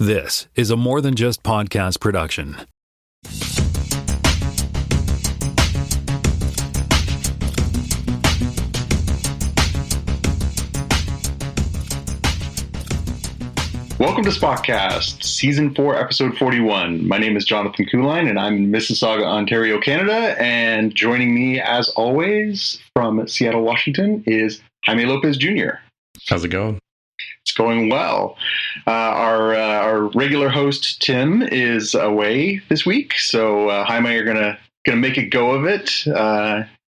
This is a More Than Just Podcast production. Welcome to Spockcast, Season 4, Episode 41. My name is Jonathan Kuline, and I'm in Mississauga, Ontario, Canada. And joining me, as always, from Seattle, Washington, is Jaime Lopez Jr. How's it going? It's going well. Our regular host, Tim, is away this week. So Jaime are gonna make a go of it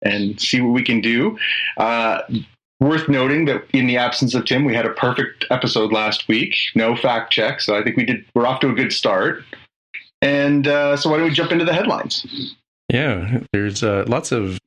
and see what we can do. Worth noting that in the absence of Tim, we had a perfect episode last week. No fact check, so I think we're off to a good start. And so why don't we jump into the headlines? Yeah, there's lots of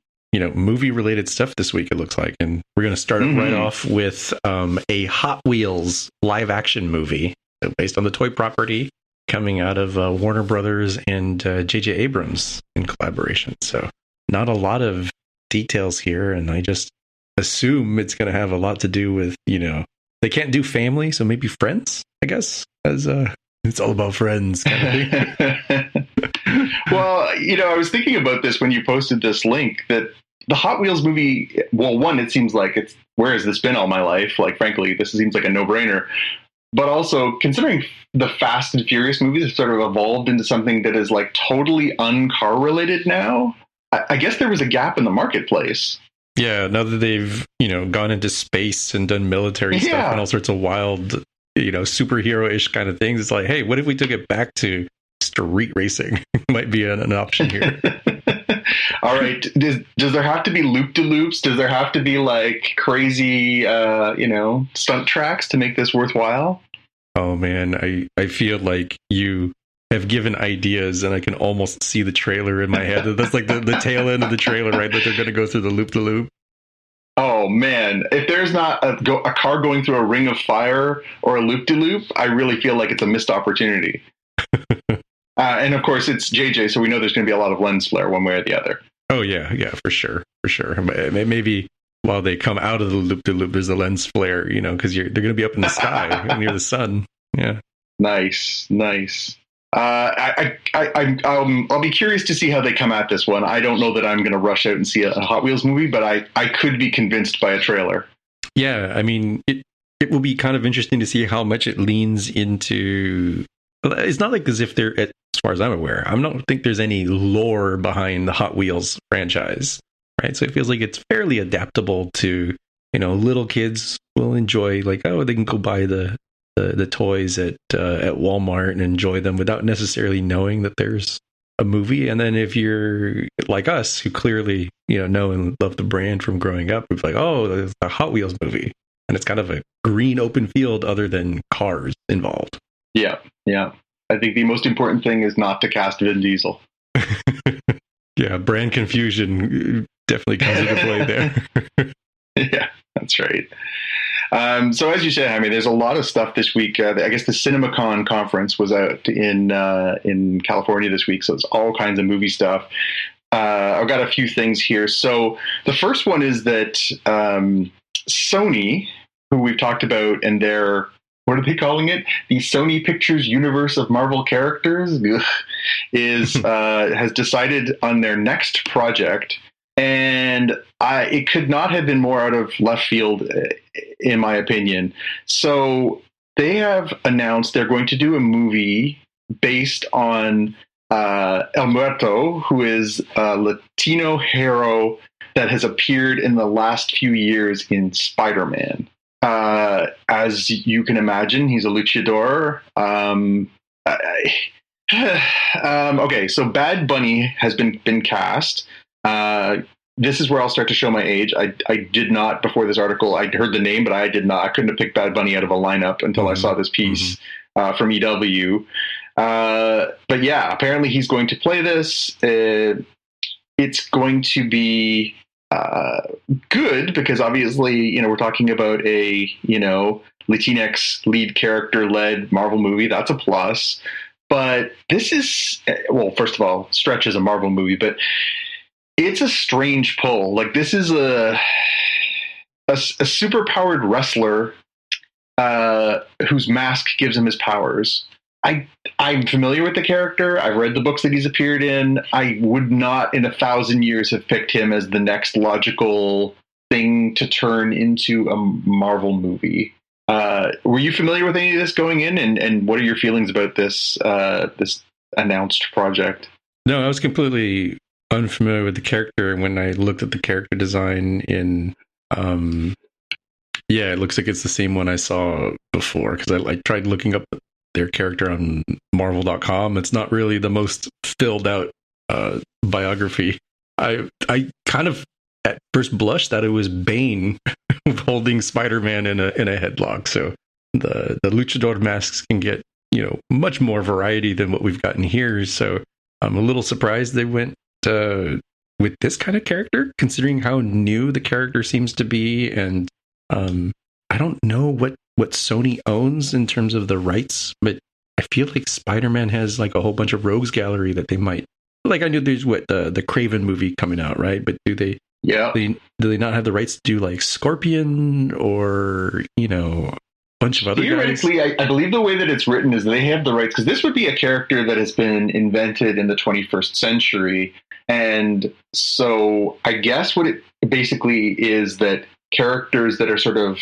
movie-related stuff this week, it looks like. And we're going to start it right off with a Hot Wheels live-action movie based on the toy property coming out of Warner Brothers and J.J. Abrams in collaboration. So not a lot of details here, and I just assume it's going to have a lot to do with, they can't do family, so maybe friends, I guess, as it's all about friends kind of thing. Well, I was thinking about this when you posted this link, that the Hot Wheels movie, well, one, it seems like where has this been all my life? Like, frankly, this seems like a no-brainer. But also, considering the Fast and Furious movies have sort of evolved into something that is like totally un-car related now, I guess there was a gap in the marketplace. Yeah, now that they've, gone into space and done military stuff and all sorts of wild, superhero-ish kind of things, it's like, hey, what if we took it back to street racing? Might be an option here. All right. Does there have to be loop-de-loops? Does there have to be like crazy, stunt tracks to make this worthwhile? Oh, man, I feel like you have given ideas, and I can almost see the trailer in my head. That's like the tail end of the trailer, right? That they're going to go through the loop-de-loop. Oh, man. If there's not a car going through a ring of fire or a loop-de-loop, I really feel like it's a missed opportunity. And, of course, it's JJ, so we know there's going to be a lot of lens flare one way or the other. Oh, yeah, for sure. Maybe while they come out of the loop-de-loop, there's a lens flare, because they're going to be up in the sky near the sun. Yeah. Nice. I'll be curious to see how they come at this one. I don't know that I'm going to rush out and see a Hot Wheels movie, but I could be convinced by a trailer. Yeah, I mean, it will be kind of interesting to see how much it leans into. It's not like as if they're, as far as I'm aware, I don't think there's any lore behind the Hot Wheels franchise, right? So it feels like it's fairly adaptable to, little kids will enjoy, like, oh, they can go buy the toys at Walmart and enjoy them without necessarily knowing that there's a movie. And then if you're like us, who clearly know and love the brand from growing up, we're like, oh, there's a Hot Wheels movie, and it's kind of a green open field other than cars involved. Yeah. I think the most important thing is not to cast Vin Diesel. Yeah, brand confusion definitely comes into play there. Yeah, that's right. So as you said, I mean, there's a lot of stuff this week. I guess the CinemaCon conference was out in California this week, so it's all kinds of movie stuff. I've got a few things here. So the first one is that Sony, who we've talked about, and their, what are they calling it? The Sony Pictures Universe of Marvel Characters has decided on their next project. And it could not have been more out of left field, in my opinion. So they have announced they're going to do a movie based on El Muerto, who is a Latino hero that has appeared in the last few years in Spider-Man. As you can imagine, he's a luchador. Okay, so Bad Bunny has been cast. This is where I'll start to show my age. I did not, before this article, I heard the name, but I did not. I couldn't have picked Bad Bunny out of a lineup until I saw this piece from EW. But yeah, apparently he's going to play this. It's going to be good because obviously, we're talking about a, Latinx lead character led Marvel movie. That's a plus. But this is, well, first of all, Stretch is a Marvel movie, but it's a strange pull. Like, this is a super powered wrestler whose mask gives him his powers. I'm familiar with the character. I've read the books that he's appeared in. I would not in 1,000 years have picked him as the next logical thing to turn into a Marvel movie. Were you familiar with any of this going in, and what are your feelings about this this announced project? No, I was completely unfamiliar with the character, and when I looked at the character design in, it looks like it's the same one I saw before, because I tried looking up their character on Marvel.com. It's not really the most filled out biography. I kind of at first blush that it was Bane holding Spider-Man in a headlock. So the luchador masks can get much more variety than what we've gotten here. So I'm a little surprised they went with this kind of character, considering how new the character seems to be. And I don't know what Sony owns in terms of the rights, but I feel like Spider-Man has like a whole bunch of rogues gallery that they might, like, I knew there's the Craven movie coming out, right? But do they not have the rights to do like Scorpion or a bunch of other theoretically guys? I believe the way that it's written is they have the rights, because this would be a character that has been invented in the 21st century. And so I guess what it basically is that characters that are sort of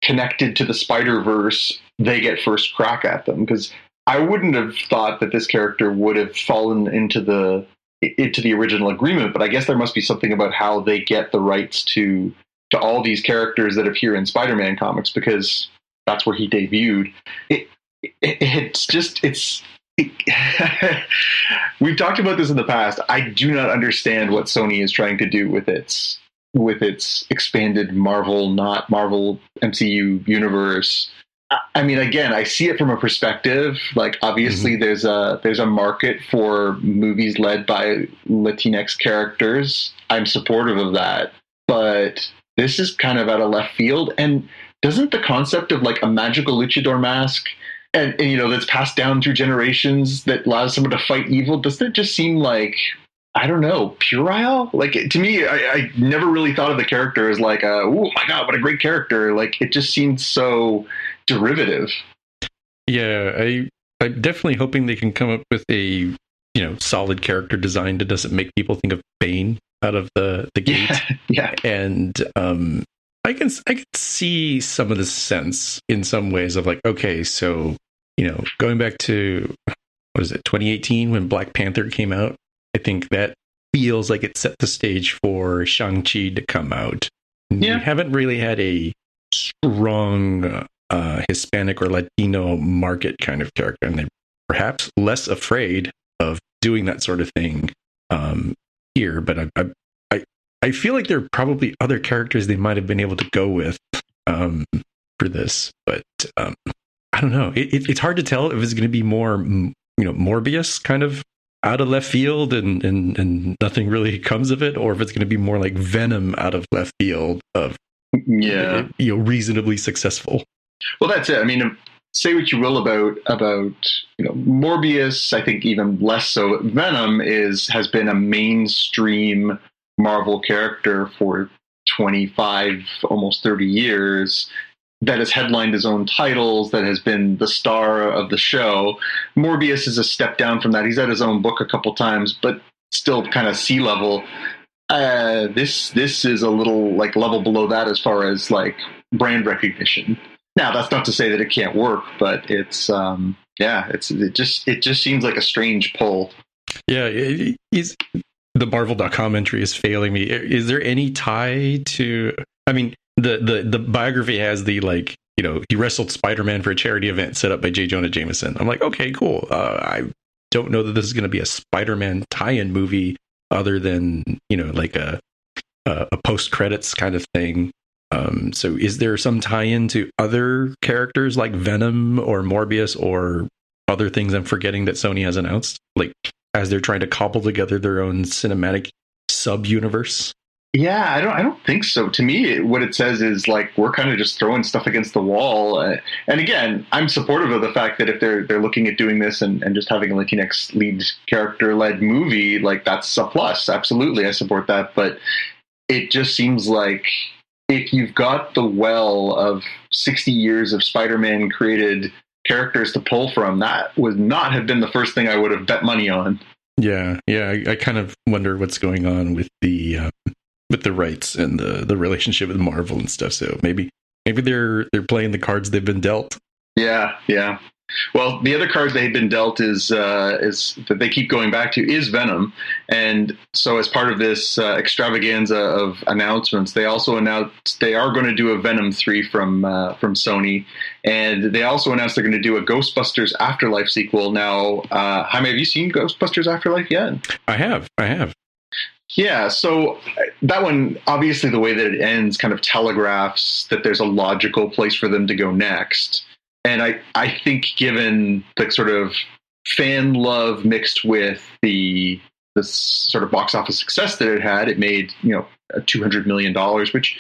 connected to the Spider-Verse, they get first crack at them, because I wouldn't have thought that this character would have fallen into the original agreement, but I guess there must be something about how they get the rights to all these characters that appear in Spider-Man comics, because that's where he debuted. We've talked about this in the past. I do not understand what Sony is trying to do with its expanded Marvel, not Marvel MCU universe. I mean, again, I see it from a perspective, like obviously there's a market for movies led by Latinx characters. I'm supportive of that, but this is kind of out of left field. And doesn't the concept of like a magical luchador mask and that's passed down through generations that allows someone to fight evil, doesn't it just seem like, I don't know, puerile? Like, to me, I never really thought of the character as like, oh my God, what a great character. Like, it just seems so derivative. Yeah, I'm definitely hoping they can come up with a solid character design that doesn't make people think of Bane out of the gate. Yeah. And I can see some of the sense in some ways of like, okay, so going back to, what is it, 2018 when Black Panther came out, I think that feels like it set the stage for Shang-Chi to come out. Yeah. We haven't really had a strong Hispanic or Latino market kind of character, and they're perhaps less afraid of doing that sort of thing here. But I feel like there are probably other characters they might have been able to go with for this, but I don't know. It's hard to tell if it's going to be more Morbius kind of out of left field and nothing really comes of it, or if it's going to be more like Venom out of left field of reasonably successful. Well, that's it. I mean, say what you will about Morbius. I think even less so. Venom has been a mainstream Marvel character for 25, almost 30 years. That has headlined his own titles, that has been the star of the show. Morbius is a step down from that. He's had his own book a couple times, but still kind of sea level. This is a little like level below that as far as like brand recognition. Now, that's not to say that it can't work, but it just seems like a strange pull. Yeah, the Marvel.com entry is failing me. Is there any tie to? I mean, the biography has the like, he wrestled Spider-Man for a charity event set up by J. Jonah Jameson. I'm like, okay, cool. I don't know that this is going to be a Spider-Man tie-in movie other than, like a post-credits kind of thing. So is there some tie-in to other characters like Venom or Morbius or other things I'm forgetting that Sony has announced? Like, as they're trying to cobble together their own cinematic sub-universe? Yeah, I don't think so. To me, what it says is like we're kind of just throwing stuff against the wall. And again, I'm supportive of the fact that if they're looking at doing this and just having a Latinx lead character-led movie, like that's a plus. Absolutely, I support that. But it just seems like if you've got the well of 60 years of Spider-Man created characters to pull from, that would not have been the first thing I would have bet money on. Yeah. I kind of wonder what's going on with the rights and the relationship with Marvel and stuff. So maybe they're playing the cards they've been dealt. Yeah. Well, the other card they've been dealt is that they keep going back to is Venom, and so as part of this extravaganza of announcements, they also announced they are going to do a Venom 3 from Sony, and they also announced they're going to do a Ghostbusters Afterlife sequel. Now, Jaime, have you seen Ghostbusters Afterlife yet? I have. Yeah, so that one, obviously, the way that it ends kind of telegraphs that there's a logical place for them to go next. And I think given the sort of fan love mixed with the sort of box office success that it had, it made, $200 million, which,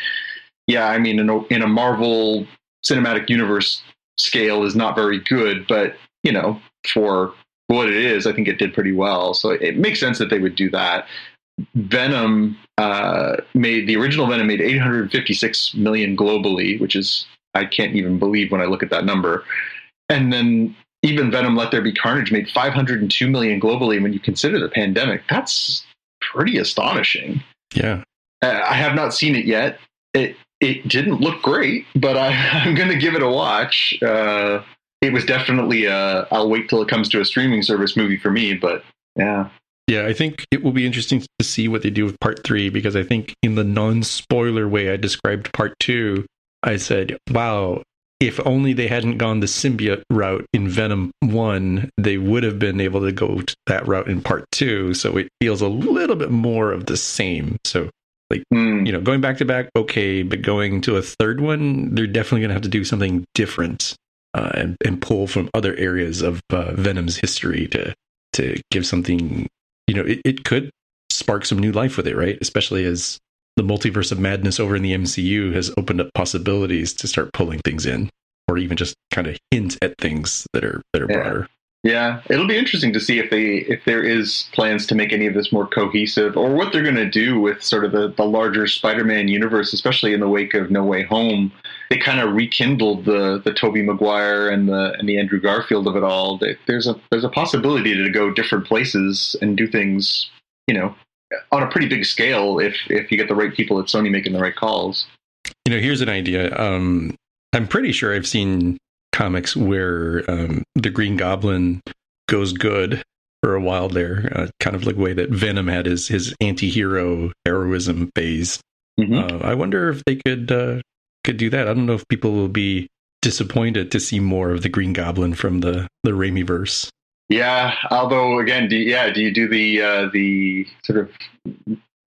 yeah, I mean, in a Marvel Cinematic Universe scale is not very good, but, for what it is, I think it did pretty well. So it makes sense that they would do that. The original Venom made 856 million globally, which is, I can't even believe when I look at that number. And then even Venom Let There Be Carnage made 502 million globally. When you consider the pandemic, that's pretty astonishing. Yeah. I have not seen it yet. It didn't look great, but I'm going to give it a watch. It was definitely I'll wait till it comes to a streaming service movie for me, but yeah. Yeah, I think it will be interesting to see what they do with part 3, because I think in the non-spoiler way I described part 2, I said, wow, if only they hadn't gone the symbiote route in Venom 1, they would have been able to go that route in part 2. So it feels a little bit more of the same. So, going back to back, okay, but going to a third one, they're definitely going to have to do something different and pull from other areas of Venom's history to give something, it could spark some new life with it, right? Especially as the multiverse of madness over in the MCU has opened up possibilities to start pulling things in, or even just kind of hint at things that are broader. Yeah, it'll be interesting to see if there is plans to make any of this more cohesive, or what they're going to do with sort of the larger Spider-Man universe, especially in the wake of No Way Home. They kind of rekindled the Tobey Maguire and the Andrew Garfield of it all. There's a possibility to go different places and do things, on a pretty big scale if you get the right people at Sony making the right calls. Here's an idea. I'm pretty sure I've seen comics where the Green Goblin goes good for a while there, kind of like the way that Venom had his anti-hero heroism phase. Mm-hmm. I wonder if they could do that. I don't know if people will be disappointed to see more of the Green Goblin from the Raimi-verse. Yeah, although again, do you do the sort of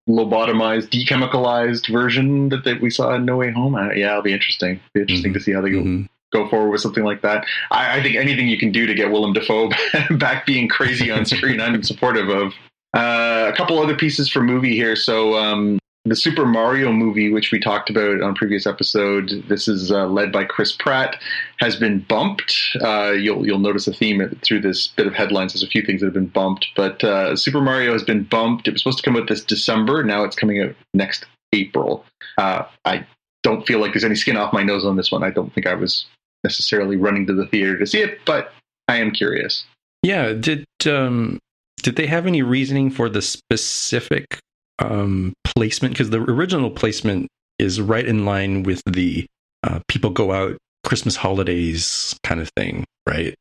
lobotomized, dechemicalized version that we saw in No Way Home? It'll be interesting. To see how they go forward with something like that. I think anything you can do to get Willem Dafoe back being crazy on screen, I'm supportive of. A couple other pieces for movie here. So the Super Mario movie, which we talked about on a previous episode, this is led by Chris Pratt, has been bumped. You'll notice a theme through this bit of headlines. There's a few things that have been bumped, but Super Mario has been bumped. It was supposed to come out this December. Now it's coming out next April. I don't feel like there's any skin off my nose on this one. I don't think I was necessarily running to the theater to see it, but I am curious. Yeah, did they have any reasoning for the specific placement? Because the original placement is right in line with the people go out Christmas holidays kind of thing, right?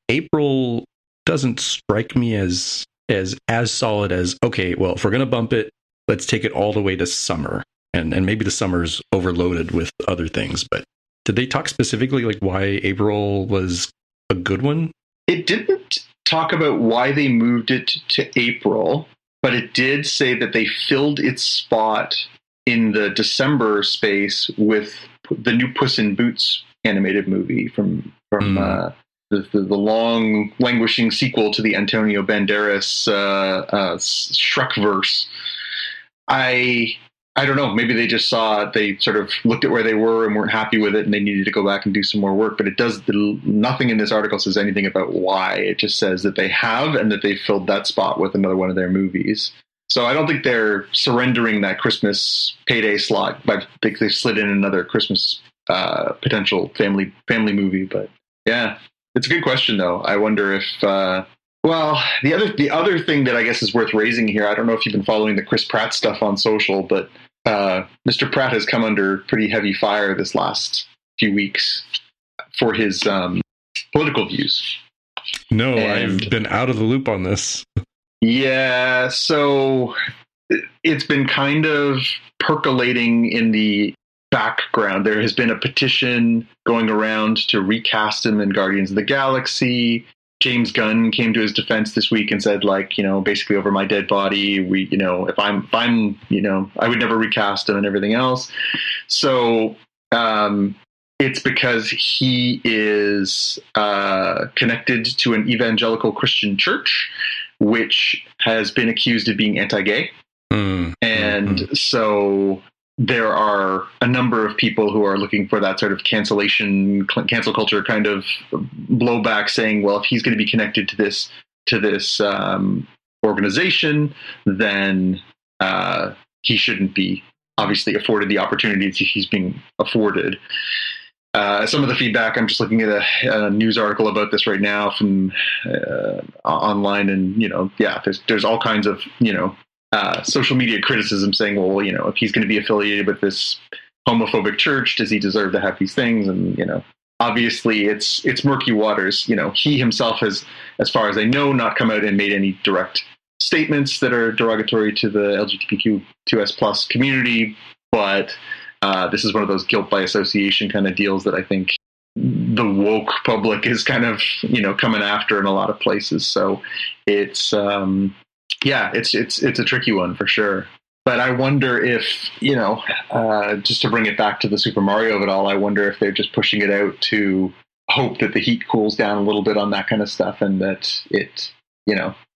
April doesn't strike me as solid as, okay, well, if we're going to bump it, let's take it all the way to summer. And maybe the summer's overloaded with other things, but did they talk specifically like why April was a good one? It didn't talk about why they moved it to April, but it did say that they filled its spot in the December space with the new Puss in Boots animated movie from the long languishing sequel to the Antonio Banderas Shrekverse. I don't know. Maybe they just they sort of looked at where they were and weren't happy with it, and they needed to go back and do some more work. But nothing in this article says anything about why. It just says that they have, and that they filled that spot with another one of their movies. So I don't think they're surrendering that Christmas payday slot. I think they slid in another Christmas potential family movie. But yeah, It's a good question, though. I wonder if, well, the other thing that I guess is worth raising here, I don't know if you've been following the Chris Pratt stuff on social, but Mr. Pratt has come under pretty heavy fire this last few weeks for his political views. No, I've been out of the loop on this. Yeah, so it's been kind of percolating in the background. There has been a petition going around to recast him in Guardians of the Galaxy. James Gunn came to his defense this week and said, like, basically over my dead body, if I'm, I would never recast him and everything else. So, it's because he is connected to an evangelical Christian church, which has been accused of being anti-gay. And so there are a number of people who are looking for that sort of cancel culture kind of blowback, saying, well, if he's going to be connected to this organization, then he shouldn't be obviously afforded the opportunities he's being afforded. Some of the feedback, I'm just looking at a news article about this right now from online, and there's all kinds of social media criticism saying, well, if he's going to be affiliated with this homophobic church, does he deserve to have these things? And obviously it's murky waters. He himself has, as far as I know, not come out and made any direct statements that are derogatory to the LGBTQ2S plus community, but this is one of those guilt by association kind of deals that I think the woke public is kind of, coming after in a lot of places. So it's, it's a tricky one for sure. But I wonder if, just to bring it back to the Super Mario of it all, I wonder if they're just pushing it out to hope that the heat cools down a little bit on that kind of stuff, and that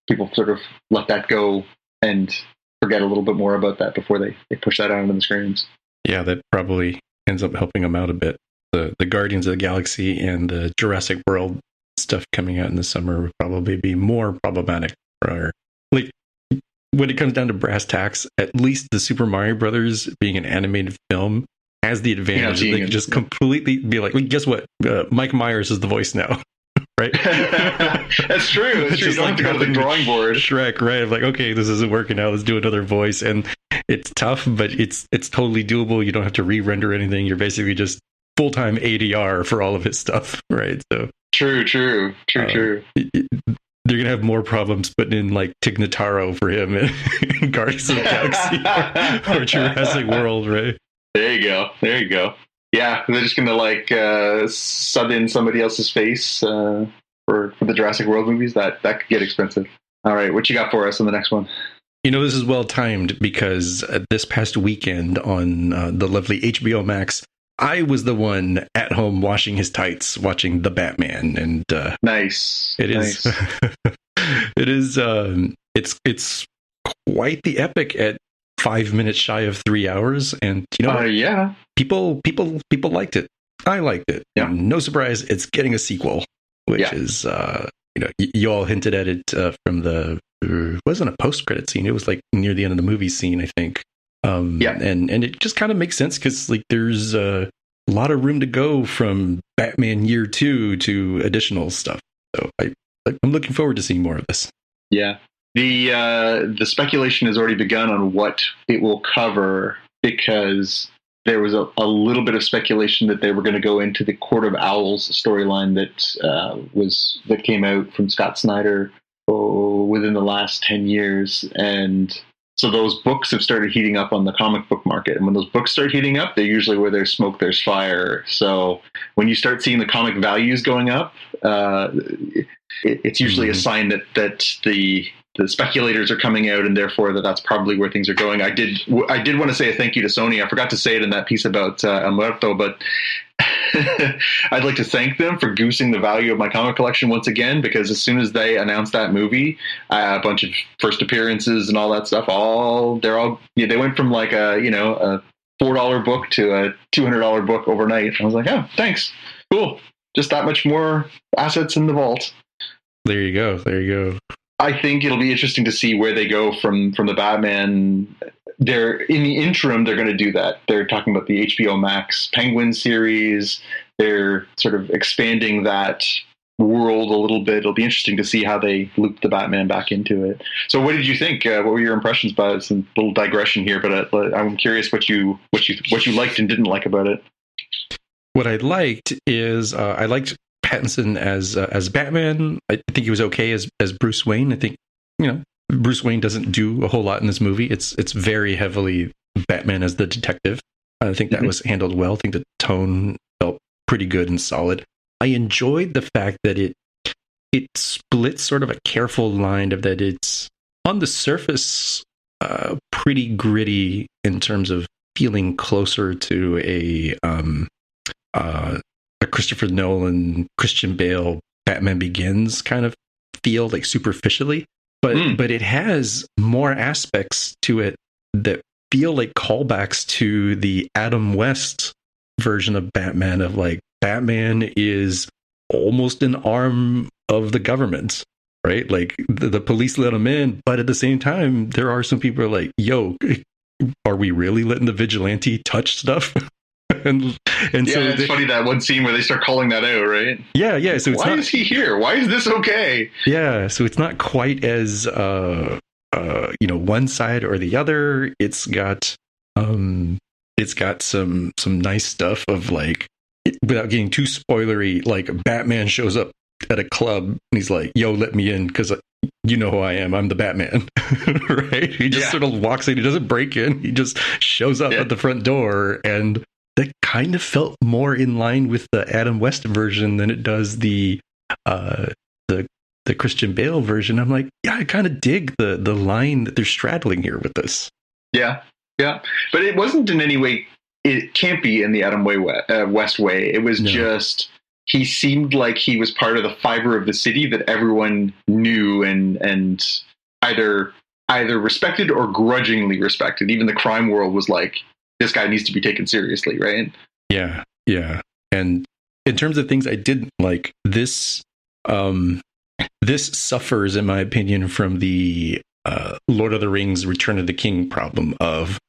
people sort of let that go and forget a little bit more about that before they push that out into the screens. Yeah, that probably ends up helping them out a bit. The Guardians of the Galaxy and the Jurassic World stuff coming out in the summer would probably be more problematic for, like, when it comes down to brass tacks, at least the Super Mario Brothers being an animated film has the advantage that they can just completely be like, well, guess what? Mike Myers is the voice now. Right? That's true. It's true. You don't have to go to the drawing board. Shrek, right? Of like, okay, this isn't working out. Let's do another voice. And it's tough, but it's totally doable. You don't have to re-render anything. You're basically just full-time ADR for all of his stuff, right? So true. They're gonna have more problems putting in like Tig Notaro for him in Guardians of the Galaxy or Jurassic World, right? There you go. Yeah, they're just gonna sub in somebody else's face for the Jurassic World movies. That could get expensive. All right, what you got for us on the next one? This is well timed because this past weekend on the lovely HBO Max, I was the one at home washing his tights, watching The Batman, and nice. It is. It is. It's quite the epic at 5 minutes shy of 3 hours, and people liked it. I liked it. Yeah. No surprise, it's getting a sequel, which is you all hinted at it from the. It wasn't a post-credit scene. It was like near the end of the movie scene, I think. And it just kind of makes sense because like there's a lot of room to go from Batman Year 2 to additional stuff. So I'm looking forward to seeing more of this. Yeah. The speculation has already begun on what it will cover, because there was a little bit of speculation that they were going to go into the Court of Owls storyline that came out from Scott Snyder within the last 10 years. And so those books have started heating up on the comic book market. And when those books start heating up, they're usually where there's smoke, there's fire. So when you start seeing the comic values going up, it's usually a sign that the speculators are coming out, and therefore that's probably where things are going. I did want to say a thank you to Sony. I forgot to say it in that piece about El Muerto, but I'd like to thank them for goosing the value of my comic collection once again, because as soon as they announced that movie, a bunch of first appearances and all that stuff, they went from like a $4 book to a $200 book overnight. I was like, oh, thanks, cool, just that much more assets in the vault. There you go. I think it'll be interesting to see where they go from the Batman. In the interim, they're going to do that. They're talking about the HBO Max Penguin series. They're sort of expanding that world a little bit. It'll be interesting to see how they loop the Batman back into it. So what did you think? What were your impressions about it? It's a little digression here, but I'm curious what you liked and didn't like about it. What I liked is I liked Pattinson as Batman. I think he was okay as Bruce Wayne. I think, Bruce Wayne doesn't do a whole lot in this movie. It's very heavily Batman as the detective. I think that was handled well. I think the tone felt pretty good and solid. I enjoyed the fact that it splits sort of a careful line of that it's on the surface pretty gritty in terms of feeling closer to a Christopher Nolan, Christian Bale, Batman Begins kind of feel, like superficially, but it has more aspects to it that feel like callbacks to the Adam West version of Batman, of like Batman is almost an arm of the government, right? Like the police let him in, but at the same time, there are some people who are like, yo, are we really letting the vigilante touch stuff? and so it's funny, that one scene where they start calling that out, right? Yeah. So it's why is he here? Why is this okay? Yeah, so it's not quite as one side or the other. It's got some nice stuff of like, without getting too spoilery, like Batman shows up at a club and he's like, yo, let me in because you know who I am. I'm the Batman. Right? He just sort of walks in. He doesn't break in. He just shows up at the front door, and that kind of felt more in line with the Adam West version than it does the Christian Bale version. I'm like, I kind of dig the line that they're straddling here with this. Yeah, but it wasn't in any way. It can't be in the Adam West way. It was just, he seemed like he was part of the fiber of the city that everyone knew and either respected or grudgingly respected. Even the crime world was like, this guy needs to be taken seriously, right? Yeah. And in terms of things I didn't like, this suffers, in my opinion, from the Lord of the Rings Return of the King problem of,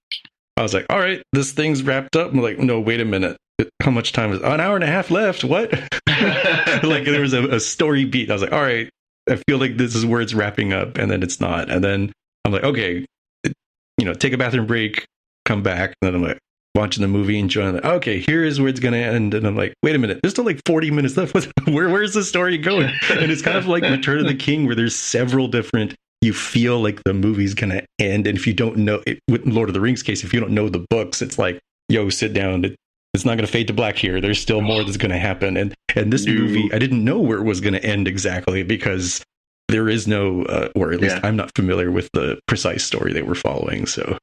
I was like, all right, this thing's wrapped up. I'm like, no, wait a minute. How much time is an hour and a half left? What? Like there was a story beat. I was like, all right, I feel like this is where it's wrapping up, and then it's not. And then I'm like, okay, take a bathroom break, come back. And then I'm like watching the movie, enjoying it. Okay, here is where it's going to end. And I'm like, wait a minute, there's still like 40 minutes left. Where's the story going? And it's kind of like Return of the King, where there's several different, you feel like the movie's going to end. And if you don't know it, with Lord of the Rings case, if you don't know the books, it's like, yo, sit down. It's not going to fade to black here. There's still more that's going to happen. And this movie, I didn't know where it was going to end exactly, because there is no, or at least I'm not familiar with the precise story they were following. So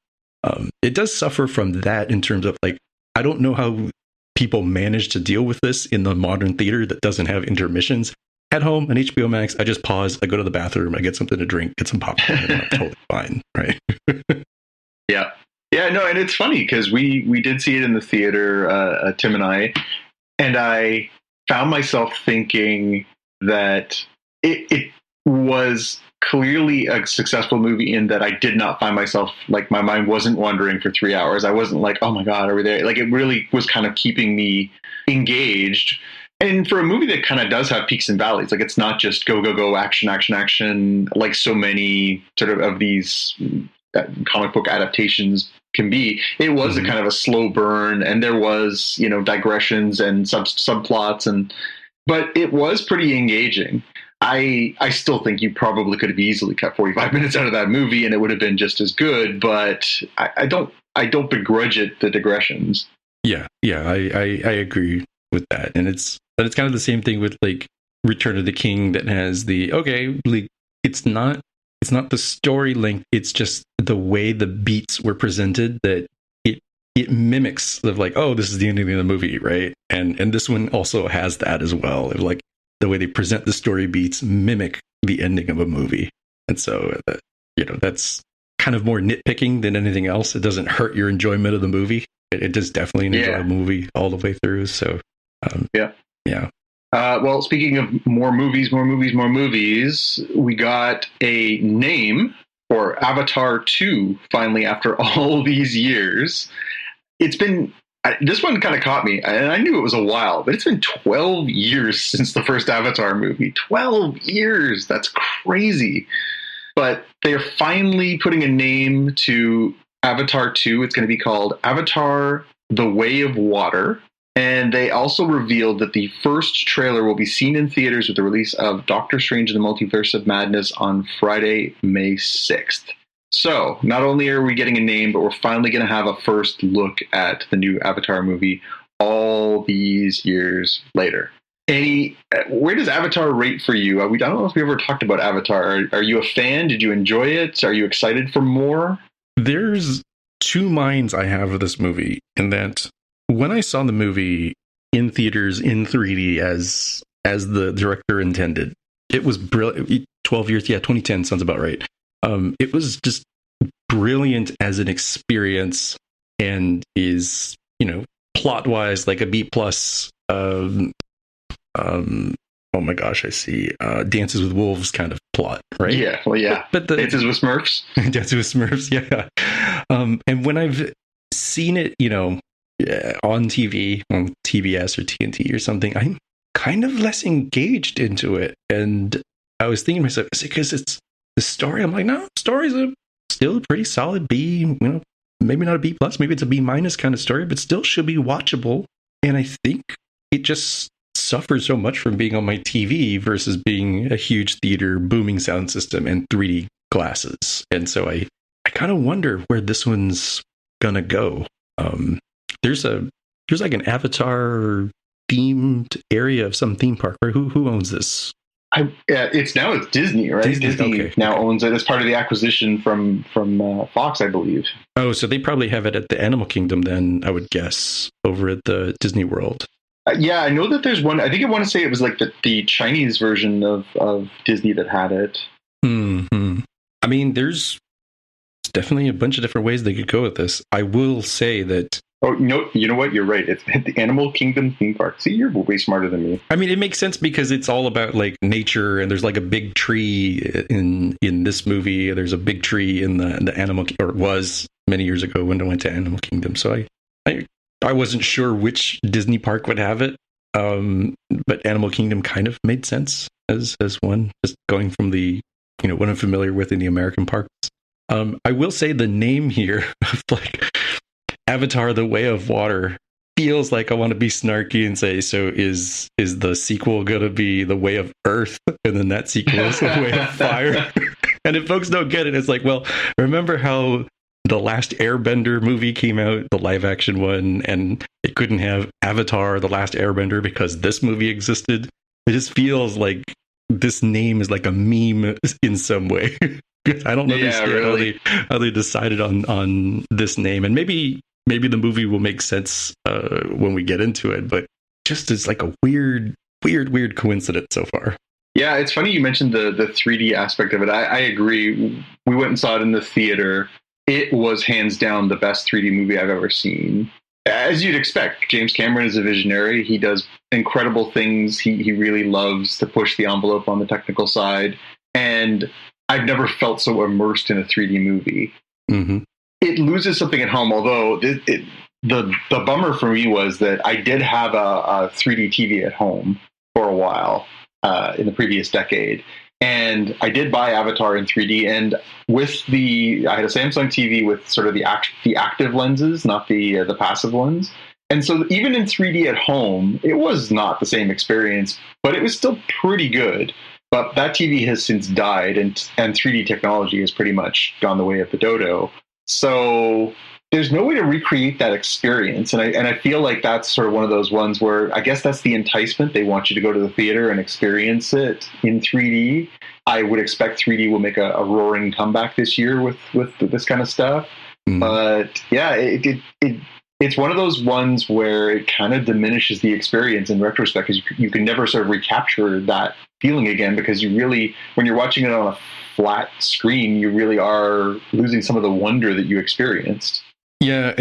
it does suffer from that in terms of like, I don't know how people manage to deal with this in the modern theater that doesn't have intermissions. At home on HBO Max, I just pause, I go to the bathroom, I get something to drink, get some popcorn, and I'm totally fine, right? Yeah, no, and it's funny because we did see it in the theater, Tim and I found myself thinking that it was clearly a successful movie in that I did not find myself, like, my mind wasn't wandering for 3 hours. I wasn't like, oh my God, are we there? Like, it really was kind of keeping me engaged. And for a movie that kind of does have peaks and valleys, like it's not just go, go, go, action, action, action, like so many sort of these comic book adaptations can be. It was a kind of a slow burn, and there was, digressions and subplots, but it was pretty engaging. I still think you probably could have easily cut 45 minutes out of that movie and it would have been just as good, but I don't begrudge it, the digressions. Yeah, I agree with that. And it's kind of the same thing with like Return of the King, that has like, it's not the story length, it's just the way the beats were presented, that it mimics of like, oh, this is the ending of the movie, right? And this one also has that as well. Like the way they present the story beats mimic the ending of a movie. And so that's kind of more nitpicking than anything else. It doesn't hurt your enjoyment of the movie. It is definitely an enjoyable movie all the way through. So yeah. Well, speaking of more movies, we got a name for Avatar 2 finally after all these years. It's been this one kind of caught me, and I knew it was a while, but it's been 12 years since the first Avatar movie. 12 years. That's crazy. But they're finally putting a name to Avatar 2. It's going to be called Avatar: The Way of Water. And they also revealed that the first trailer will be seen in theaters with the release of Doctor Strange in the Multiverse of Madness on Friday, May 6th. So not only are we getting a name, but we're finally going to have a first look at the new Avatar movie all these years later. Where does Avatar rate for you? I don't know if we ever talked about Avatar. Are you a fan? Did you enjoy it? Are you excited for more? There's two minds I have of this movie, in that when I saw the movie in theaters in 3D as the director intended, it was brilliant. 12 years, 2010 sounds about right. It was just brilliant as an experience, and is, plot wise like a B plus. Oh my gosh, I see. Dances with Wolves kind of plot, right? Yeah, well, yeah. But the Dances with Smurfs. Dances with Smurfs, yeah. And when I've seen it, on TV, on TBS or TNT or something, I'm kind of less engaged into it. And I was thinking to myself, is it because it's the story? I'm like, no, story's still a pretty solid B, maybe not a B plus, maybe it's a B minus kind of story, but still should be watchable. And I think it just suffers so much from being on my TV versus being a huge theater, booming sound system, and 3D glasses. And so I kind of wonder where this one's gonna go. There's like an Avatar themed area of some theme park. Right? Who owns this? It's Disney, right? Disney now owns it as part of the acquisition from Fox, I believe. Oh, so they probably have it at the Animal Kingdom then, I would guess, over at the Disney World. Yeah, I know that there's one. I think I want to say it was like the Chinese version of Disney that had it. Mm-hmm. I mean, there's definitely a bunch of different ways they could go with this. I will say that. Oh, no, you know what? You're right. It's the Animal Kingdom theme park. See, you're way smarter than me. I mean, it makes sense because it's all about like nature, and there's like a big tree in this movie. There's a big tree in the Animal, or it was many years ago when I went to Animal Kingdom. So I wasn't sure which Disney park would have it, but Animal Kingdom kind of made sense as one, just going from the what I'm familiar with in the American parks. I will say the name here, like Avatar: The Way of Water, feels like I want to be snarky and say, so is the sequel going to be The Way of Earth, and then that sequel is The Way of Fire? And if folks don't get it, it's like, well, remember how the last Airbender movie came out, the live action one, and it couldn't have Avatar: The Last Airbender because this movie existed? It just feels like this name is like a meme in some way. I don't understand really how they decided on this name, and maybe the movie will make sense when we get into it, but just it's like a weird coincidence so far. Yeah, it's funny you mentioned the 3D aspect of it. I agree. We went and saw it in the theater. It was hands down the best 3D movie I've ever seen. As you'd expect, James Cameron is a visionary. He does incredible things. He really loves to push the envelope on the technical side. And I've never felt so immersed in a 3D movie. Mm-hmm. It loses something at home, although the bummer for me was that I did have a 3D TV at home for a while in the previous decade. And I did buy Avatar in 3D, and I had a Samsung TV with sort of the active lenses, not the passive ones. And so even in 3D at home, it was not the same experience, but it was still pretty good. But that TV has since died, and 3D technology has pretty much gone the way of the dodo. So there's no way to recreate that experience. And I feel like that's sort of one of those ones where I guess that's the enticement. They want you to go to the theater and experience it in 3D. I would expect 3D will make a roaring comeback this year with this kind of stuff. Mm. But yeah, it's one of those ones where it kind of diminishes the experience in retrospect, because you can never sort of recapture that feeling again, because you really, when you're watching it on a flat screen, you really are losing some of the wonder that you experienced. Yeah,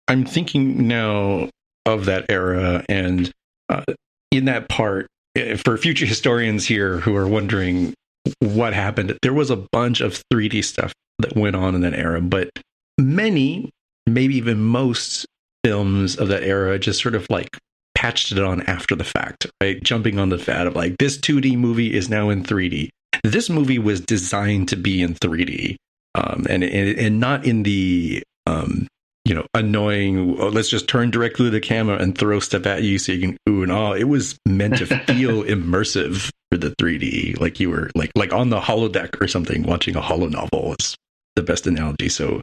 I'm thinking now of that era, and in that part, for future historians here who are wondering what happened, there was a bunch of 3D stuff that went on in that era, but many, maybe even most films of that era just sort of like patched it on after the fact, right? Jumping on the fad of like, this 2D movie is now in 3D. This movie was designed to be in 3D, and not in the annoying, oh, let's just turn directly to the camera and throw stuff at you so you can ooh and ah. It was meant to feel immersive for the 3D, like you were like on the holodeck or something watching a holo novel is the best analogy. So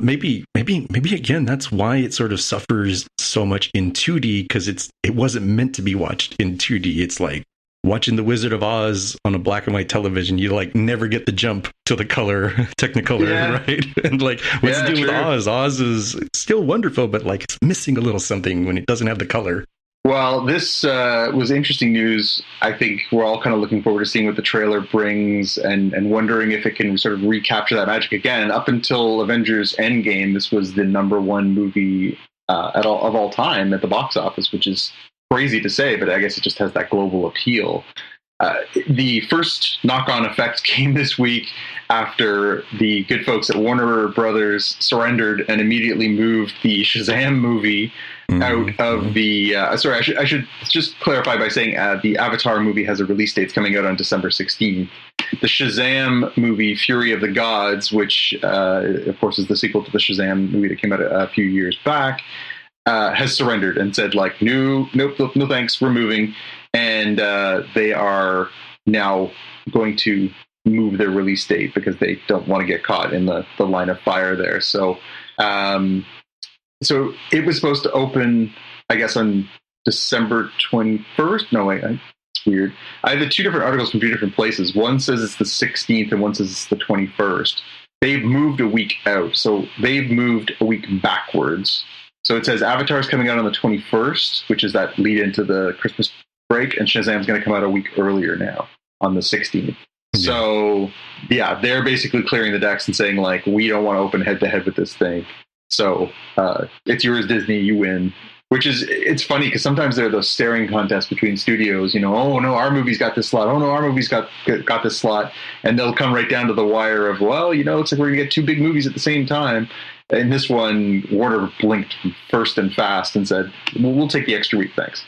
maybe again, that's why it sort of suffers so much in 2D, because it wasn't meant to be watched in 2D. It's like watching The Wizard of Oz on a black and white television. You like never get the jump to the color, Technicolor, right? And like what's to do with Oz? Oz is still wonderful, but like it's missing a little something when it doesn't have the color. Well, this was interesting news. I think we're all kind of looking forward to seeing what the trailer brings and wondering if it can sort of recapture that magic again. Up until Avengers Endgame, this was the #1 movie of all time at the box office, which is crazy to say, but I guess it just has that global appeal. The first knock-on effect came this week after the good folks at Warner Brothers surrendered and immediately moved the Shazam movie out of the... sorry, I should just clarify by saying the Avatar movie has a release date coming out on December 16th. The Shazam movie, Fury of the Gods, which of course is the sequel to the Shazam movie that came out a few years back, has surrendered and said, like, nope, no thanks, we're moving. And they are now going to move their release date because they don't want to get caught in the line of fire there. So so it was supposed to open, I guess, on December 21st. No, wait, it's weird. I have the two different articles from two different places. One says it's the 16th and one says it's the 21st. They've moved a week out. So they've moved a week backwards. So it says Avatar is coming out on the 21st, which is that lead into the Christmas break, and Shazam's going to come out a week earlier now on the 16th. Yeah. So, yeah, they're basically clearing the decks and saying, like, we don't want to open head-to-head with this thing. So it's yours, Disney, you win. Which is, it's funny, because sometimes there are those staring contests between studios, you know, oh, no, our movie's got this slot. Oh, no, our movie's got this slot. And they'll come right down to the wire of, well, you know, it's like we're going to get two big movies at the same time. In this one, Warner blinked first and fast and said, we'll take the extra week, thanks.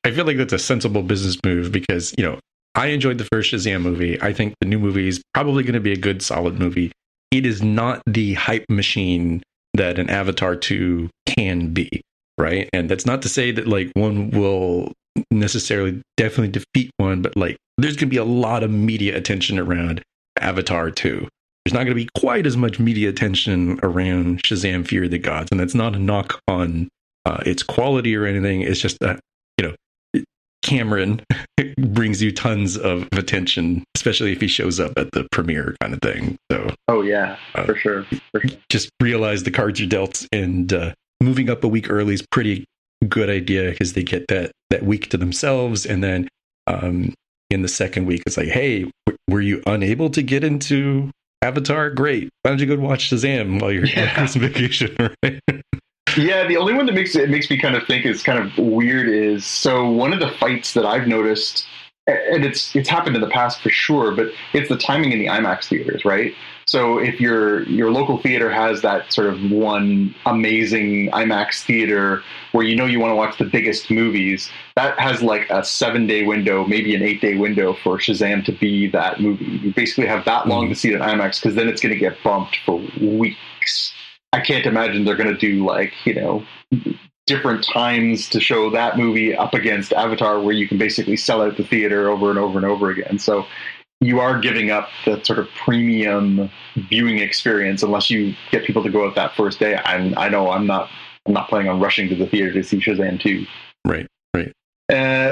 I feel like that's a sensible business move because, you know, I enjoyed the first Shazam movie. I think the new movie is probably going to be a good, solid movie. It is not the hype machine that an Avatar 2 can be, right? And that's not to say that, like, one will necessarily definitely defeat one, but, like, there's going to be a lot of media attention around Avatar 2. There's not going to be quite as much media attention around Shazam! Fury of the Gods, and that's not a knock on its quality or anything. It's just that, you know, Cameron brings you tons of attention, especially if he shows up at the premiere kind of thing. So, oh yeah, for sure. Just realize the cards you're dealt, and moving up a week early is pretty good idea because they get that week to themselves, and then in the second week, it's like, hey, were you unable to get into Avatar? Great. Why don't you go watch Shazam while you're on Christmas vacation, right? Yeah, the only one that makes me kind of think is kind of weird is, so one of the fights that I've noticed, and it's happened in the past for sure, but it's the timing in the IMAX theaters, right? So if your local theater has that sort of one amazing IMAX theater where you know you want to watch the biggest movies, that has like a 7-day window, maybe an 8-day window for Shazam to be that movie. You basically have that long to see it in IMAX because then it's going to get bumped for weeks. I can't imagine they're going to do, like, you know, different times to show that movie up against Avatar where you can basically sell out the theater over and over and over again. So you are giving up that sort of premium viewing experience unless you get people to go out that first day. I know I'm not planning on rushing to the theater to see Shazam 2. Right.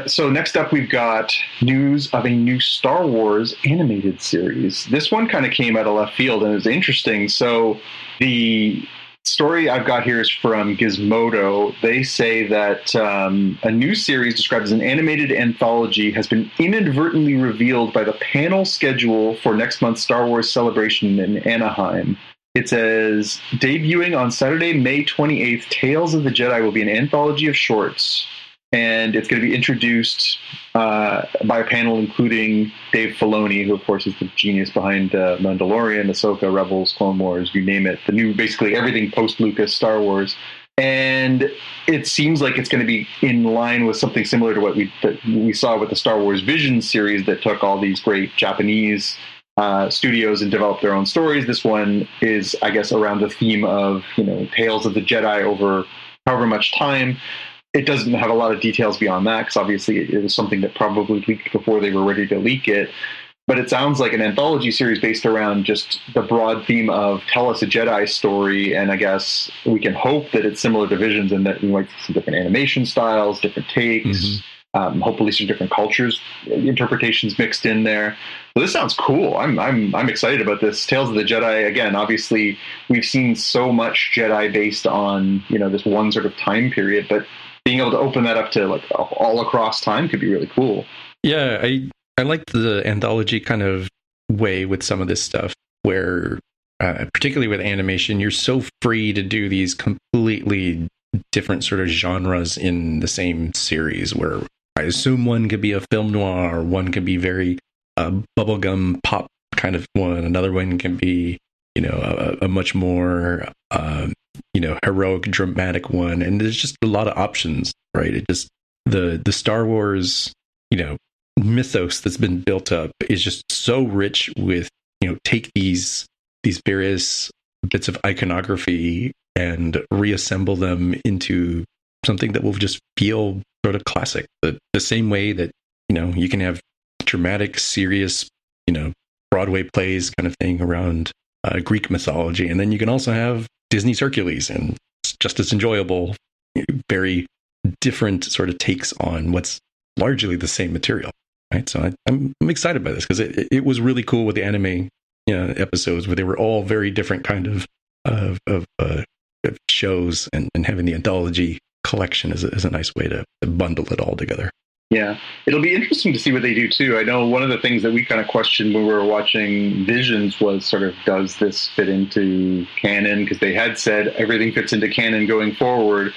So next up, we've got news of a new Star Wars animated series. This one kind of came out of left field and it was interesting. So the story I've got here is from Gizmodo. They say that a new series described as an animated anthology has been inadvertently revealed by the panel schedule for next month's Star Wars Celebration in Anaheim. It says, debuting on Saturday, May 28th, Tales of the Jedi will be an anthology of shorts. And it's going to be introduced by a panel including Dave Filoni, who, of course, is the genius behind Mandalorian, Ahsoka, Rebels, Clone Wars, you name it. The new, basically everything post-Lucas Star Wars. And it seems like it's going to be in line with something similar to what we saw with the Star Wars Visions series that took all these great Japanese studios and developed their own stories. This one is, I guess, around the theme of, tales of the Jedi over however much time. It doesn't have a lot of details beyond that, because obviously it was something that probably leaked before they were ready to leak it. But it sounds like an anthology series based around just the broad theme of tell us a Jedi story. And I guess we can hope that it's similar to Visions and that we might see some different animation styles, different takes, hopefully some different cultures, interpretations mixed in there. So this sounds cool. I'm excited about this. Tales of the Jedi, again, obviously we've seen so much Jedi based on, this one sort of time period, but being able to open that up to like all across time could be really cool. Yeah, I like the anthology kind of way with some of this stuff where, particularly with animation, you're so free to do these completely different sort of genres in the same series, where I assume one could be a film noir, one could be very bubblegum pop kind of one, another one can be, a much more, heroic, dramatic one. And there's just a lot of options, right? It just, the Star Wars, mythos that's been built up is just so rich with, take these various bits of iconography and reassemble them into something that will just feel sort of classic. The same way that, you can have dramatic, serious, Broadway plays kind of thing around Greek mythology. And then you can also have Disney's Hercules, and it's just as enjoyable, very different sort of takes on what's largely the same material. Right, so I'm excited by this because it was really cool with the anime episodes where they were all very different kind of shows, and having the anthology collection is a nice way to bundle it all together. Yeah, it'll be interesting to see what they do too. I know one of the things that we kind of questioned when we were watching Visions was sort of, does this fit into canon? Because they had said everything fits into canon going forward.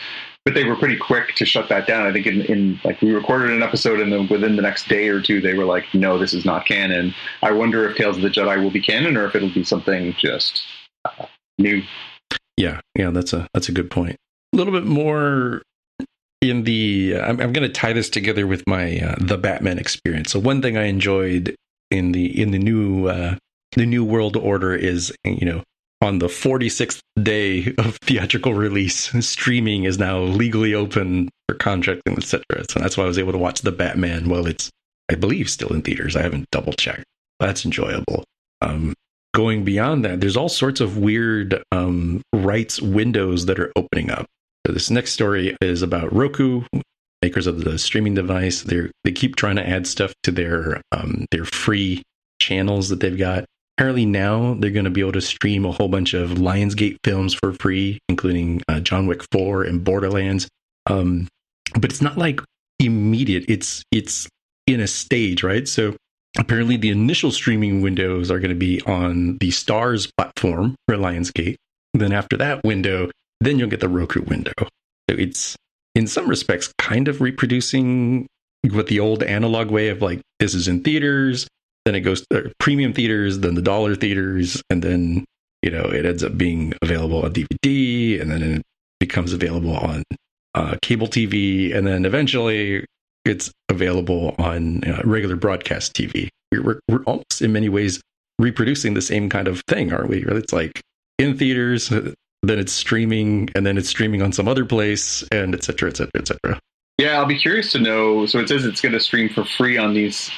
But they were pretty quick to shut that down. I think in like we recorded an episode, and then within the next day or two, they were like, "No, this is not canon." I wonder if Tales of the Jedi will be canon, or if it'll be something just new. Yeah, that's a good point. A little bit more in the. I'm going to tie this together with my the Batman experience. So one thing I enjoyed in the new World Order is, on the 46th day of theatrical release, streaming is now legally open for contracting, etc. So that's why I was able to watch The Batman while it's, I believe, still in theaters. I haven't double checked. That's enjoyable. Going beyond that, there's all sorts of weird rights windows that are opening up. So this next story is about Roku, makers of the streaming device. They keep trying to add stuff to their free channels that they've got. Apparently now they're going to be able to stream a whole bunch of Lionsgate films for free, including John Wick 4 and Borderlands. But it's not like immediate. It's in a stage, right? So apparently the initial streaming windows are going to be on the Starz platform for Lionsgate. Then after that window, then you'll get the Roku window. So it's in some respects kind of reproducing what the old analog way of like, this is in theaters, then it goes to premium theaters, then the dollar theaters, and then, it ends up being available on DVD, and then it becomes available on cable TV, and then eventually it's available on regular broadcast TV. We're almost in many ways reproducing the same kind of thing, aren't we? It's like in theaters, then it's streaming, and then it's streaming on some other place, and et cetera, et cetera, et cetera. Yeah, I'll be curious to know. So it says it's going to stream for free on these.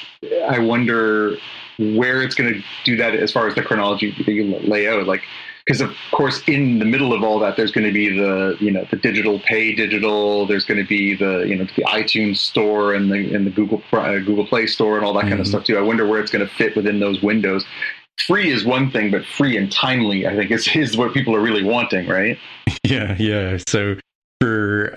I wonder where it's going to do that as far as the chronology that you lay out. Like, because of course, in the middle of all that, there's going to be the digital pay digital. There's going to be the the iTunes store and the Google Play store and all that kind of stuff too. I wonder where it's going to fit within those windows. Free is one thing, but free and timely, I think, is what people are really wanting, right? Yeah. So for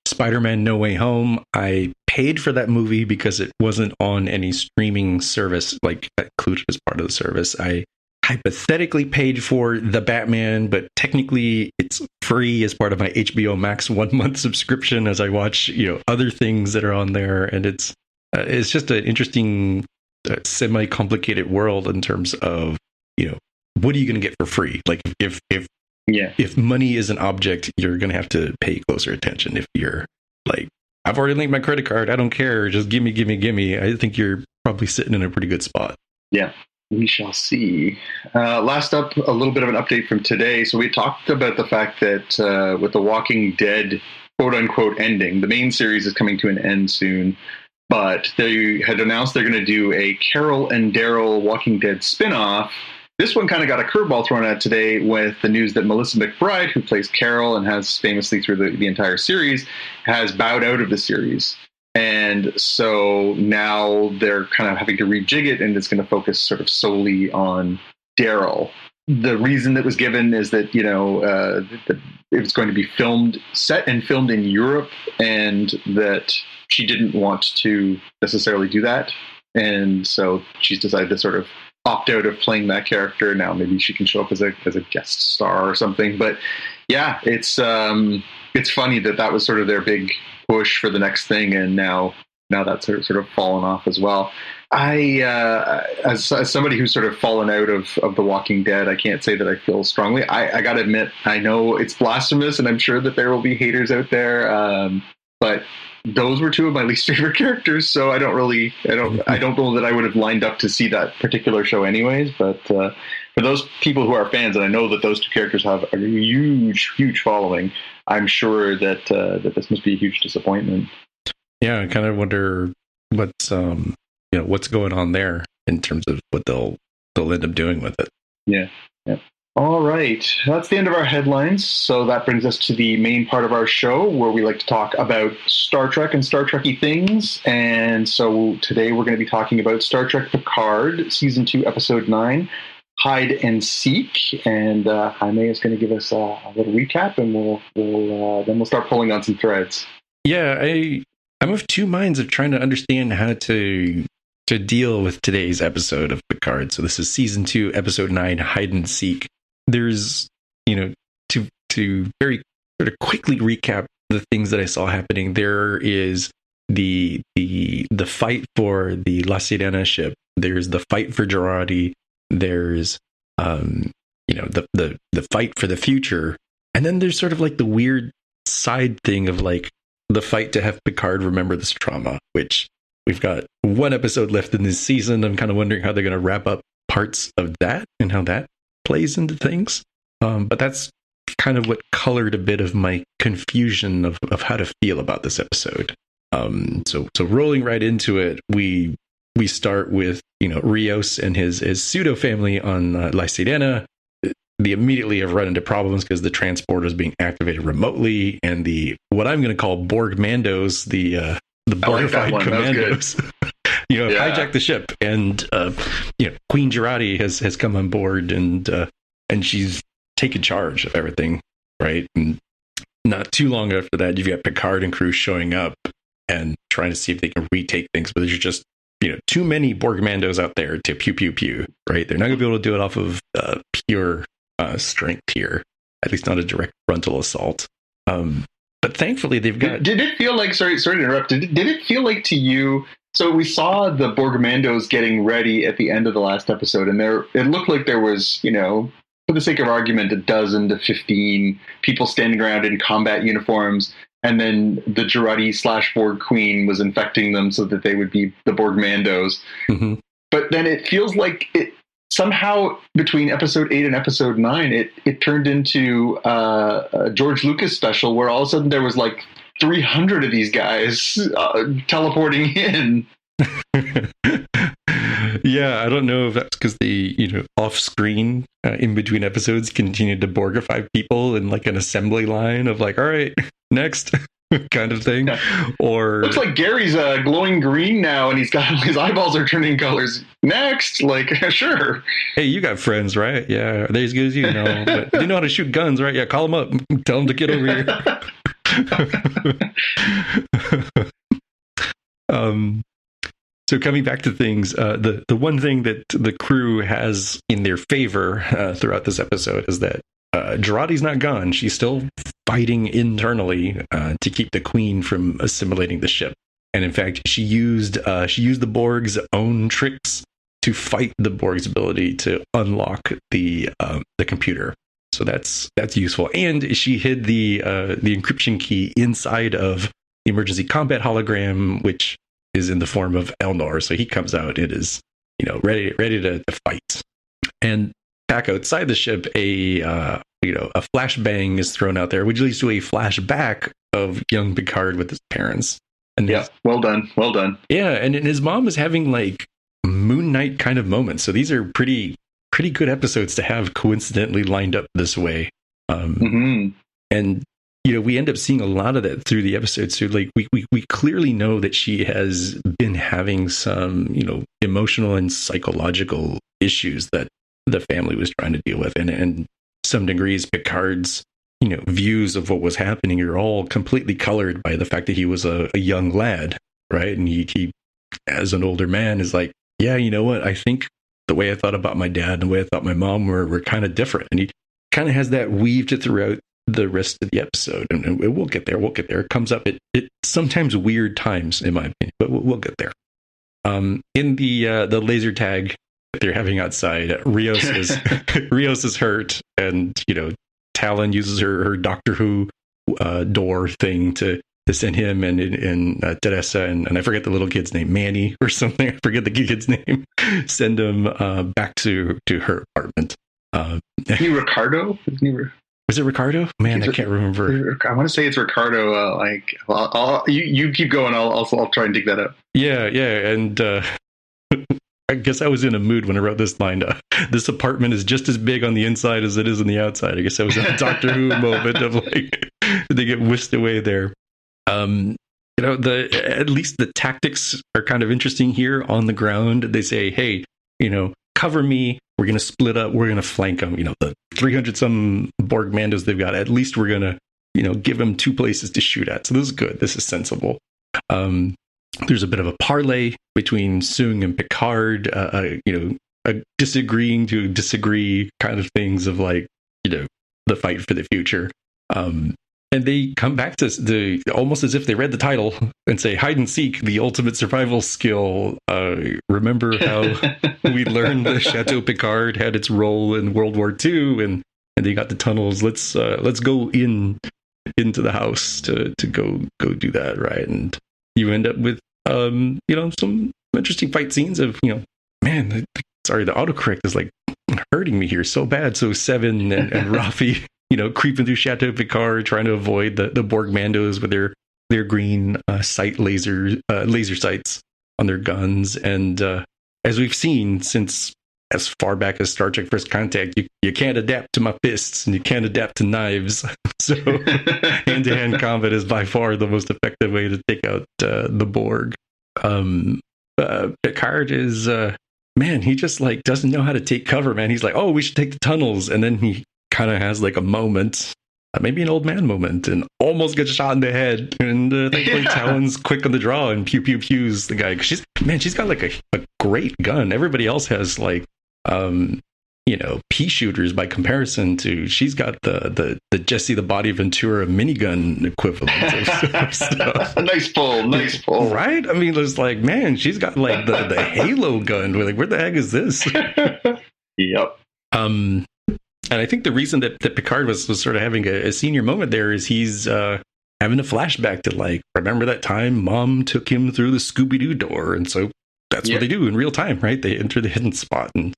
Spider-Man No Way Home, I paid for that movie because it wasn't on any streaming service, like included as part of the service. I hypothetically paid for The Batman, but technically it's free as part of my HBO Max 1 month subscription as I watch, other things that are on there. And it's just an interesting, semi-complicated world in terms of, what are you going to get for free? Like if Yeah. if money is an object, you're going to have to pay closer attention. If you're like, I've already linked my credit card, I don't care, just gimme. I think you're probably sitting in a pretty good spot. Yeah. We shall see. Last up, a little bit of an update from today. So we talked about the fact that with The Walking Dead, quote unquote, ending, the main series is coming to an end soon. But they had announced they're going to do a Carol and Daryl Walking Dead spinoff. This one kind of got a curveball thrown at today with the news that Melissa McBride, who plays Carol and has famously through the entire series, has bowed out of the series. And so now they're kind of having to rejig it, and it's going to focus sort of solely on Daryl. The reason that was given is that, that it was going to be set and filmed in Europe, and that she didn't want to necessarily do that. And so she's decided to sort of opt out of playing that character. Now maybe she can show up as a guest star or something. But yeah, it's funny that was sort of their big push for the next thing, and now that's sort of fallen off as well. I, as somebody who's sort of fallen out of The Walking Dead, I can't say that I feel strongly. I got to admit, I know it's blasphemous, and I'm sure that there will be haters out there. But those were two of my least favorite characters, so I don't know that I would have lined up to see that particular show anyways. But for those people who are fans, and I know that those two characters have a huge following, I'm sure that this must be a huge disappointment. Yeah, I kind of wonder what's going on there in terms of what they'll end up doing with it. Yeah. All right, that's the end of our headlines. So that brings us to the main part of our show, where we like to talk about Star Trek and Star Trek-y things. And so today we're going to be talking about Star Trek Picard, Season 2, Episode 9, Hide and Seek. And Jaime is going to give us a little recap, and we'll start pulling on some threads. Yeah, I'm of two minds of trying to understand how to deal with today's episode of Picard. So this is Season 2, Episode 9, Hide and Seek. There's, to very sort of quickly recap the things that I saw happening. There is the fight for the La Sirena ship. There's the fight for Girardi. There's the fight for the future. And then there's sort of like the weird side thing of like the fight to have Picard remember this trauma, which we've got one episode left in this season. I'm kind of wondering how they're going to wrap up parts of that and how that plays into things. But that's kind of what colored a bit of my confusion of how to feel about this episode. So rolling right into it, we start with, Rios and his pseudo family on La Sirena. They immediately have run into problems because the transporter is being activated remotely, and what I'm going to call Borg Mandos, the Borgified commandos, hijack the ship, and Queen Girardi has come on board, and she's taken charge of everything, right? And not too long after that, you've got Picard and crew showing up and trying to see if they can retake things, but there's just too many Borg Mandos out there to pew pew pew, right? They're not going to be able to do it off of pure strength here, at least not a direct frontal assault. But thankfully, they've got. Did it feel like? Sorry to interrupt. Did it feel like to you? So we saw the Borg Mandos getting ready at the end of the last episode, and it looked like there was, for the sake of argument, 12 to 15 people standing around in combat uniforms, and then the Girardi / Borg Queen was infecting them so that they would be the Borg Mandos. Mm-hmm. But then it feels like it. Somehow between episode 8 and episode 9, it turned into a George Lucas special where all of a sudden there was like 300 of these guys teleporting in. Yeah, I don't know if that's because they, off screen in between episodes continued to Borgify people in like an assembly line of like, all right, next. Kind of thing. Yeah. Or looks like Gary's glowing green now, and his eyeballs are turning colors. Next, like sure. Hey, you got friends, right? Yeah, are they as good as you? No, but they know how to shoot guns, right? Yeah, call them up, tell them to get over here. So coming back to things, the one thing that the crew has in their favor throughout this episode is that Girardi's not gone. She's still fighting internally to keep the Queen from assimilating the ship. And in fact, she used the Borg's own tricks to fight the Borg's ability to unlock the computer. So that's useful. And she hid the encryption key inside of the emergency combat hologram, which is in the form of Elnor. So he comes out. It is, ready to fight. And back outside the ship, a flashbang is thrown out there, which leads to a flashback of young Picard with his parents. And well done. Yeah, and his mom is having like Moon Knight kind of moments. So these are pretty good episodes to have coincidentally lined up this way. And we end up seeing a lot of that through the episodes. So like we clearly know that she has been having some emotional and psychological issues that the family was trying to deal with, and some degrees Picard's views of what was happening are all completely colored by the fact that he was a young lad, right? And he as an older man is like, yeah, you know what, I think the way I thought about my dad and the way I thought my mom were kind of different. And he kind of has that weaved throughout the rest of the episode, and we'll get there. It comes up at sometimes weird times, in my opinion, but we'll get there. In the laser tag that they're having outside, Rios is hurt, and Talon uses her Doctor Who door thing to send him and Teresa and I forget the little kid's name, Manny or something. I forget the kid's name. Send him back to her apartment. Ricardo? Was it Ricardo? Man, I can't remember. I want to say it's Ricardo. You keep going. I'll try and dig that up. Yeah, and I guess I was in a mood when I wrote this line. This apartment is just as big on the inside as it is on the outside. I guess I was in a Doctor Who moment of like they get whisked away there. At least the tactics are kind of interesting here on the ground. They say, hey, cover me. We're going to split up. We're going to flank them. The 300 some Borg Mandos they've got. At least we're going to, give them two places to shoot at. So this is good. This is sensible. There's a bit of a parlay between Soong and Picard, disagreeing to disagree kind of things of like, the fight for the future. And they come back to almost as if they read the title and say, hide and seek, the ultimate survival skill. Remember how we learned the Chateau Picard had its role in World War II, and they got the tunnels. Let's go into the house to go do that, right? And you end up with some interesting fight scenes of man, sorry, the autocorrect is like hurting me here so bad. So Seven and Rafi creeping through Chateau Picard, trying to avoid the Borg Mandos with their green laser sights on their guns. And as we've seen since as far back as Star Trek First Contact, you can't adapt to my fists and you can't adapt to knives. So hand-to-hand combat is by far the most effective way to take out the Borg. Picard is he just like doesn't know how to take cover, man. He's like, oh, we should take the tunnels, and then he kind of has like a moment, maybe an old man moment, and almost gets shot in the head. And thankfully Talon's quick on the draw and pews the guy. She's got like a great gun. Everybody else has like pea shooters by comparison to. She's got the Jesse the Body Ventura minigun equivalent of stuff. Nice pull, right? I mean, it's like, man, she's got like the Halo gun. We're like, where the heck is this? Yep. And I think the reason that Picard was sort of having a senior moment there is he's having a flashback to like, remember that time Mom took him through the Scooby-Doo door? And so that's what they do in real time, right? They enter the hidden spot, and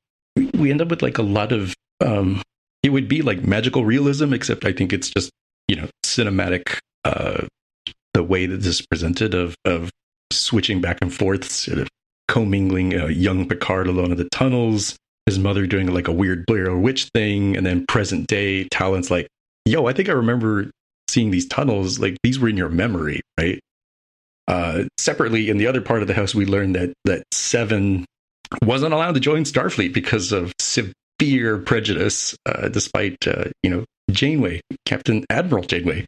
we end up with like a lot of it would be like magical realism, except I think it's just cinematic, the way that this is presented of switching back and forth, sort of commingling young Picard alone in the tunnels, his mother doing like a weird Blair Witch thing, and then present day Talon's like, yo, I think I remember seeing these tunnels, like these were in your memory, right? Separately, in the other part of the house, we learned that Seven wasn't allowed to join Starfleet because of severe prejudice, despite Janeway, Captain Admiral Janeway,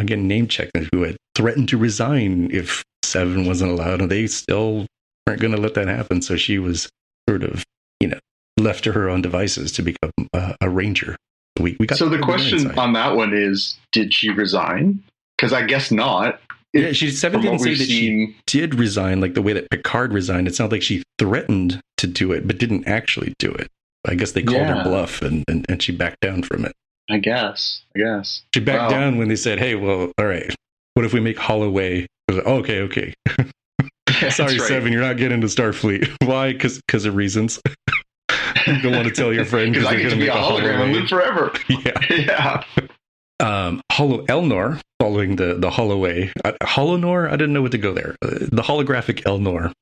getting name checked, who had threatened to resign if Seven wasn't allowed, and they still weren't going to let that happen. So she was sort of left to her own devices to become a ranger. We got so the question on that one is, did she resign? Because I guess not. Seven didn't say that she did resign like the way that Picard resigned. It sounded like she threatened to do it, but didn't actually do it. I guess they called her bluff, and she backed down from it. I guess. She backed down when they said, "Hey, well, all right. What if we make Holloway?" I was like, okay. Sorry, right. Seven, you're not getting into Starfleet. Why? Because of reasons. You don't want to tell your friend because they're going to make a hologram and live forever. Yeah. Holo Elnor, following the Holloway. Holonor? I didn't know what to go there. The holographic Elnor.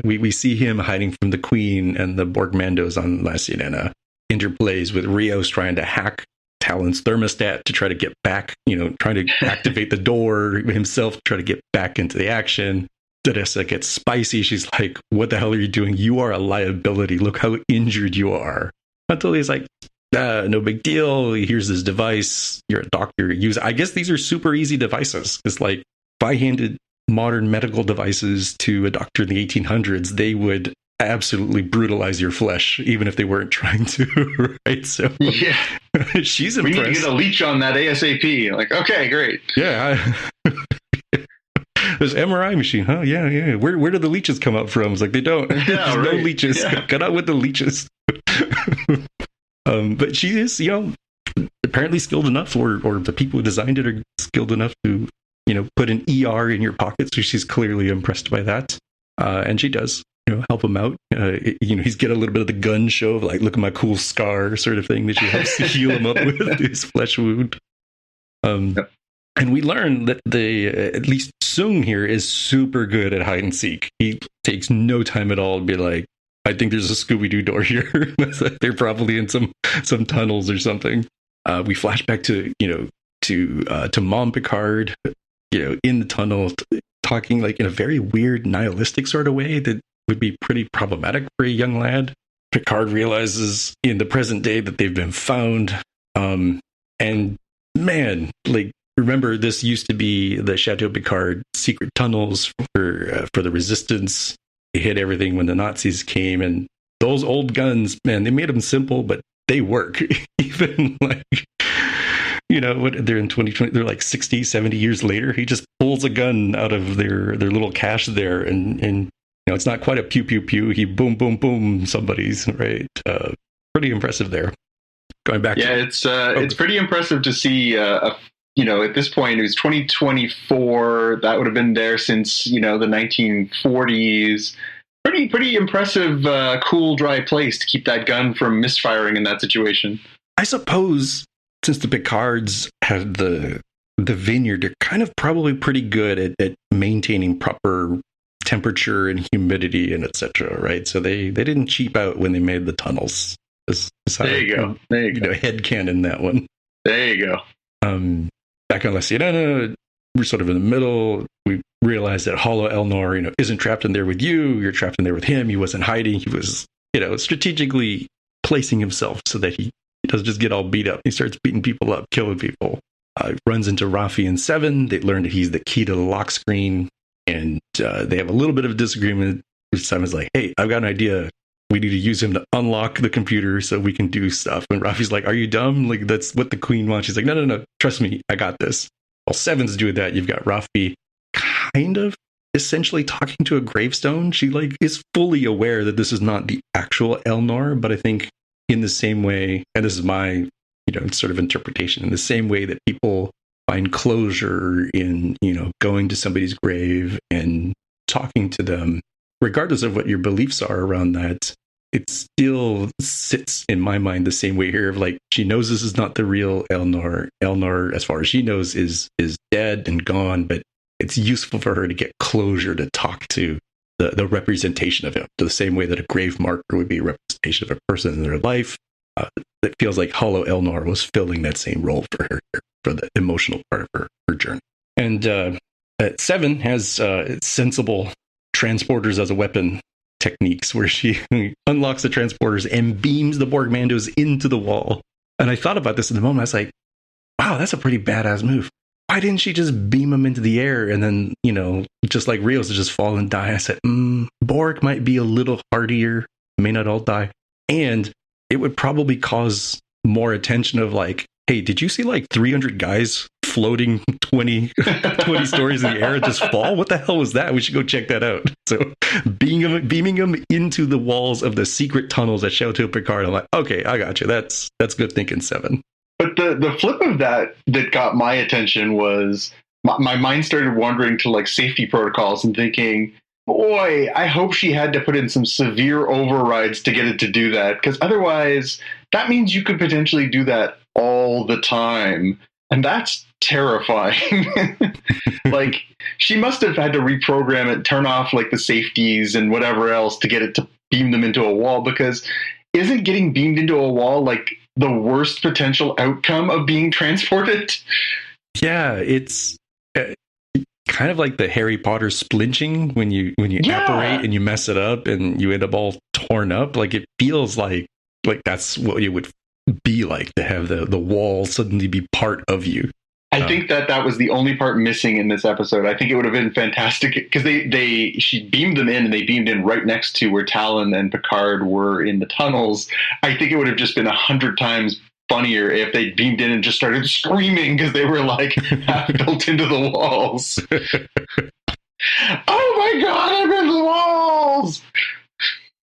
We see him hiding from the Queen and the Borgmandos on La Sirena. Interplays with Rios trying to hack Talon's thermostat to try to get back, trying to activate the door himself to try to get back into the action. Teresa gets spicy. She's like, what the hell are you doing? You are a liability. Look how injured you are. Until he's like, no big deal. Here's this device. You're a doctor. Use it. I guess these are super easy devices. It's like, if I handed modern medical devices to a doctor in the 1800s, they would absolutely brutalize your flesh, even if they weren't trying to, right? So yeah, she's impressed. We need to get a leech on that ASAP. Like, okay, great. Yeah. There's MRI machine, huh? Yeah. Where do the leeches come up from? It's like, they don't. Yeah, There's right. no leeches. Yeah. Cut out with the leeches. But she is, apparently skilled enough, or the people who designed it are skilled enough to, put an ER in your pocket. So she's clearly impressed by that. And she does, help him out. He's get a little bit of the gun show of like, look at my cool scar sort of thing that she helps to heal him up with his flesh wound. Yep. And we learn that at least Sung here is super good at hide and seek. He takes no time at all to be like, I think there's a Scooby-Doo door here. They're probably in some tunnels or something. We flash back to Mom Picard, in the tunnel, talking like in a very weird nihilistic sort of way that would be pretty problematic for a young lad. Picard realizes in the present day that they've been found. And man, like, remember, this used to be the Chateau Picard secret tunnels for the Resistance. They hit everything when the Nazis came, and those old guns, man, they made them simple, but they work. Even like, what they're in 2020, they're like 60, 70 years later. He just pulls a gun out of their little cache there, and it's not quite a pew pew pew. He boom boom boom somebody's, right. Pretty impressive there. Going back, it's pretty impressive to see. At this point, it was 2024. That would have been there since, the 1940s. Pretty impressive, cool, dry place to keep that gun from misfiring in that situation. I suppose since the Picards had the vineyard, they're kind of probably pretty good at maintaining proper temperature and humidity and etc. Right? So they didn't cheap out when they made the tunnels. There you go. Headcanon that one. There you go. Back on La Sirena, we're sort of in the middle. We realize that Holo Elnor, isn't trapped in there with you. You're trapped in there with him. He wasn't hiding. He was, strategically placing himself so that he doesn't just get all beat up. He starts beating people up, killing people. Runs into Rafi and Seven. They learn that he's the key to the lock screen. And they have a little bit of a disagreement. Seven's like, hey, I've got an idea. We need to use him to unlock the computer so we can do stuff. And Rafi's like, are you dumb? Like, that's what the Queen wants. She's like, no. Trust me. I got this. While Seven's doing that, you've got Rafi kind of essentially talking to a gravestone. She is fully aware that this is not the actual Elnor, but I think in the same way, and this is my, sort of interpretation, in the same way that people find closure in, going to somebody's grave and talking to them, regardless of what your beliefs are around that, it still sits in my mind the same way here of like, she knows this is not the real Elnor. Elnor, as far as she knows, is dead and gone, but it's useful for her to get closure, to talk to the representation of him, to the same way that a grave marker would be a representation of a person in their life. It feels like Holo Elnor was filling that same role for her, for the emotional part of her journey. And Seven has sensible transporters as a weapon techniques where she unlocks the transporters and beams the Borgmandos into the wall. And I thought about this in the moment. I was like, wow, that's a pretty badass move. Why didn't she just beam them into the air and then, just like Rios, just fall and die? I said, Borg might be a little hardier, may not all die. And it would probably cause more attention of like, hey, did you see like 300 guys floating 20 stories in the air and just fall? What the hell was that? We should go check that out. So beaming them into the walls of the secret tunnels at Chateau Picard. I'm like, okay, I got you. That's good thinking, Seven. But the flip of that got my attention was my mind started wandering to like safety protocols and thinking, boy, I hope she had to put in some severe overrides to get it to do that, because otherwise that means you could potentially do that all the time. And that's terrifying. Like, she must have had to reprogram it, turn off like the safeties and whatever else to get it to beam them into a wall, because isn't getting beamed into a wall like the worst potential outcome of being transported? Yeah, it's kind of like the Harry Potter splinching when you apparate and you mess it up and you end up all torn up. Like, it feels like that's what it would be like to have the wall suddenly be part of you. I think that was the only part missing in this episode. I think it would have been fantastic because she beamed them in, and they beamed in right next to where Talon and Picard were in the tunnels. I think it would have just been 100 times funnier if they beamed in and just started screaming because they were like half built into the walls. Oh my god, I'm in the walls!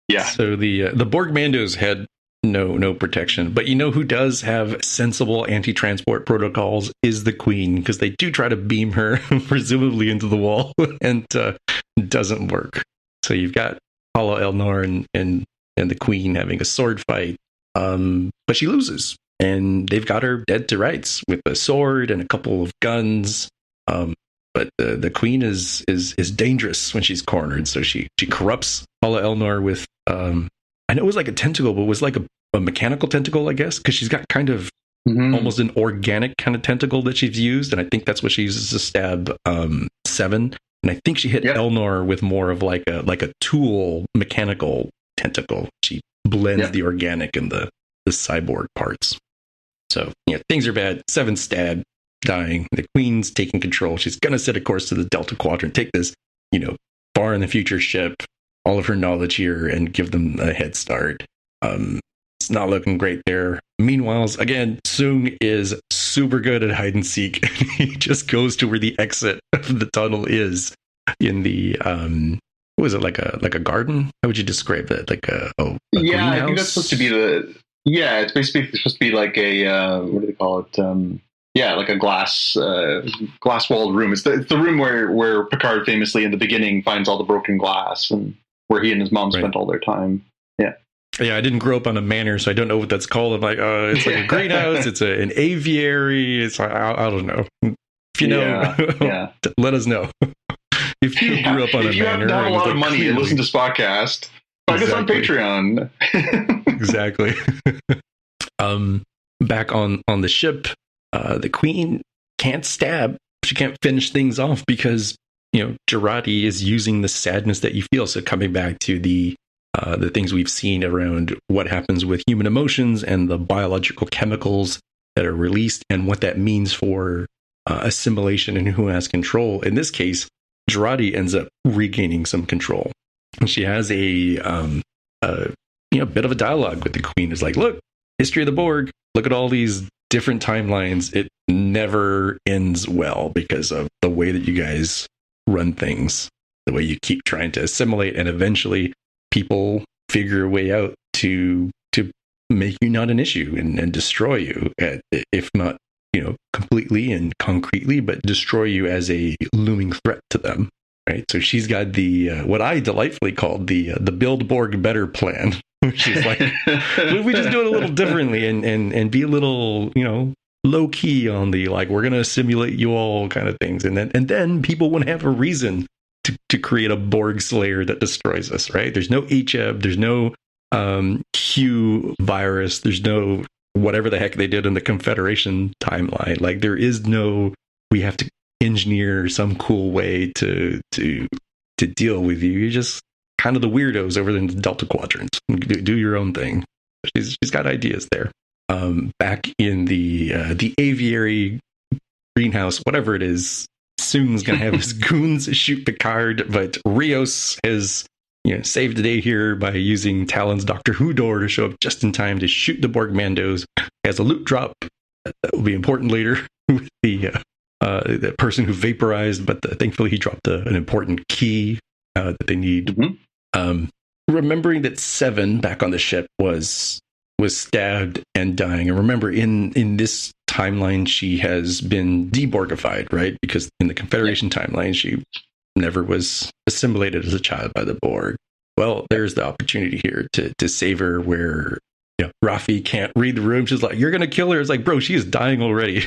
Yeah. So the Borg Mandos had no protection, but you know who does have sensible anti-transport protocols is the Queen, because they do try to beam her presumably into the wall, and doesn't work. So you've got Paula Elnor and the Queen having a sword fight, but she loses, and they've got her dead to rights with a sword and a couple of guns. But the Queen is dangerous when she's cornered, so she corrupts Paula Elnor with I know it was like a tentacle, but it was like a mechanical tentacle, I guess, because she's got kind of almost an organic kind of tentacle that she's used, and I think that's what she uses to stab Seven. And I think she hit Elnor with more of like a tool mechanical tentacle. She blends the organic and the cyborg parts. So things are bad. Seven's stabbed, dying. The Queen's taking control. She's gonna set a course to the Delta Quadrant, take this far in the future ship, all of her knowledge here, and give them a head start. It's not looking great there. Meanwhile, again, Soong is super good at hide and seek. He just goes to where the exit of the tunnel is in the what was it, like a garden? How would you describe it? Like a greenhouse? I think that's supposed to be it's basically supposed to be like a what do they call it? Like a glass walled room. It's the room where Picard famously in the beginning finds all the broken glass, and where he and his mom spent all their time. Yeah, I didn't grow up on a manor, so I don't know what that's called. I'm like, it's like a greenhouse, it's an aviary. It's I don't know. If you know, let us know. If you grew up on a manor, if you have a lot of money and listen to Spotcast, find us on Patreon. Exactly. Back on the ship, the Queen can't stab. She can't finish things off because Jurati is using the sadness that you feel. So coming back to the things we've seen around what happens with human emotions and the biological chemicals that are released and what that means for assimilation and who has control. In this case, Jurati ends up regaining some control. And she has a bit of a dialogue with the Queen. It's like, look, history of the Borg, look at all these different timelines. It never ends well because of the way that you guys run things, the way you keep trying to assimilate, and eventually people figure a way out to make you not an issue and destroy you, if not completely and concretely, but destroy you as a looming threat to them. Right. So she's got the what I delightfully called the Build Borg Better plan, which is like, we just do it a little differently and be a little low key on the like, we're gonna assimilate you all kind of things, and then people won't have a reason to create a Borg Slayer that destroys us, right? There's no HEB, there's no Q virus, there's no whatever the heck they did in the Confederation timeline. Like, there is no, we have to engineer some cool way to deal with you. You're just kind of the weirdos over in the Delta Quadrant. Do your own thing. She's got ideas there. Back in the aviary greenhouse, whatever it is, Soong's gonna have his goons shoot Picard, but Rios has saved the day here by using Talon's Doctor Who door to show up just in time to shoot the Borg Mandos. He has a loot drop that will be important later with the person who vaporized, but thankfully he dropped an important key that they need. Remembering that Seven back on the ship was was stabbed and dying. And remember, in this timeline, she has been deborgified, right? Because in the Confederation timeline, she never was assimilated as a child by the Borg. Well, there's the opportunity here to save her where, Rafi can't read the room. She's like, you're going to kill her. It's like, bro, she is dying already.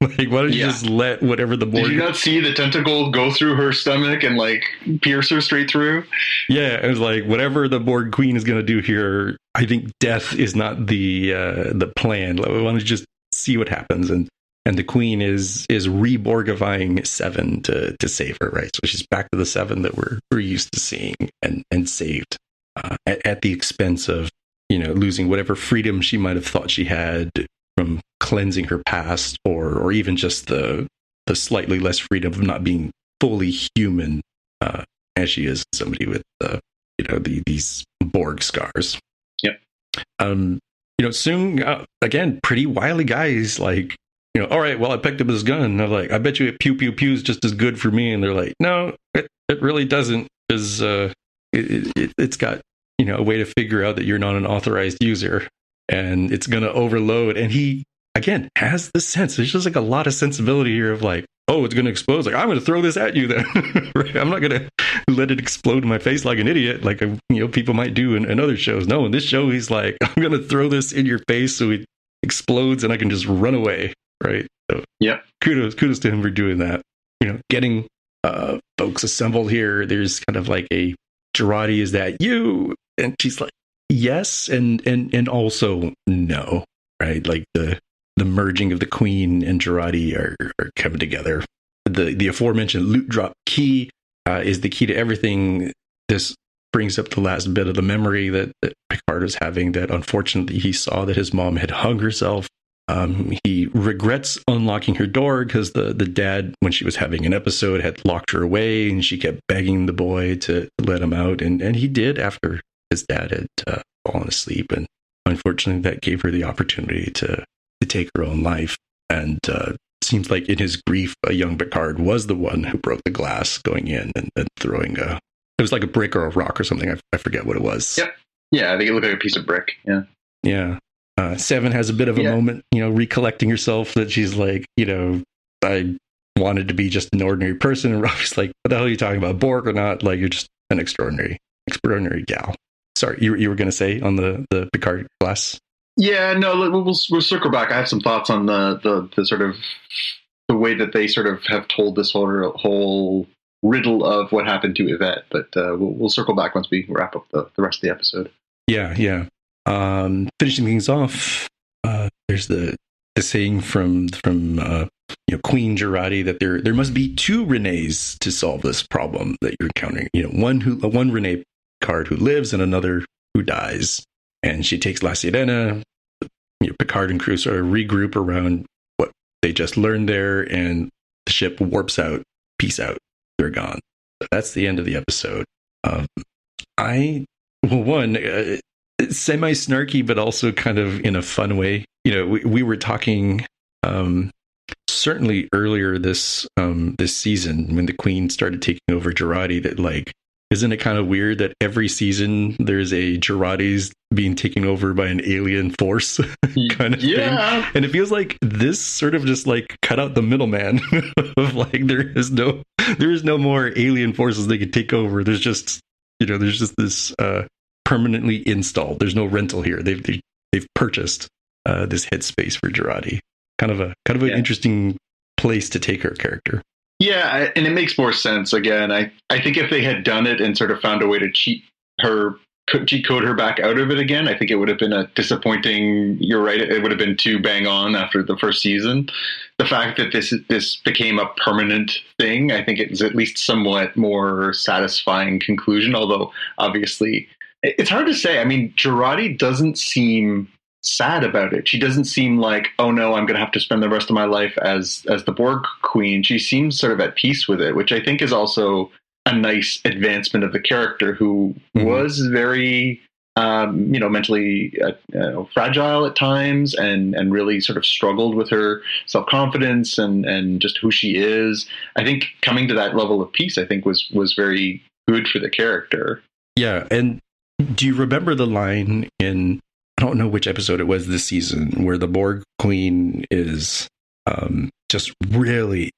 Like, why don't you just let whatever the Borg... Did you not see the tentacle go through her stomach and, like, pierce her straight through? Yeah, it was like, whatever the Borg Queen is going to do here, I think death is not the plan. Like, we want to just see what happens. And the Queen is reborgifying Seven to save her, right? So she's back to the Seven that we're used to seeing and saved at the expense of, losing whatever freedom she might have thought she had from cleansing her past, or even just the slightly less freedom of not being fully human as she is somebody with these Borg scars. Yep. Soon again, pretty wily guys like, all right, well, I picked up his gun. And I'm like, I bet you pew pew pew is just as good for me. And they're like, no, it really doesn't, because it's got a way to figure out that you're not an authorized user, and it's going to overload. And he, again, has the sense. There's just like a lot of sensibility here of like, oh, it's going to explode. Like, I'm going to throw this at you then. Right? I'm not going to let it explode in my face like an idiot, like people might do in other shows. No, in this show, he's like, I'm going to throw this in your face so it explodes and I can just run away. Right. So, kudos to him for doing that. Getting folks assembled here. There's kind of like a Girardi, is that you? And she's like, yes, and also no, right? Like the merging of the Queen and Girardi are coming together. The aforementioned loot drop key is the key to everything. This brings up the last bit of the memory that Picard was having, that unfortunately he saw that his mom had hung herself. He regrets unlocking her door because the dad, when she was having an episode, had locked her away, and she kept begging the boy to let him out. And he did after his dad had fallen asleep. And unfortunately, that gave her the opportunity to take her own life. And it seems like in his grief, a young Picard was the one who broke the glass going in and throwing it was like a brick or a rock or something. I forget what it was. Yep. Yeah, I think it looked like a piece of brick. Yeah. Yeah. Seven has a bit of a moment, recollecting herself, that she's like, I wanted to be just an ordinary person. And Robbie's like, what the hell are you talking about? Borg or not? Like, you're just an extraordinary gal. Sorry, you were going to say on the Picard glass? Yeah, no, we'll circle back. I have some thoughts on the sort of the way that they sort of have told this whole riddle of what happened to Yvette. But we'll circle back once we wrap up the rest of the episode. Yeah. Finishing things off, there's the saying from Queen Girardi that there must be two Renees to solve this problem that you're encountering. One Renee Picard who lives and another who dies. And she takes La Sirena. Picard and crew sort of regroup around what they just learned there, and the ship warps out. Peace out. They're gone. So that's the end of the episode. Semi-snarky, but also kind of in a fun way. We were talking certainly earlier this season when the Queen started taking over Girardi, that like, isn't it kind of weird that every season there's a Girardi's being taken over by an alien force kind of thing? And it feels like this sort of just like cut out the middleman of like, there is no more alien forces they could take over. There's just this permanently installed. There's no rental here. They've purchased this headspace for Girardi. Kind of an interesting place to take her character. Yeah, and it makes more sense. Again, I think if they had done it and sort of found a way to cheat code her back out of it again, I think it would have been a disappointing. You're right; it would have been too bang on after the first season. The fact that this became a permanent thing, I think it is at least somewhat more satisfying conclusion. Although obviously, it's hard to say. I mean, Girardi doesn't seem sad about it. She doesn't seem like, oh no, I'm going to have to spend the rest of my life as the Borg Queen. She seems sort of at peace with it, which I think is also a nice advancement of the character, who was very, mentally fragile at times, and really sort of struggled with her self-confidence and just who she is. I think coming to that level of peace, I think was very good for the character. Yeah, and do you remember the line in don't know which episode it was this season where the Borg Queen is just really,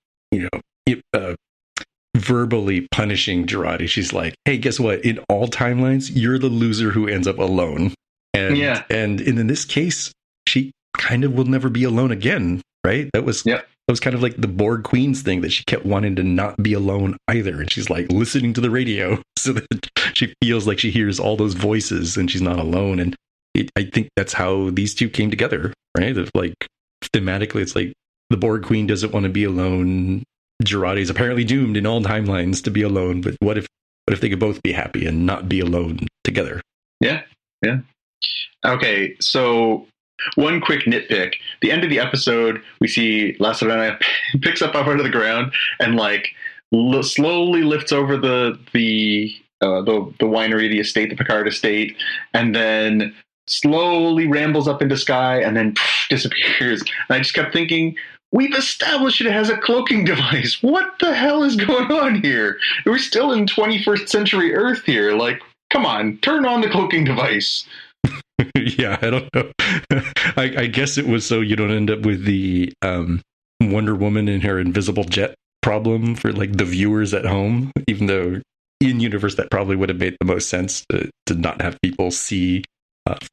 verbally punishing Jurati. She's like, hey, guess what? In all timelines, you're the loser who ends up alone. And in this case, she kind of will never be alone again, right? That was kind of like the Borg Queen's thing, that she kept wanting to not be alone either. And she's like listening to the radio so that she feels like she hears all those voices and she's not alone. And I think that's how these two came together, right? Like thematically, it's like the Borg Queen doesn't want to be alone. Jurati is apparently doomed in all timelines to be alone. But what if they could both be happy and not be alone together? Yeah. Okay, so one quick nitpick. The end of the episode, we see La Serena picks up out of the ground and like slowly lifts over the winery, the estate, the Picard estate, and then slowly rambles up into sky and then disappears. And I just kept thinking, we've established it has a cloaking device. What the hell is going on here? We're still in 21st century Earth here. Like, come on, turn on the cloaking device. Yeah, I don't know. I guess it was so you don't end up with the Wonder Woman and her invisible jet problem for like the viewers at home, even though in universe that probably would have made the most sense to not have people see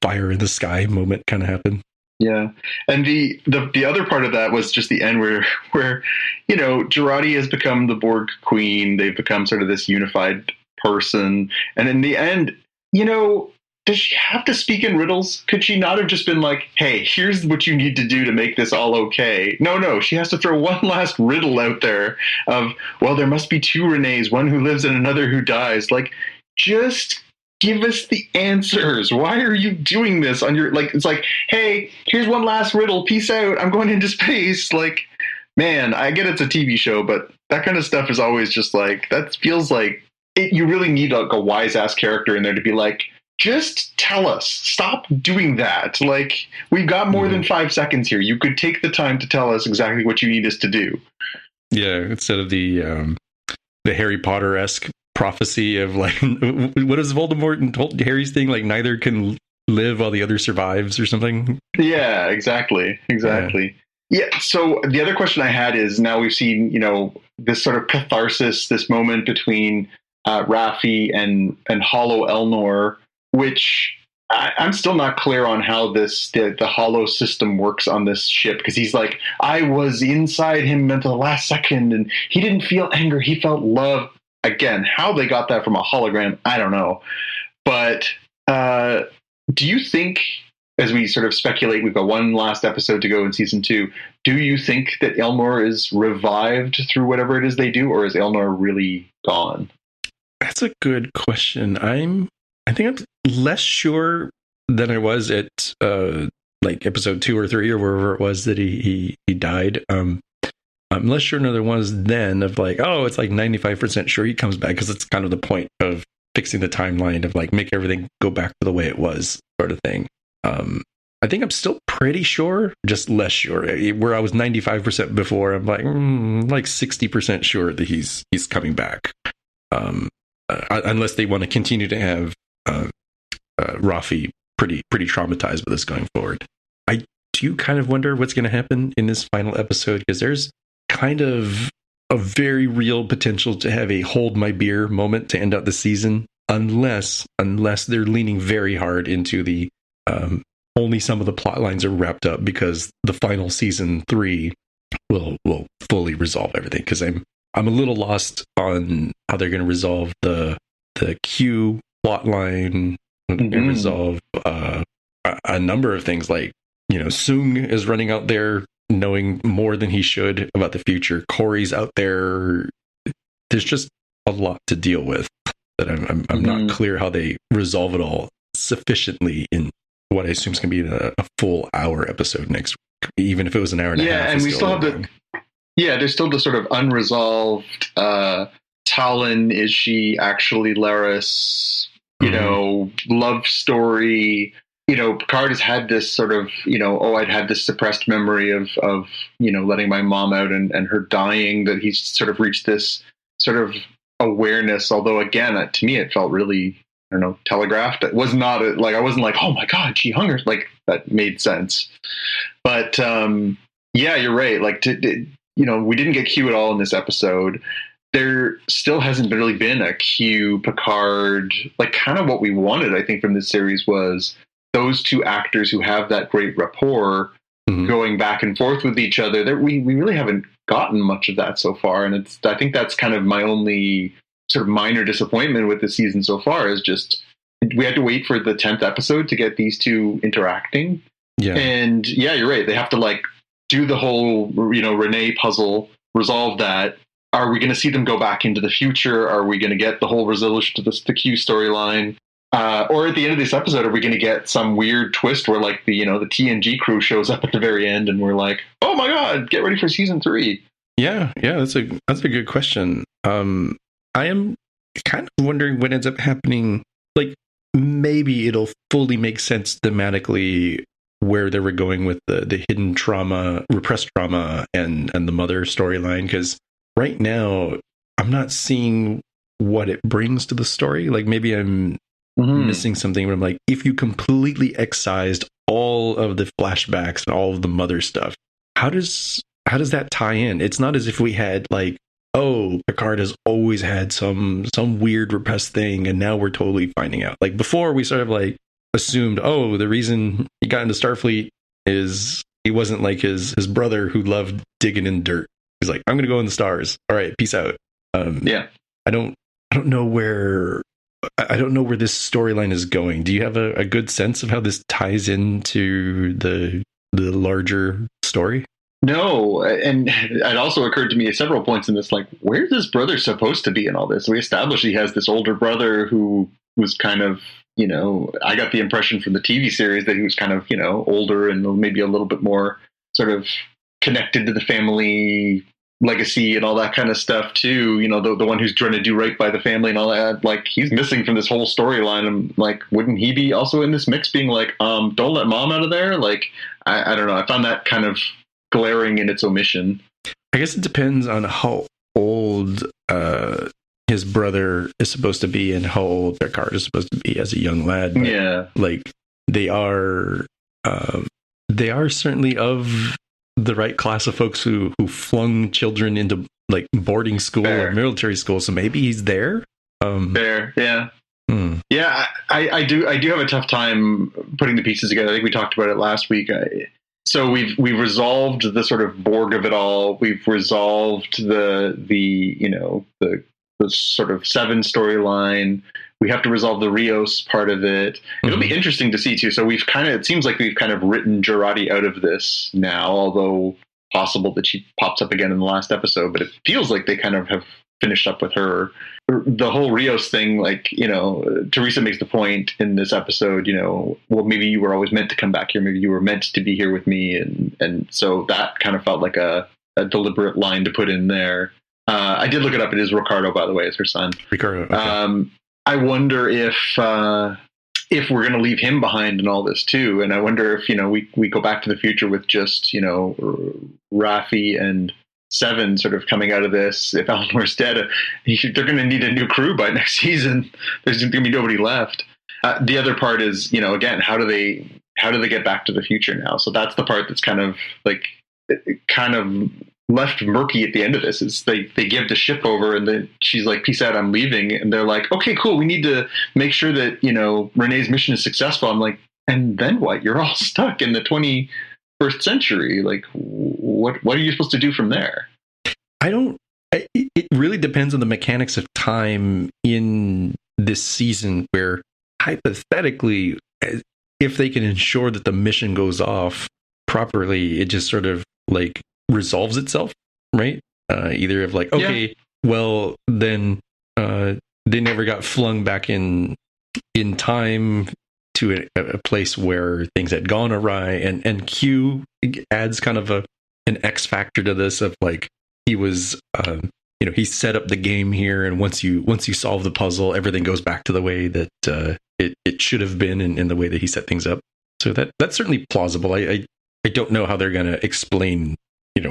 fire in the sky moment kind of happen. Yeah, and the other part of that was just the end where Jurati has become the Borg Queen. They've become sort of this unified person, and in the end, does she have to speak in riddles? Could she not have just been like, hey, here's what you need to do to make this all okay? No, she has to throw one last riddle out there of, well, there must be two Renees, one who lives and another who dies. Like, just give us the answers. Why are you doing this on your, like, it's like, hey, here's one last riddle. Peace out. I'm going into space. Like, man, I get it's a TV show, but that kind of stuff is always just like, that feels like you really need like a wise ass character in there to be like, just tell us. Stop doing that. Like, we've got more than 5 seconds here. You could take the time to tell us exactly what you need us to do. Yeah, instead of the Harry Potter-esque prophecy of like, what is Voldemort and told Harry's thing? Like, neither can live while the other survives or something. Yeah, exactly. Yeah. So the other question I had is, now we've seen, this sort of catharsis, this moment between Raffi and Hollow Elnor, which I'm still not clear on how the hollow system works on this ship, because he's like, I was inside him at the last second and he didn't feel anger, he felt love. Again, how they got that from a hologram, I don't know. But do you think, as we sort of speculate, we've got one last episode to go in season 2, do you think that Elnor is revived through whatever it is they do, or is Elnor really gone? That's a good question. I think I'm less sure than I was at like episode 2 or 3 or wherever it was that he died. I'm less sure than there was then of like, oh, it's like 95% sure he comes back, because it's kind of the point of fixing the timeline of like make everything go back to the way it was sort of thing. I think I'm still pretty sure, just less sure. Where I was 95% before, I'm like 60% sure that he's coming back. Unless they want to continue to have Raffi pretty traumatized with this going forward. I do kind of wonder what's going to happen in this final episode, because there's kind of a very real potential to have a hold my beer moment to end out the season, unless they're leaning very hard into the only some of the plot lines are wrapped up, because the final season 3 will fully resolve everything. Because I'm a little lost on how they're going to resolve the Q plot line, and resolve a number of things, like Sung is running out there knowing more than he should about the future. Corey's out there. There's just a lot to deal with that I'm not clear how they resolve it all sufficiently in what I assume is going to be a full hour episode next week, even if it was an hour and a half. Yeah, and we still have there's still the sort of unresolved Talon, is she actually Laris? Love story. Picard has had this sort of, I'd had this suppressed memory of letting my mom out and her dying, that he's sort of reached this sort of awareness. Although, again, to me, it felt really don't know, telegraphed. It was not like, I wasn't like, oh my God, she hung her. Like, that made sense. But yeah, you're right. Like, we didn't get Q at all in this episode. There still hasn't really been a Q Picard, like kind of what we wanted, I think, from this series was those two actors who have that great rapport going back and forth with each other. That we really haven't gotten much of that so far. And I think that's kind of my only sort of minor disappointment with the season so far, is just we had to wait for the 10th episode to get these two interacting. Yeah. And yeah, you're right. They have to like do the whole, Renee puzzle, resolve that. Are we going to see them go back into the future? Are we going to get the whole resolution to the Q storyline? Or at the end of this episode, are we going to get some weird twist where like the TNG crew shows up at the very end and we're like, oh my God, get ready for season 3. Yeah. That's a good question. I am kind of wondering what ends up happening. Like, maybe it'll fully make sense thematically where they were going with the hidden trauma, repressed trauma, and the mother storyline. Because right now, I'm not seeing what it brings to the story. Like, maybe I'm missing something, but I'm like, if you completely excised all of the flashbacks and all of the mother stuff, how does that tie in? It's not as if we had like, oh, Picard has always had some weird repressed thing, and now we're totally finding out. Like, before, we sort of like assumed, oh, the reason he got into Starfleet is he wasn't like his brother who loved digging in dirt. He's like, I'm gonna go in the stars. All right, peace out. Yeah, I don't know where this storyline is going. Do you have a good sense of how this ties into the larger story? No, and it also occurred to me at several points in this, like, where's this brother supposed to be in all this? We established he has this older brother who was kind of, I got the impression from the TV series that he was kind of, older and maybe a little bit more sort of connected to the family legacy and all that kind of stuff too. The one who's trying to do right by the family and all that. Like, he's missing from this whole storyline. I'm like, wouldn't he be also in this mix, being like, don't let mom out of there? Like, I don't know. I found that kind of glaring in its omission. I guess it depends on how old his brother is supposed to be and how old Picard is supposed to be as a young lad. But, yeah, like, they are certainly of the right class of folks who flung children into like boarding school or military school. So maybe he's there. Fair, yeah. Yeah, I do have a tough time putting the pieces together. I think we talked about it last week. So we've resolved the sort of Borg of it all. We've resolved the sort of Seven storyline. We have to resolve the Rios part of it. It'll be interesting to see too. So it seems like we've kind of written Jurati out of this now, although possible that she pops up again in the last episode, but it feels like they kind of have finished up with her. The whole Rios thing, like, Teresa makes the point in this episode, well, maybe you were always meant to come back here. Maybe you were meant to be here with me. And so that kind of felt like a deliberate line to put in there. I did look it up. It is Ricardo, by the way, is her son. Ricardo. Okay. I wonder if we're going to leave him behind in all this too. And I wonder if, we go back to the future with just, Raffi and Seven sort of coming out of this. If Eleanor's dead, they're going to need a new crew by next season. There's going to be nobody left. The other part is, again, how do they get back to the future now? So that's the part that's kind of left murky at the end of this. Is they give the ship over and then she's like, peace out, I'm leaving. And they're like, okay, cool. We need to make sure that, Renee's mission is successful. I'm like, and then what? You're all stuck in the 21st century. Like, what are you supposed to do from there? It really depends on the mechanics of time in this season, where hypothetically, if they can ensure that the mission goes off properly, it just sort of like resolves itself, right? Either of like, okay, well, then they never got flung back in time to a place where things had gone awry, and Q adds kind of an X factor to this of like, he was he set up the game here, and once you solve the puzzle, everything goes back to the way that it should have been in the way that he set things up. So that's certainly plausible. I don't know how they're going to explain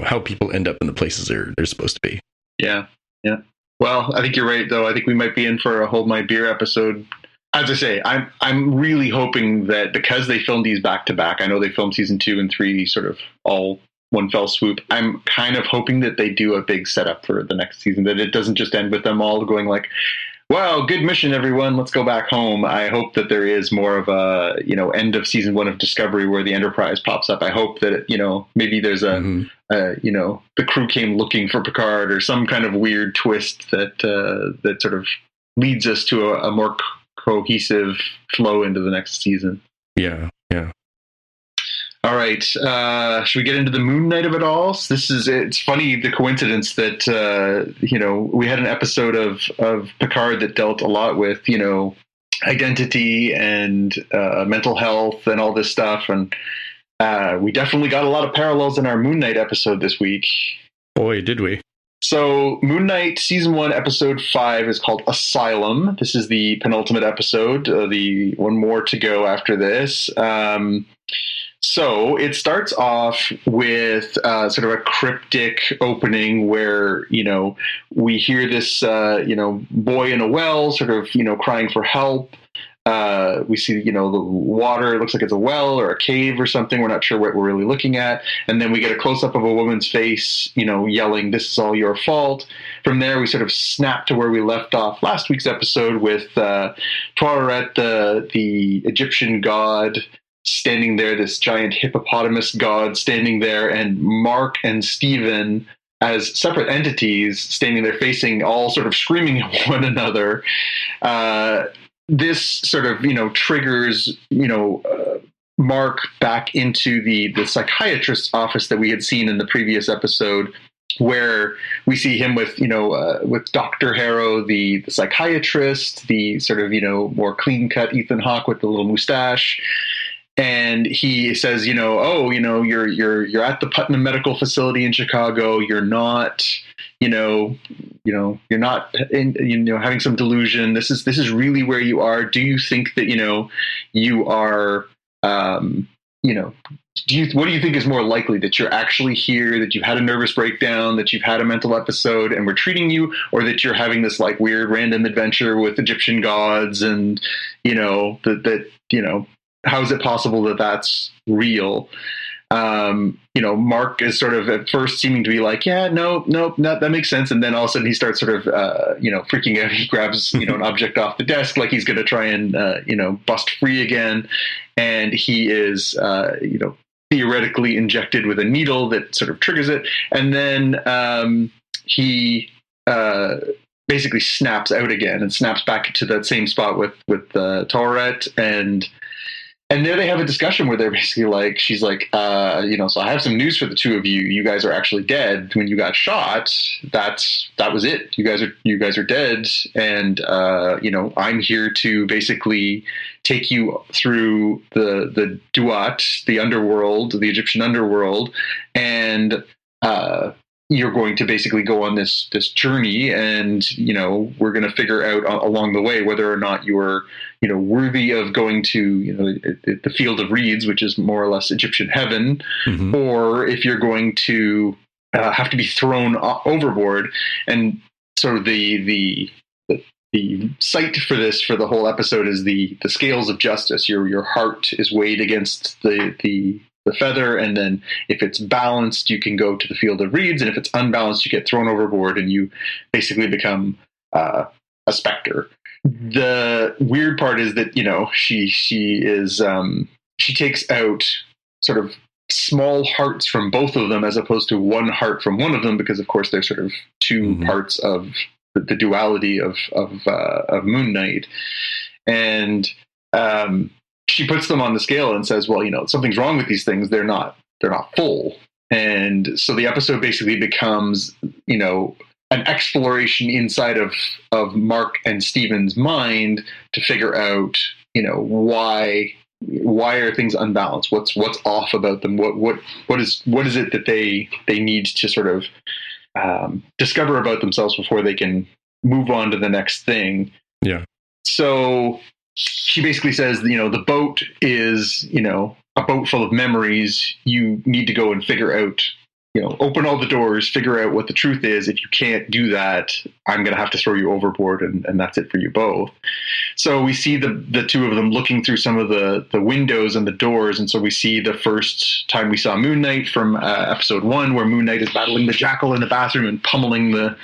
how people end up in the places they're supposed to be. Yeah. Well, I think you're right, though. I think we might be in for a Hold My Beer episode as I say, I'm really hoping that because they filmed these back to back, I know they filmed season 2 and 3 sort of all one fell swoop. I'm kind of hoping that they do a big setup for the next season, that it doesn't just end with them all going like, wow, good mission, everyone. Let's go back home. I hope that there is more of a, end of season 1 of Discovery where the Enterprise pops up. I hope that, maybe there's the crew came looking for Picard or some kind of weird twist that sort of leads us to a more cohesive flow into the next season. Yeah. All right. Should we get into the Moon Knight of it all? It's funny, the coincidence that, we had an episode of Picard that dealt a lot with, identity and mental health and all this stuff. And we definitely got a lot of parallels in our Moon Knight episode this week. Boy, did we. So Moon Knight season 1 episode 5 is called Asylum. This is the penultimate episode, the one more to go after this. So it starts off with sort of a cryptic opening where, we hear this, boy in a well sort of, crying for help. We see, the water, it looks like it's a well or a cave or something. We're not sure what we're really looking at. And then we get a close-up of a woman's face, yelling, "This is all your fault." From there, we sort of snap to where we left off last week's episode with Toilet, the Egyptian god, standing there, this giant hippopotamus god standing there, and Mark and Steven as separate entities standing there facing, all sort of screaming at one another. This sort of, triggers, Mark back into the psychiatrist's office that we had seen in the previous episode, where we see him with Dr. Harrow, the psychiatrist, the sort of, more clean-cut Ethan Hawke with the little mustache. And he says, you're at the Putnam Medical Facility in Chicago. You're not, you're not having some delusion. This is really where you are. Do you think that, you are, what do you think is more likely, that you're actually here, that you've had a nervous breakdown, that you've had a mental episode and we're treating you, or that you're having this like weird random adventure with Egyptian gods and, how is it possible that that's real? Mark is sort of at first seeming to be like, yeah, no, that makes sense. And then all of a sudden he starts sort of, freaking out. He grabs, an object off the desk, like he's going to try and, bust free again. And he is, theoretically injected with a needle that sort of triggers it. And then he basically snaps out again and snaps back to that same spot with Tourette. And there they have a discussion where they're basically like, she's like, so I have some news for the two of you. You guys are actually dead. When you got shot, that was it. You guys are dead. And, I'm here to basically take you through the Duat, the underworld, the Egyptian underworld. And, you're going to basically go on this journey, and we're going to figure out along the way whether or not you're worthy of going to the field of reeds, which is more or less Egyptian heaven, or if you're going to have to be thrown overboard. And so the site for the whole episode is the scales of justice. Your heart is weighed against the feather, and then if it's balanced, you can go to the field of reeds, and if it's unbalanced, you get thrown overboard, and you basically become a specter. The weird part is that she takes out sort of small hearts from both of them as opposed to one heart from one of them, because of course they're sort of two parts of the duality of Moon Knight. And she puts them on the scale and says, well, something's wrong with these things. They're not full. And so the episode basically becomes, an exploration inside of Mark and Steven's mind to figure out, why are things unbalanced? What's off about them? What is it that they need to sort of discover about themselves before they can move on to the next thing? Yeah. So she basically says, the boat is, a boat full of memories. You need to go and figure out open all the doors, figure out what the truth is. If you can't do that, I'm going to have to throw you overboard, and that's it for you both. So we see the two of them looking through some of the windows and the doors, and so we see the first time we saw Moon Knight from episode 1, where Moon Knight is battling the Jackal in the bathroom and pummeling the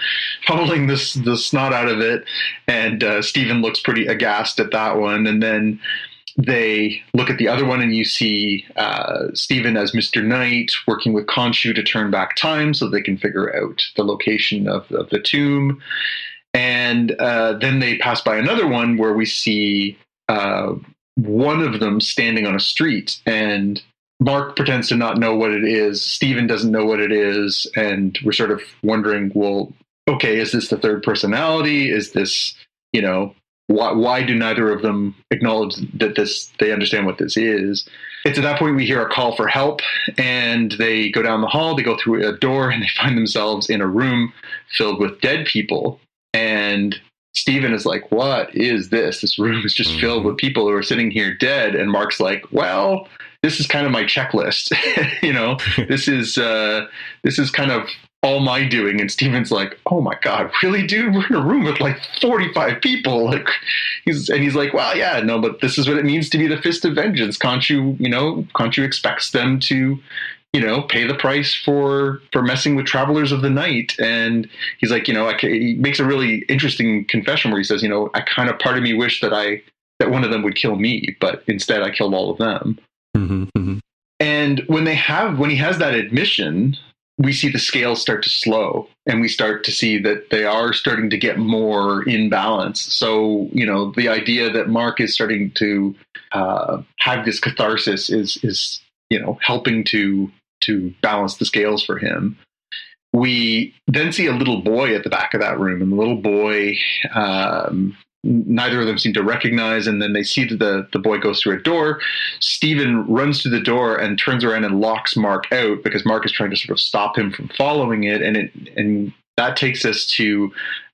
snot out of it, and Steven looks pretty aghast at that one, and then they look at the other one, and you see Steven as Mr. Knight working with Khonshu to turn back time so they can figure out the location of the tomb. And then they pass by another one where we see one of them standing on a street, and Mark pretends to not know what it is. Steven doesn't know what it is. And we're sort of wondering, well, okay, is this the third personality? Is this, why do neither of them acknowledge that they understand what this is? It's at that point we hear a call for help, and they go down the hall, they go through a door, and they find themselves in a room filled with dead people. And Steven is like, what is this? This room is just filled with people who are sitting here dead. And Mark's like, well, this is kind of my checklist. This is kind of all my doing. And Steven's like, oh my God, really, dude? We're in a room with like 45 people. He's like, well, yeah, no, but this is what it means to be the Fist of Vengeance. Khonshu expects them to, pay the price for messing with Travelers of the Night. And he's like, he makes a really interesting confession where he says, I kind of, part of me wished that one of them would kill me, but instead I killed all of them. Mm-hmm, mm-hmm. And when he has that admission, we see the scales start to slow, and we start to see that they are starting to get more in balance. So, the idea that Mark is starting to have this catharsis is helping to balance the scales for him. We then see a little boy at the back of that room, and the little boy, neither of them seem to recognize, and then they see that the boy goes through a door. Steven runs through the door and turns around and locks Mark out because Mark is trying to sort of stop him from following it, and that takes us to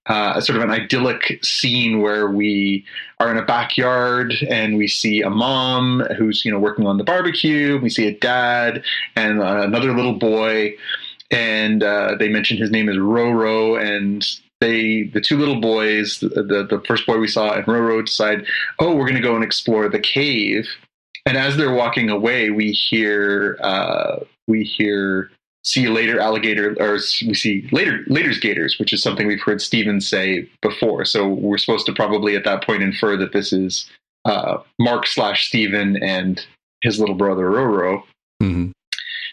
sort of an idyllic scene where we are in a backyard, and we see a mom who's working on the barbecue. We see a dad and another little boy, and they mention his name is Roro, and the two little boys, the first boy we saw and Roro, decide, oh, we're going to go and explore the cave. And as they're walking away, we hear see you later, alligator, or we see later's gators, which is something we've heard Steven say before. So we're supposed to probably at that point infer that this is Mark/Steven and his little brother Roro. Mm-hmm.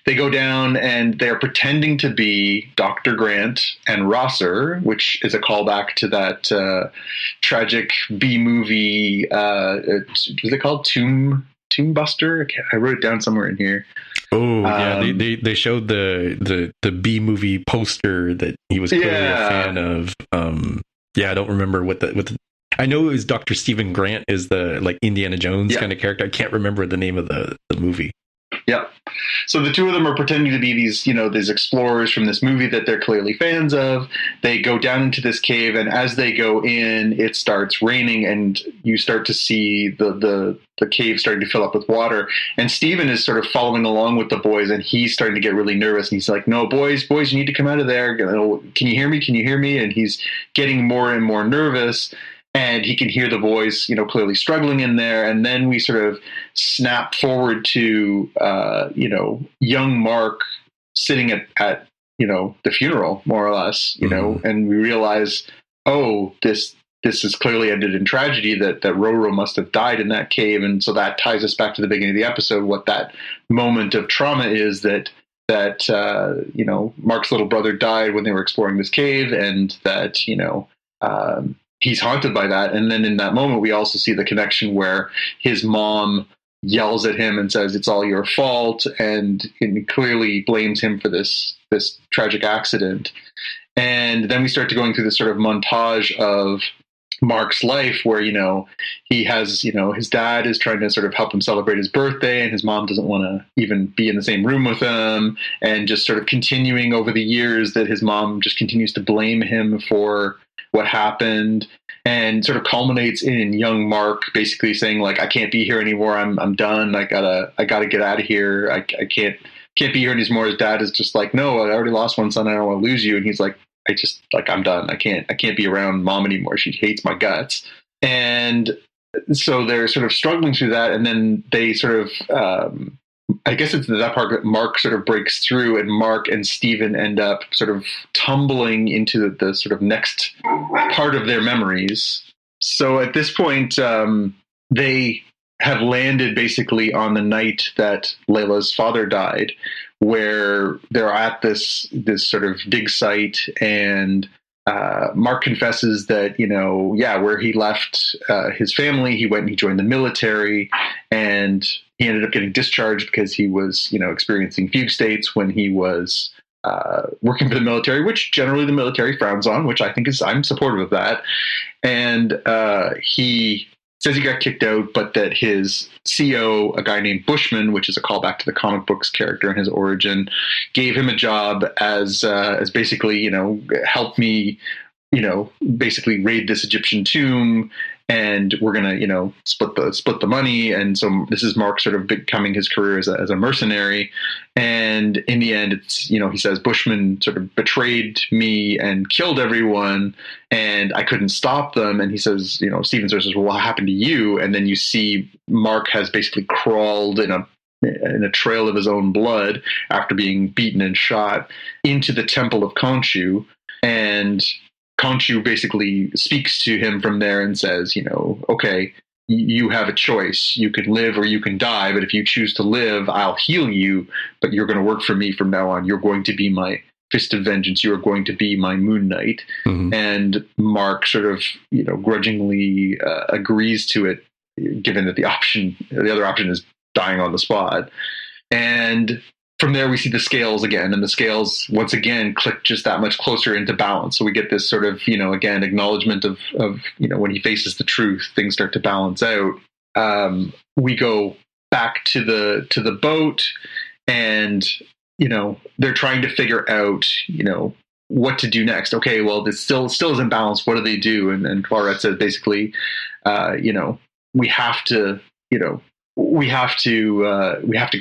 They go down and they're pretending to be Dr. Grant and Rosser, which is a callback to that tragic B-movie. Is it called Tomb Buster? I wrote it down somewhere in here. Oh, yeah. They showed the B-movie poster that he was clearly a fan of. I don't remember what the I know it was Dr. Stephen Grant is the like Indiana Jones kind of character. I can't remember the name of the movie. Yeah. So the two of them are pretending to be these explorers from this movie that they're clearly fans of. They go down into this cave, and as they go in, it starts raining, and you start to see the cave starting to fill up with water. And Steven is sort of following along with the boys, and he's starting to get really nervous. And he's like, no, boys, you need to come out of there. Can you hear me? Can you hear me? And he's getting more and more nervous. And he can hear the boys, clearly struggling in there. And then we sort of snap forward to, young Mark sitting at the funeral, more or less, and we realize, oh, this has clearly ended in tragedy, that Roro must have died in that cave. And so that ties us back to the beginning of the episode, what that moment of trauma is that Mark's little brother died when they were exploring this cave, and that, he's haunted by that. And then in that moment, we also see the connection where his mom yells at him and says, it's all your fault, and clearly blames him for this tragic accident. And then we start to going through this sort of montage of Mark's life where, he has, his dad is trying to sort of help him celebrate his birthday, and his mom doesn't want to even be in the same room with him, and just sort of continuing over the years that his mom just continues to blame him for what happened, and sort of culminates in young Mark basically saying, like, I can't be here anymore. I'm done. I gotta get out of here. I can't can't be here anymore. His dad is just like, no, I already lost one son. I don't want to lose you. And he's like, I'm done. I can't be around mom anymore. She hates my guts. And so they're sort of struggling through that. And then they sort of, I guess it's that part that Mark sort of breaks through, and Mark and Steven end up sort of tumbling into the sort of next part of their memories. So at this point, they have landed basically on the night that Layla's father died, where they're at this sort of dig site, and Mark confesses that, where he left his family, he went and he joined the military, and he ended up getting discharged because he was, experiencing fugue states when he was working for the military, which generally the military frowns on, which I think I'm supportive of that. And he says he got kicked out, but that his CO, a guy named Bushman, which is a callback to the comic books character and his origin, gave him a job as basically, help me, basically raid this Egyptian tomb, and we're gonna, split the money. And so this is Mark sort of becoming his career as a mercenary. And in the end, it's, he says Bushman sort of betrayed me and killed everyone, and I couldn't stop them. And he says, Steven says, well, what happened to you? And then you see Mark has basically crawled in a trail of his own blood after being beaten and shot into the temple of Khonshu. And Khonshu basically speaks to him from there and says, okay, you have a choice. You can live or you can die, but if you choose to live, I'll heal you, but you're going to work for me from now on. You're going to be my fist of vengeance. You are going to be my Moon Knight. Mm-hmm. And Mark sort of, grudgingly agrees to it, given that the other option is dying on the spot. And from there, we see the scales again, and the scales once again click just that much closer into balance. So we get this sort of, again, acknowledgement of when he faces the truth, things start to balance out. We go back to the boat, and they're trying to figure out what to do next. Okay, well, this still isn't balanced. What do they do? And Claret says basically, we have to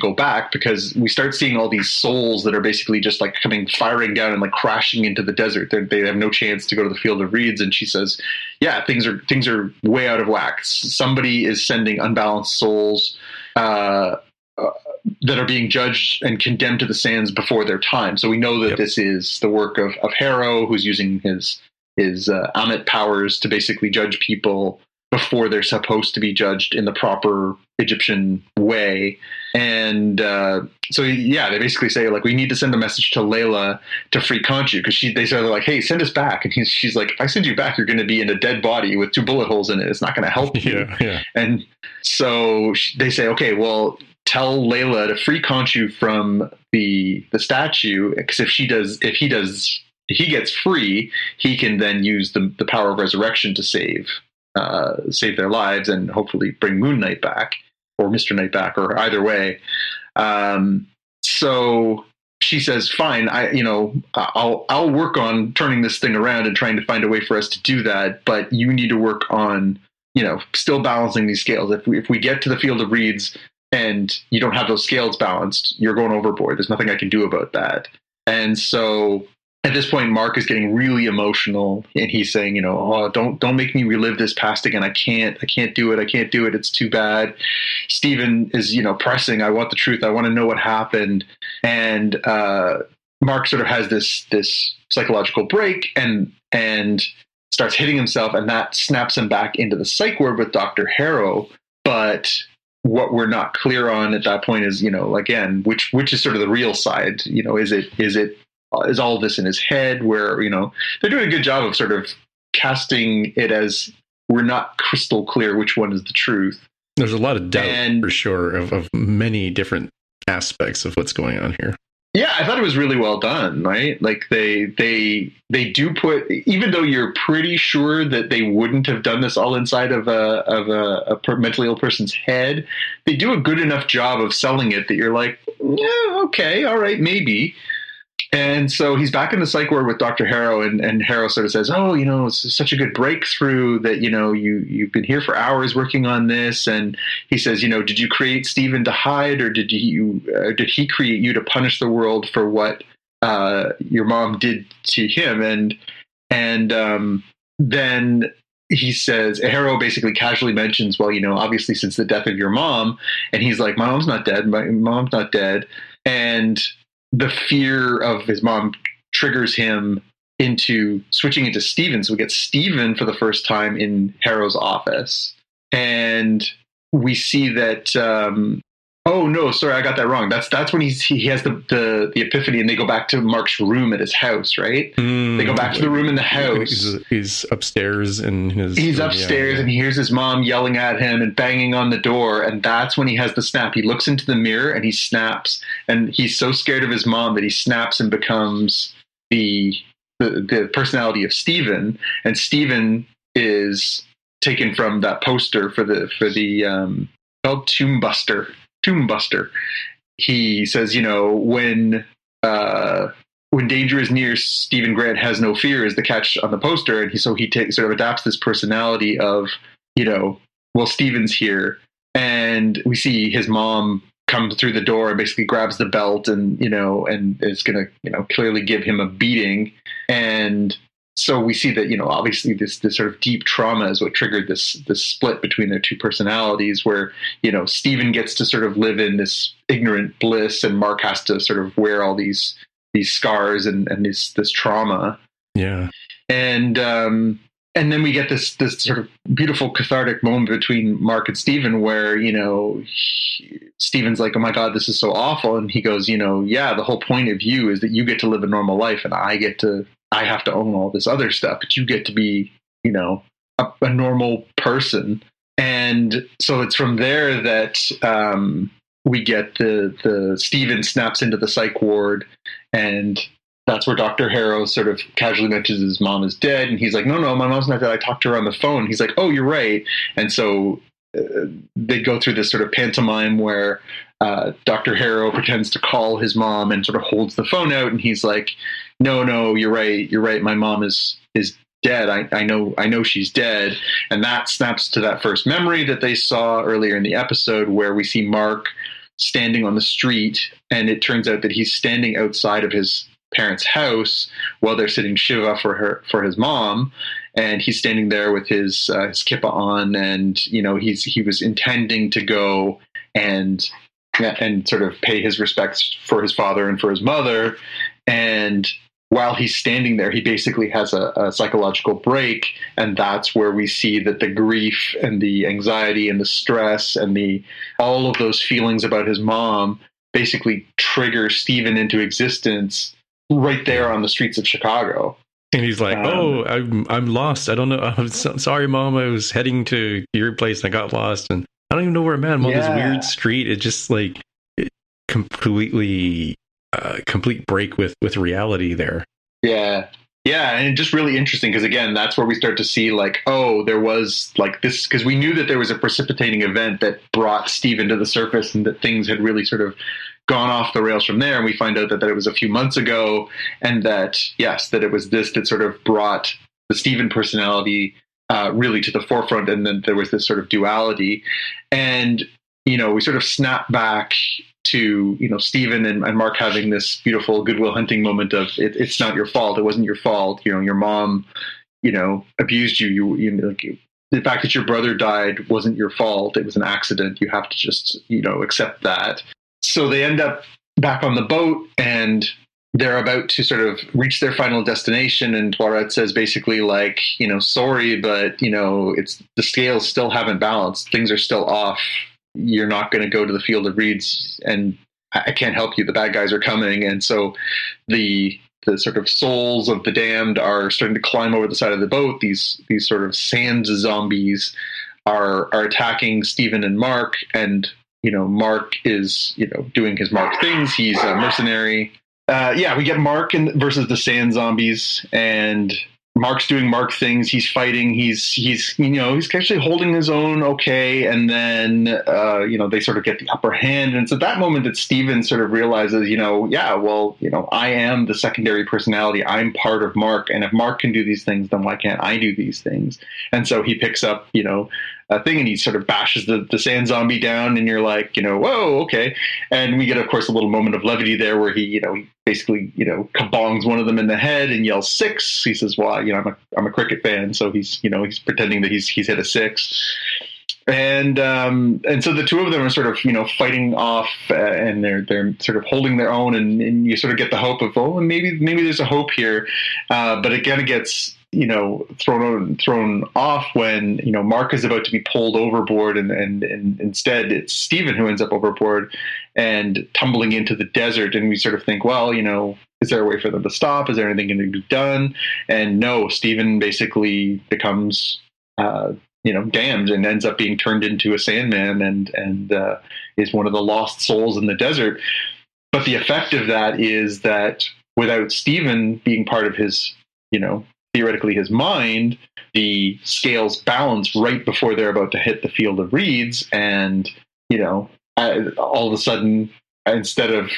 go back, because we start seeing all these souls that are basically just like firing down and like crashing into the desert. They have no chance to go to the field of reeds. And she says, yeah, things are way out of whack. Somebody is sending unbalanced souls that are being judged and condemned to the sands before their time. So we know that This is the work of Harrow, who's using his Amit powers to basically judge people before they're supposed to be judged in the proper Egyptian way. And they basically say, like, we need to send a message to Layla to free Khonshu, because they say, they're like, hey, send us back. And she's like, if I send you back, you're going to be in a dead body with 2 bullet holes in it. It's not going to help you. Yeah. And so they say, okay, well, tell Layla to free Khonshu from the statue, because if he gets free, he can then use the power of resurrection to save their lives and hopefully bring Moon Knight back, or Mr. Knight back, or either way. So she says, fine, I'll work on turning this thing around and trying to find a way for us to do that. But you need to work on, still balancing these scales. If we get to the field of reeds and you don't have those scales balanced, you're going overboard. There's nothing I can do about that. And so at this point, Mark is getting really emotional, and he's saying, don't make me relive this past again. I can't do it. I can't do it. It's too bad. Steven is, pressing. I want the truth. I want to know what happened. And Mark sort of has this psychological break and starts hitting himself, and that snaps him back into the psych ward with Dr. Harrow. But what we're not clear on at that point is, again, which is sort of the real side. Is all of this in his head, where, they're doing a good job of sort of casting it as we're not crystal clear which one is the truth. There's a lot of doubt, for sure, of many different aspects of what's going on here. Yeah, I thought it was really well done, right? Like they do put, even though you're pretty sure that they wouldn't have done this all inside of a mentally ill person's head, they do a good enough job of selling it that you're like, yeah, okay, all right, maybe. And so he's back in the psych ward with Dr. Harrow, and Harrow sort of says, "Oh, it's such a good breakthrough that, you've been here for hours working on this." And he says, "Did you create Stephen to hide, or did he create you to punish the world for what your mom did to him?" And then he says, Harrow basically casually mentions, "Well, obviously since the death of your mom," and he's like, "My mom's not dead. My mom's not dead." And the fear of his mom triggers him into switching into Stephen. So we get Stephen for the first time in Harrow's office. And we see that, oh no, sorry, I got that wrong. That's when he has the epiphany, and they go back to Mark's room at his house, right? They go back to the room in the house. He's upstairs and he's upstairs, and he hears his mom yelling at him and banging on the door, and that's when he has the snap. He looks into the mirror and he snaps, and he's so scared of his mom that he snaps and becomes the personality of Stephen. And Stephen is taken from that poster for the called Tomb Buster. He says, when danger is near, Stephen Grant has no fear is the catch on the poster. And he sort of adapts this personality of, well, Stephen's here. And we see his mom come through the door and basically grabs the belt and is going to, clearly give him a beating. And so we see that, obviously this sort of deep trauma is what triggered this split between their two personalities, where, Stephen gets to sort of live in this ignorant bliss, and Mark has to sort of wear all these scars and this trauma. Yeah. And then we get this sort of beautiful cathartic moment between Mark and Stephen where, Stephen's like, "Oh my God, this is so awful." And he goes, "Yeah, the whole point of you is that you get to live a normal life, and I have to own all this other stuff, but you get to be, a normal person." And so it's from there that we get the Stephen snaps into the psych ward, and that's where Dr. Harrow sort of casually mentions his mom is dead. And he's like, no, my mom's not dead. I talked to her on the phone. He's like, "Oh, you're right." And so they go through this sort of pantomime where Dr. Harrow pretends to call his mom and sort of holds the phone out. And he's like, no, you're right. My mom is dead. I know she's dead. And that snaps to that first memory that they saw earlier in the episode, where we see Mark standing on the street, and it turns out that he's standing outside of his parents' house while they're sitting Shiva for his mom. And he's standing there with his kippah on, and he was intending to go and sort of pay his respects for his father and for his mother. And while he's standing there, he basically has a psychological break, and that's where we see that the grief and the anxiety and the stress and all of those feelings about his mom basically trigger Stephen into existence right there on the streets of Chicago. And he's like, "Oh, I'm lost. I don't know. I'm sorry, Mom. I was heading to your place and I got lost, and I don't even know where I'm at. I'm on this weird street." It's just like completely complete break with reality there. Yeah, and just really interesting because, again, that's where we start to see like, oh, there was like this, because we knew that there was a precipitating event that brought Stephen to the surface, and that things had really sort of gone off the rails from there. And we find out that it was a few months ago, and that that it was this that sort of brought the Stephen personality really to the forefront, and then there was this sort of duality. And we sort of snap back to Stephen and Mark having this beautiful Goodwill Hunting moment of it's not your fault. It wasn't your fault. Your mom abused you. The fact that your brother died wasn't your fault. It was an accident. You have to just accept that. So they end up back on the boat, and they're about to sort of reach their final destination. And Toilette says basically like, sorry, but it's the scales still haven't balanced. Things are still off. You're not going to go to the field of reeds, and I can't help you. The bad guys are coming. And so the sort of souls of the damned are starting to climb over the side of the boat. These sort of sand zombies are attacking Stephen and Mark. And, Mark is, doing his Mark things. He's a mercenary. We get Mark versus the sand zombies, and Mark's doing Mark things. He's fighting. He's he's actually holding his own okay. And then they sort of get the upper hand. And it's at that moment that Steven sort of realizes, I am the secondary personality. I'm part of Mark. And if Mark can do these things, then why can't I do these things? And so he picks up, a thing, and he sort of bashes the sand zombie down, and you're like, whoa, okay. And we get, of course, a little moment of levity there where he basically, kabongs one of them in the head and yells 6. He says, well, I'm a cricket fan. So he's pretending that he's hit a 6. And so the two of them are sort of, fighting off, and they're sort of holding their own, and you sort of get the hope of, maybe there's a hope here. But again, it gets, thrown off when, Mark is about to be pulled overboard, and instead it's Steven who ends up overboard and tumbling into the desert. And we sort of think, well, is there a way for them to stop? Is there anything going to be done? And no, Steven basically becomes, damned and ends up being turned into a Sandman and is one of the lost souls in the desert. But the effect of that is that without Steven being part of his, theoretically his mind, the scales balance right before they're about to hit the field of reeds. And, all of a sudden, instead of,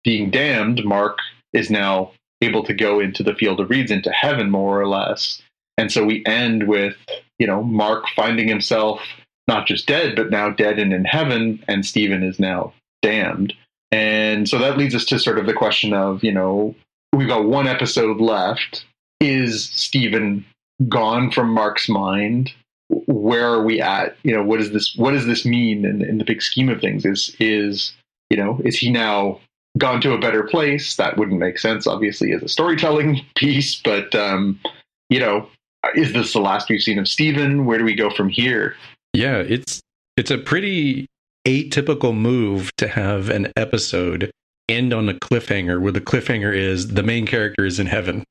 being damned, Mark is now able to go into the field of reeds, into heaven, more or less. And so we end with, Mark finding himself not just dead, but now dead and in heaven, and Steven is now damned. And so that leads us to sort of the question of, we've got one episode left. Is Steven gone from Mark's mind? Where are we at? What does this mean in the big scheme of things? Is he now gone to a better place? That wouldn't make sense, obviously, as a storytelling piece, but, is this the last we've seen of Steven? Where do we go from here? Yeah, it's a pretty atypical move to have an episode end on a cliffhanger, where the cliffhanger is the main character is in heaven.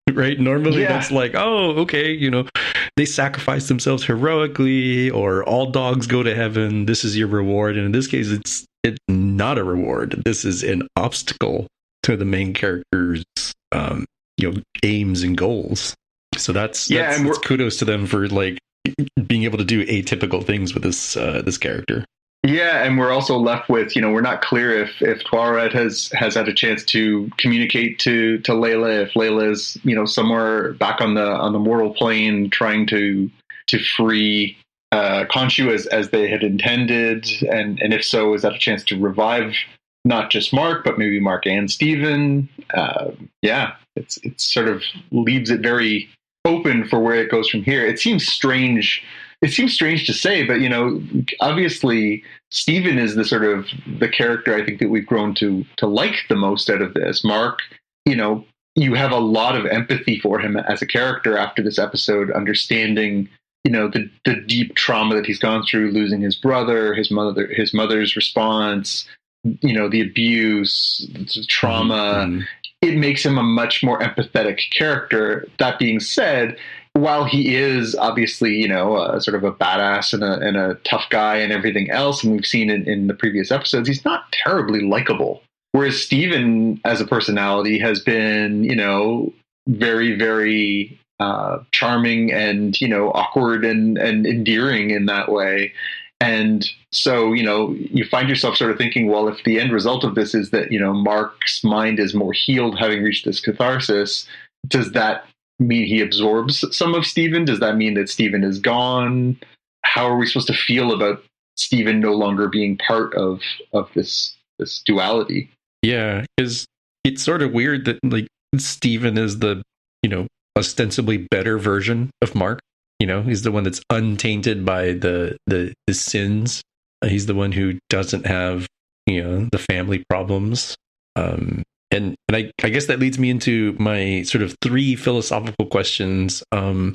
Right? Normally that's like, oh, okay, they sacrifice themselves heroically, or all dogs go to heaven. This is your reward. And in this case, it's not a reward. This is an obstacle to the main character's aims and goals. So that's kudos to them for being able to do atypical things with this character. Yeah, and we're also left with, we're not clear if Tuaret has had a chance to communicate to Layla, if Layla is, somewhere back on the mortal plane trying to free Khonshu as they had intended, and if so, is that a chance to revive not just Mark, but maybe Mark and Steven? It's sort of leaves it very open for where it goes from here. It seems strange to say, but obviously Steven is the character I think that we've grown to like the most out of this. Mark, you have a lot of empathy for him as a character after this episode, understanding the deep trauma that he's gone through, losing his brother, his mother's response, the abuse, the trauma. Mm-hmm. It makes him a much more empathetic character. That being said, while he is obviously, sort of a badass and a tough guy and everything else, and we've seen in the previous episodes, he's not terribly likable. Whereas Steven, as a personality, has been, very, very charming and, awkward and endearing in that way. And so, you find yourself sort of thinking, well, if the end result of this is that, Mark's mind is more healed, having reached this catharsis, does that mean he absorbs some of Steven? Does that mean that Steven is gone? How are we supposed to feel about Steven no longer being part of this duality? Yeah, because it's sort of weird that Steven is the, ostensibly better version of Mark. He's the one that's untainted by the sins. He's the one who doesn't have, the family problems. And I guess that leads me into my sort of 3 philosophical questions. A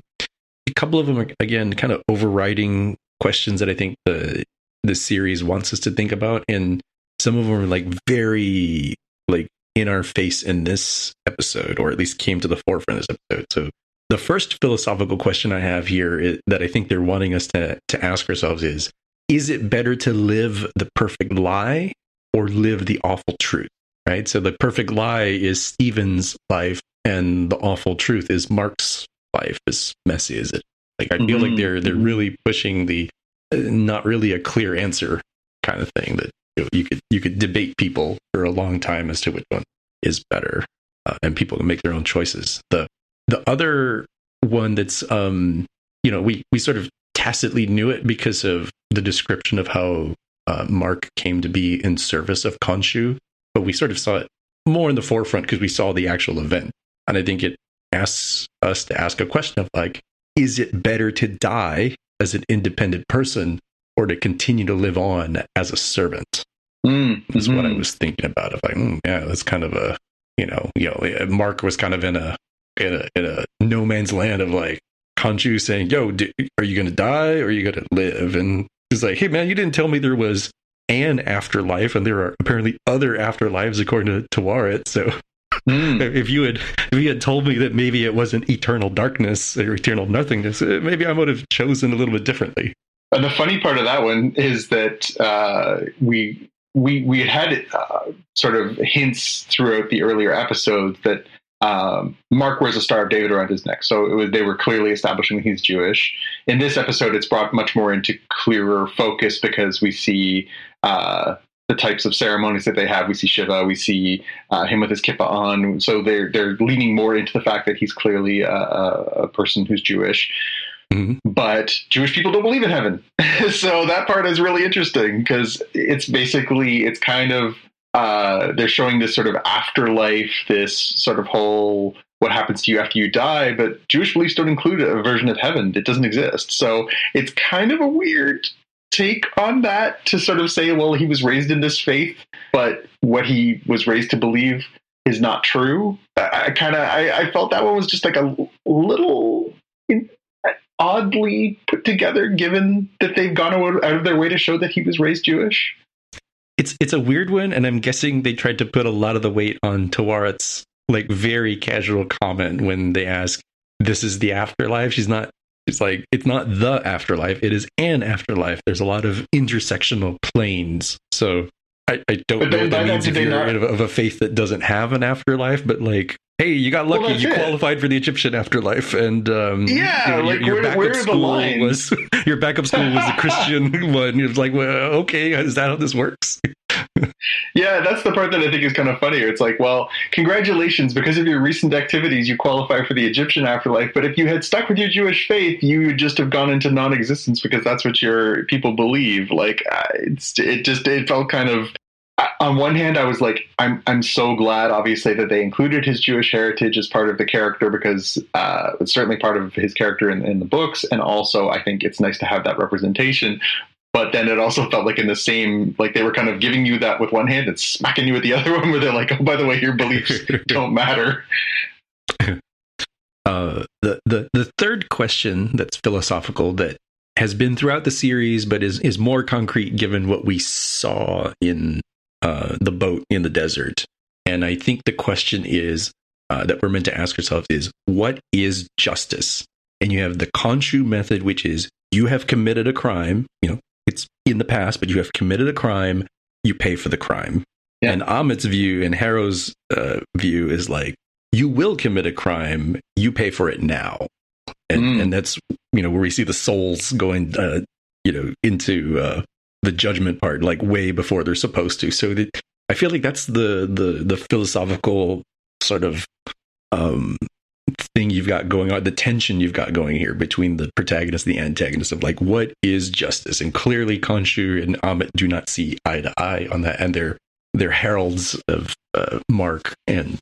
couple of them are, again, kind of overriding questions that I think the series wants us to think about. And some of them are very in our face in this episode, or at least came to the forefront of this episode. So the first philosophical question I have here that I think they're wanting us to ask ourselves is it better to live the perfect lie or live the awful truth? Right? So the perfect lie is Steven's life, And the awful truth is Mark's life, as messy as it. Like, I feel like they're really pushing the not really a clear answer kind of thing that you could debate people for a long time as to which one is better, and people can make their own choices. The other one that's we sort of tacitly knew it because of the description of how Mark came to be in service of Khonshu, but we sort of saw it more in the forefront because we saw the actual event. And I think it asks us to ask a question of, like, is it better to die as an independent person or to continue to live on as a servant? Is what I was thinking about. Of like, yeah, that's kind of a, Mark was kind of in a no man's land of, like, Khonshu saying, yo, are you going to die or are you going to live? And he's like, hey man, you didn't tell me there was an afterlife, and there are apparently other afterlives according to Tawaret. So if you had told me that maybe it wasn't eternal darkness or eternal nothingness, maybe I would have chosen a little bit differently. And the funny part of that one is that we had sort of hints throughout the earlier episodes that Mark wears a Star of David around his neck, so they were clearly establishing that he's Jewish. In this episode, it's brought much more into clearer focus because we see the types of ceremonies that they have. We see Shiva, we see him with his kippah on, so they're leaning more into the fact that he's clearly a person who's Jewish. But Jewish people don't believe in heaven. So that part is really interesting because it's kind of, they're showing this sort of afterlife, this sort of whole, what happens to you after you die, but Jewish beliefs don't include a version of heaven. It doesn't exist. So it's kind of a weird take on that to sort of say, well, he was raised in this faith, but what he was raised to believe is not true. I felt that one was just like a little oddly put together, given that they've gone out of their way to show that he was raised Jewish. It's a weird one, and I'm guessing they tried to put a lot of the weight on Tawaret's, like, very casual comment when they ask, "This is the afterlife." It's like, it's not the afterlife; it is an afterlife. There's a lot of intersectional planes, so I don't know what that means if you're of a faith that doesn't have an afterlife. But, like, hey, you got lucky. You qualified for the Egyptian afterlife, and your backup school was your backup school was the Christian one. It was like, well, okay, is that how this works? Yeah, that's the part that I think is kind of funnier. It's like, well, congratulations, because of your recent activities, you qualify for the Egyptian afterlife. But if you had stuck with your Jewish faith, you would just have gone into non-existence because that's what your people believe. Like, it felt kind of. On one hand, I was like, I'm so glad, obviously, that they included his Jewish heritage as part of the character, because it's certainly part of his character in the books. And also, I think it's nice to have that representation. But then it also felt like in the same, like they were kind of giving you that with one hand and smacking you with the other one, where they're like, oh, by the way, your beliefs don't matter. The third question that's philosophical that has been throughout the series, but is more concrete given what we saw in the boat in the desert. And I think the question is that we're meant to ask ourselves is, what is justice? And you have the Khonshu method, which is you have committed a crime, it's in the past, but you have committed a crime, you pay for the crime. Yeah. And Amit's view and Harrow's view is like, you will commit a crime, you pay for it now. And that's, where we see the souls going, into the judgment part, like way before they're supposed to. So I feel like that's the philosophical sort of thing you've got going on, the tension you've got going here between the protagonist and the antagonist of, like, what is justice? And clearly Khonshu and Amit do not see eye to eye on that, and they're heralds of Mark and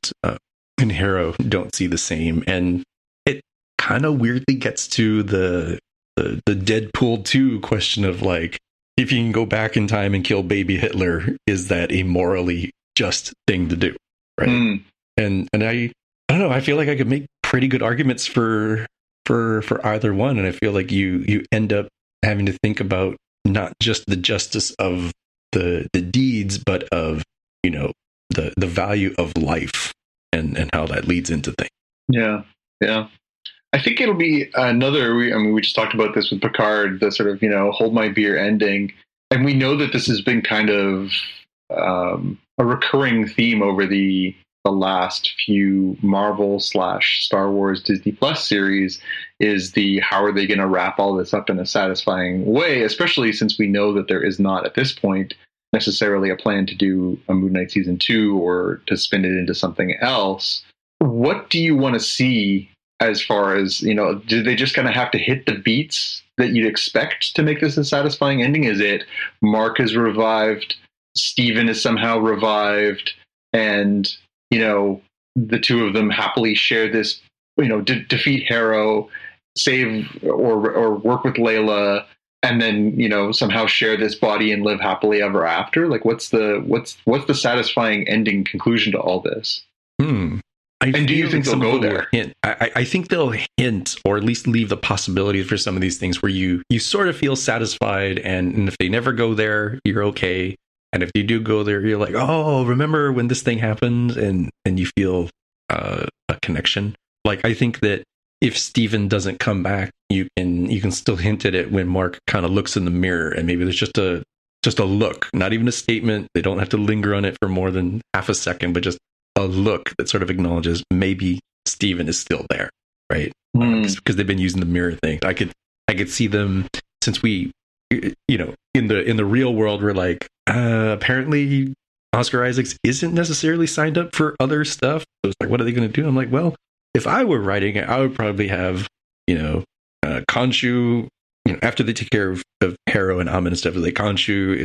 Harrow don't see the same. And it kind of weirdly gets to the Deadpool 2 question of, like, if you can go back in time and kill baby Hitler, is that a morally just thing to do? Right. And I don't know, I feel like I could make pretty good arguments for either one. And I feel like you end up having to think about not just the justice of the deeds, but of, the value of life and how that leads into things. Yeah. Yeah. I think it'll be another, we just talked about this with Picard, the sort of, hold my beer ending. And we know that this has been kind of a recurring theme over the the last few Marvel / Star Wars Disney Plus series is the how are they going to wrap all this up in a satisfying way, especially since we know that there is not at this point necessarily a plan to do a Moon Knight season 2 or to spin it into something else. What do you want to see as far as, do they just kind of have to hit the beats that you'd expect to make this a satisfying ending? Is it Mark is revived, Steven is somehow revived, and, the two of them happily share this, defeat Harrow, save or work with Layla, and then, somehow share this body and live happily ever after? Like, what's the satisfying ending conclusion to all this? And do you think they'll go there? I think they'll hint, or at least leave the possibility for some of these things where you sort of feel satisfied, and if they never go there, you're okay. And if you do go there, you're like, oh, remember when this thing happened, and you feel a connection. Like, I think that if Steven doesn't come back, you can still hint at it when Mark kind of looks in the mirror, and maybe there's just a look, not even a statement. They don't have to linger on it for more than half a second, but just a look that sort of acknowledges maybe Steven is still there, right? Because they've been using the mirror thing. I could see them, since we, in the real world, we're like, apparently Oscar Isaacs isn't necessarily signed up for other stuff. So it's like, what are they going to do? I'm like, well, if I were writing it, I would probably have, Khonshu, after they take care of Harrow and Amin and stuff, like Khonshu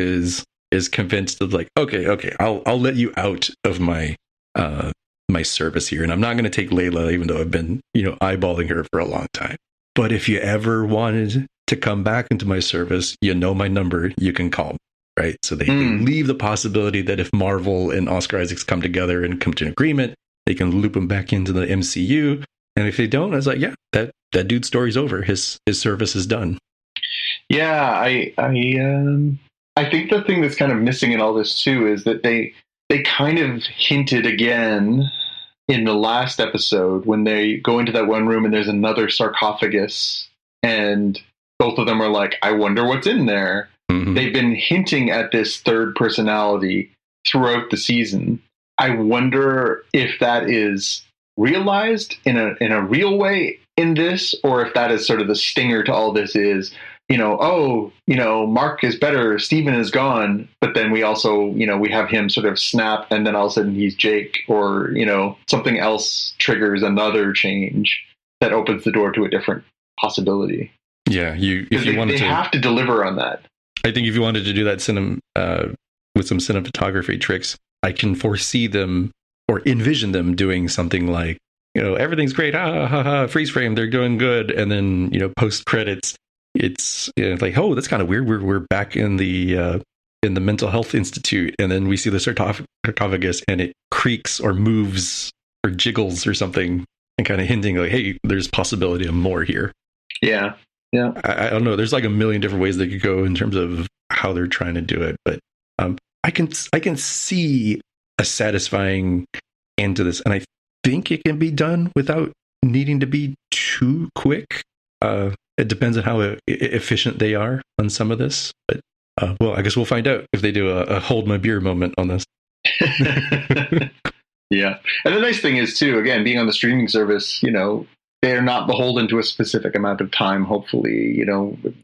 is convinced of like, okay, I'll let you out of my service here, and I'm not going to take Layla, even though I've been, eyeballing her for a long time. But if you ever wanted to come back into my service, my number, you can call me, right? So they leave the possibility that if Marvel and Oscar Isaacs come together and come to an agreement, they can loop him back into the MCU. And if they don't, I was like, yeah, that dude's story's over. His service is done. Yeah, I think the thing that's kind of missing in all this too is that they kind of hinted again in the last episode when they go into that one room and there's another sarcophagus, and both of them are like, I wonder what's in there. Mm-hmm. They've been hinting at this third personality throughout the season. I wonder if that is realized in a real way in this, or if that is sort of the stinger to all this is, Mark is better, Steven is gone, but then we also, we have him sort of snap, and then all of a sudden he's Jake, or, something else triggers another change that opens the door to a different possibility. Yeah, they have to deliver on that. I think if you wanted to do that with some cinematography tricks, I can foresee them or envision them doing something like, everything's great, freeze frame, they're doing good, and then, post credits, it's like, oh, that's kind of weird. We're back in the mental health institute, and then we see the sarcophagus, and it creaks or moves or jiggles or something, and kind of hinting like, hey, there's possibility of more here. Yeah. I don't know. There's like a million different ways they could go in terms of how they're trying to do it, but I can see a satisfying end to this, and I think it can be done without needing to be too quick. It depends on how efficient they are on some of this, but I guess we'll find out if they do a hold my beer moment on this. Yeah, and the nice thing is too, again, being on the streaming service, they're not beholden to a specific amount of time. Hopefully,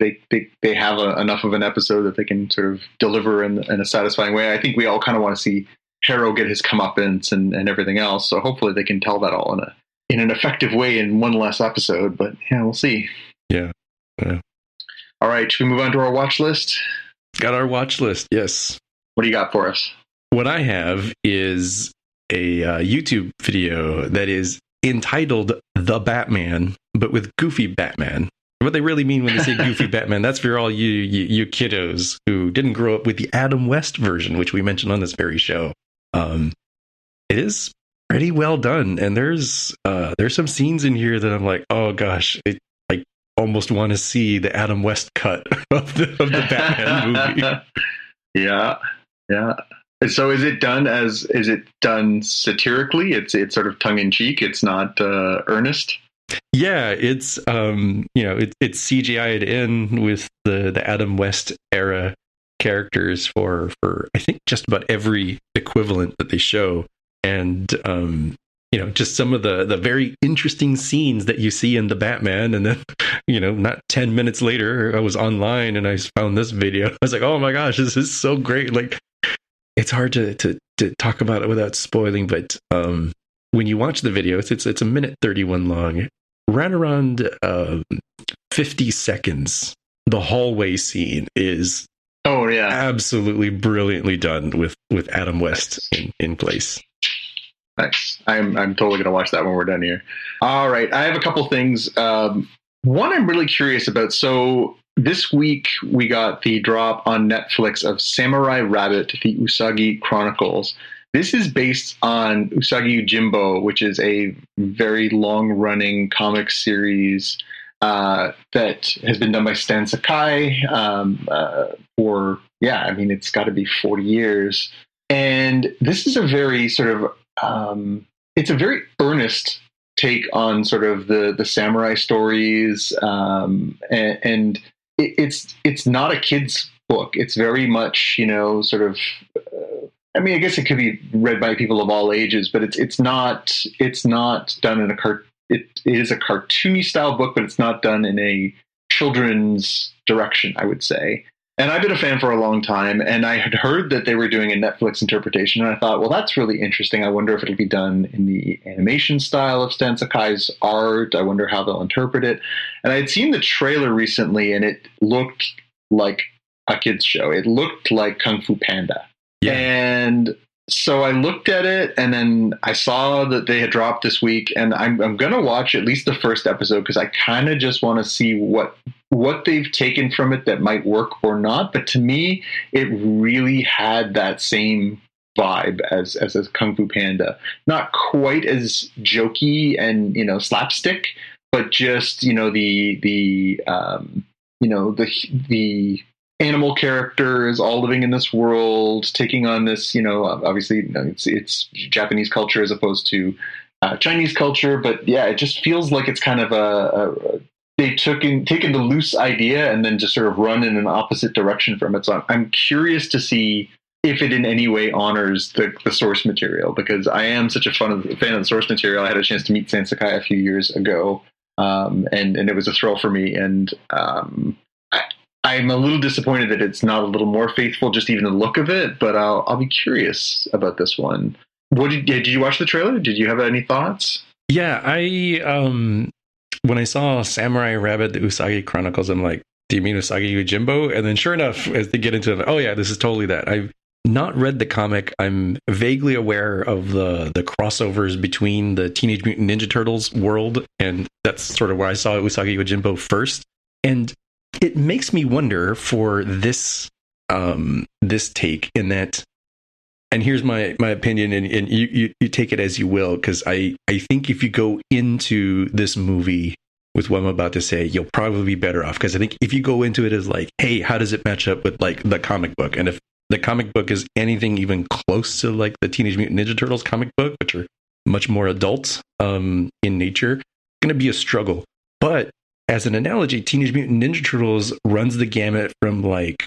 they have enough of an episode that they can sort of deliver in a satisfying way. I think we all kind of want to see Harrow get his comeuppance and everything else. So hopefully they can tell that all in an effective way in one less episode. But yeah, we'll see. Yeah. All right, should we move on to our watch list? Got our watch list, yes. What do you got for us? What I have is a YouTube video that is entitled The Batman, but with Goofy Batman. What they really mean when they say Goofy Batman, that's for all you kiddos who didn't grow up with the Adam West version, which we mentioned on this very show. It is pretty well done, and there's some scenes in here that I'm like, oh gosh, I almost want to see the Adam West cut of the Batman movie. Yeah. So is it done satirically? It's sort of tongue in cheek. It's not earnest. Yeah, it's it's CGI'd in with the Adam West era characters for I think just about every equivalent that they show. and just some of the very interesting scenes that you see in the Batman. And then, not 10 minutes later, I was online and I found this video. I was like, oh my gosh, this is so great. Like, it's hard to talk about it without spoiling, but when you watch the video, it's a minute 31 long, right around 50 seconds. The hallway scene is absolutely brilliantly done with Adam West in place. Nice. I'm totally going to watch that when we're done here. All right. I have a couple things. One I'm really curious about. So this week we got the drop on Netflix of Samurai Rabbit, the Usagi Chronicles. This is based on Usagi Yojimbo, which is a very long-running comic series that has been done by Stan Sakai it's got to be 40 years. And this is a very sort of, it's a very earnest take on sort of the samurai stories. And it's not a kid's book. It's very much, sort of, I guess it could be read by people of all ages, but it's not done in it is a cartoony style book, but it's not done in a children's direction, I would say. And I've been a fan for a long time, and I had heard that they were doing a Netflix interpretation, and I thought, well, that's really interesting. I wonder if it'll be done in the animation style of Stan Sakai's art. I wonder how they'll interpret it. And I had seen the trailer recently, and it looked like a kid's show. It looked like Kung Fu Panda. Yeah. And so I looked at it, and then I saw that they had dropped this week, and I'm going to watch at least the first episode because I kind of just want to see what they've taken from it that might work or not. But to me, it really had that same vibe as a Kung Fu Panda. Not quite as jokey and, slapstick, but just, the animal characters all living in this world, taking on this, obviously it's Japanese culture as opposed to Chinese culture. But yeah, it just feels like it's kind of they've taken the loose idea and then just sort of run in an opposite direction from it. So I'm curious to see if it in any way honors the source material, because I am such a fan of the source material. I had a chance to meet Stan Sakai a few years ago, and it was a thrill for me. And I'm a little disappointed that it's not a little more faithful, just even the look of it, but I'll be curious about this one. Did you watch the trailer? Did you have any thoughts? Yeah, when I saw Samurai Rabbit, the Usagi Chronicles, I'm like, do you mean Usagi Yojimbo? And then sure enough, as they get into it, oh yeah, this is totally that. I've not read the comic. I'm vaguely aware of the crossovers between the Teenage Mutant Ninja Turtles world, and that's sort of where I saw Usagi Yojimbo first. And it makes me wonder for this take in that, and here's my opinion, and you take it as you will, because I think if you go into this movie with what I'm about to say, you'll probably be better off, because I think if you go into it as like, hey, how does it match up with like the comic book? And if the comic book is anything even close to like the Teenage Mutant Ninja Turtles comic book, which are much more adult in nature, it's going to be a struggle. But as an analogy, Teenage Mutant Ninja Turtles runs the gamut from like,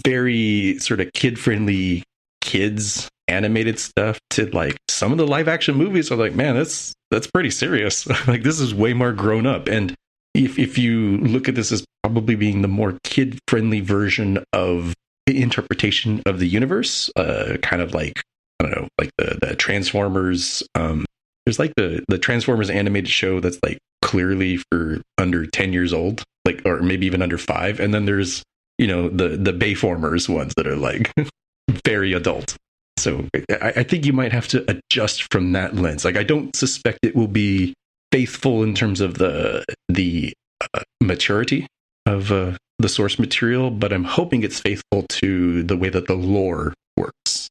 very sort of kid-friendly kids animated stuff to like some of the live action movies are like, man, that's pretty serious. Like, this is way more grown up. And if you look at this as probably being the more kid-friendly version of the interpretation of the universe, kind of like, I don't know, like the Transformers, there's like the Transformers animated show that's like clearly for under 10 years old, like, or maybe even under 5. And then there's, the Bayformers ones that are like very adult. So I think you might have to adjust from that lens. Like, I don't suspect it will be faithful in terms of the maturity of the source material, but I'm hoping it's faithful to the way that the lore works.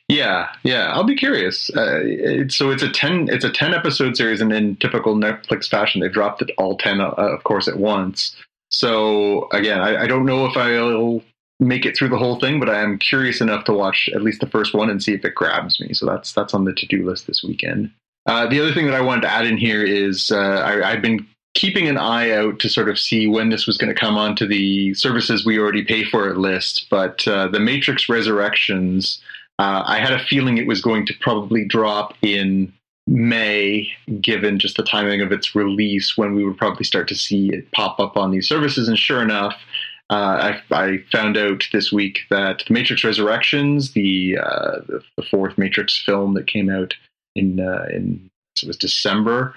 Yeah, I'll be curious. So it's a 10 episode series, and in typical Netflix fashion, they've dropped it all 10, of course, at once. So again, I don't know if I'll make it through the whole thing, but I am curious enough to watch at least the first one and see if it grabs me. So that's on the to-do list this weekend. The other thing that I wanted to add in here is I've been keeping an eye out to sort of see when this was going to come onto the services we already pay for list. But The Matrix Resurrections I had a feeling it was going to probably drop in May, given just the timing of its release, when we would probably start to see it pop up on these services. And sure enough, I found out this week that The Matrix Resurrections, the fourth Matrix film that came out in it was December,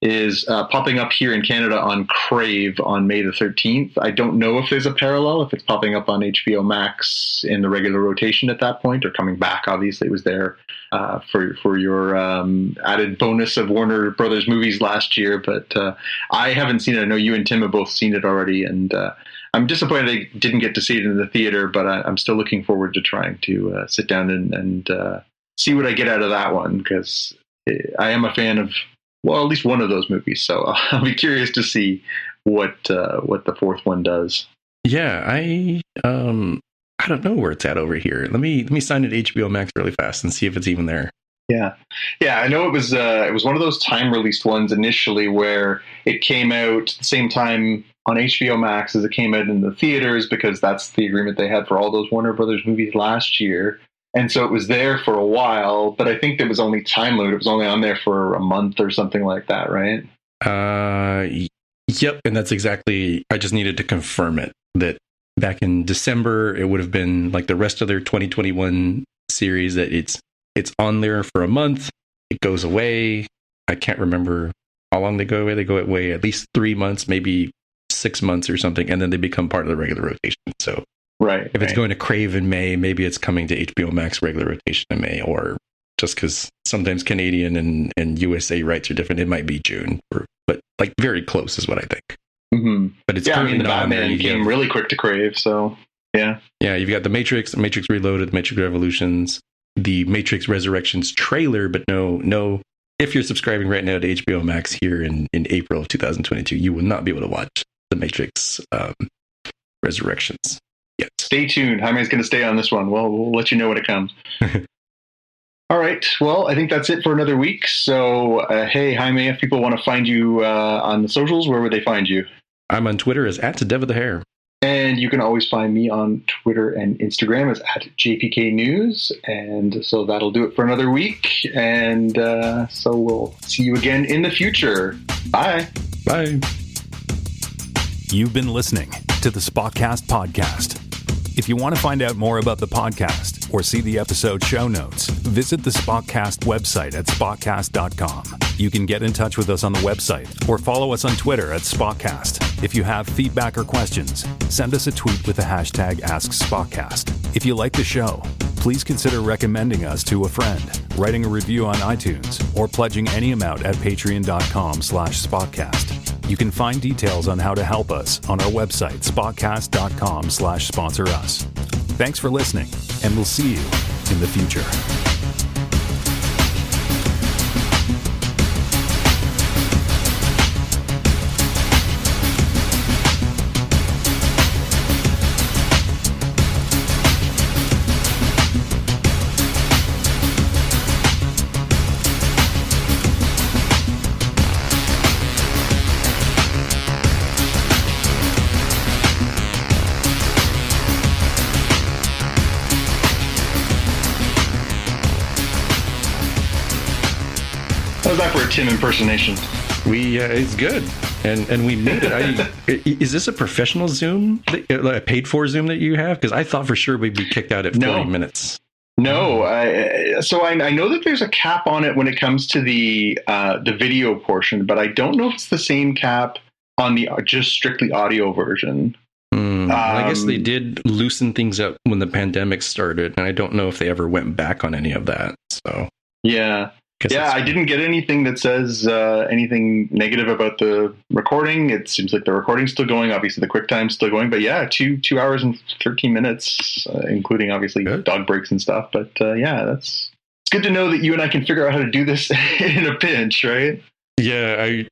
is popping up here in Canada on Crave on May the 13th. I don't know if there's a parallel, if it's popping up on HBO Max in the regular rotation at that point, or coming back. Obviously, it was there for your added bonus of Warner Brothers movies last year, but I haven't seen it. I know you and Tim have both seen it already, and I'm disappointed I didn't get to see it in the theater, but I'm still looking forward to trying to sit down and see what I get out of that one, because I am a fan of, well, at least one of those movies. So I'll be curious to see what the fourth one does. Yeah, I don't know where it's at over here. Let me sign it HBO Max really fast and see if it's even there. Yeah. I know it was one of those time released ones initially where it came out the same time on HBO Max as it came out in the theaters, because that's the agreement they had for all those Warner Brothers movies last year. And so it was there for a while, but I think there was only time limit. It was only on there for a month or something like that, right? Yep. And that's exactly, I just needed to confirm it, that back in December, it would have been like the rest of their 2021 series, that it's on there for a month. It goes away. I can't remember how long they go away. They go away at least 3 months, maybe 6 months or something. And then they become part of the regular rotation. So right. If it's going to Crave in May, maybe it's coming to HBO Max regular rotation in May, or just because sometimes Canadian and USA rights are different, it might be June, but like very close is what I think. Mm-hmm. But it's the Batman came really quick to Crave, so yeah. Yeah, you've got the Matrix Reloaded, Matrix Revolutions, the Matrix Resurrections trailer, but no. If you're subscribing right now to HBO Max here in April of 2022, you will not be able to watch the Matrix Resurrections. Yet. Stay tuned. Jaime's going to stay on this one. We'll let you know when it comes. All right. Well, I think that's it for another week. So, hey, Jaime, if people want to find you on the socials, where would they find you? I'm on Twitter as @DevOfTheHair. And you can always find me on Twitter and Instagram as @JPK News. And so that'll do it for another week. And so we'll see you again in the future. Bye. Bye. You've been listening to the Spotcast podcast. If you want to find out more about the podcast or see the episode show notes, visit the Spotcast website at spotcast.com. You can get in touch with us on the website or follow us on Twitter at Spotcast. If you have feedback or questions, send us a tweet with the hashtag AskSpotcast. If you like the show, please consider recommending us to a friend, writing a review on iTunes, or pledging any amount at patreon.com/Spotcast. You can find details on how to help us on our website, spotcast.com/sponsor us. Thanks for listening, and we'll see you in the future. How's that for a Tim impersonation? It's good, and we made it. Is this a professional Zoom, a paid for Zoom that you have? Because I thought for sure we'd be kicked out at 40 minutes. No, so I know that there's a cap on it when it comes to the video portion, but I don't know if it's the same cap on the just strictly audio version. I guess they did loosen things up when the pandemic started, and I don't know if they ever went back on any of that. So yeah. I didn't get anything that says anything negative about the recording. It seems like the recording's still going. Obviously, the QuickTime's still going. But yeah, 2 hours and 13 minutes, including obviously dog breaks and stuff. But it's good to know that you and I can figure out how to do this in a pinch, right? Yeah,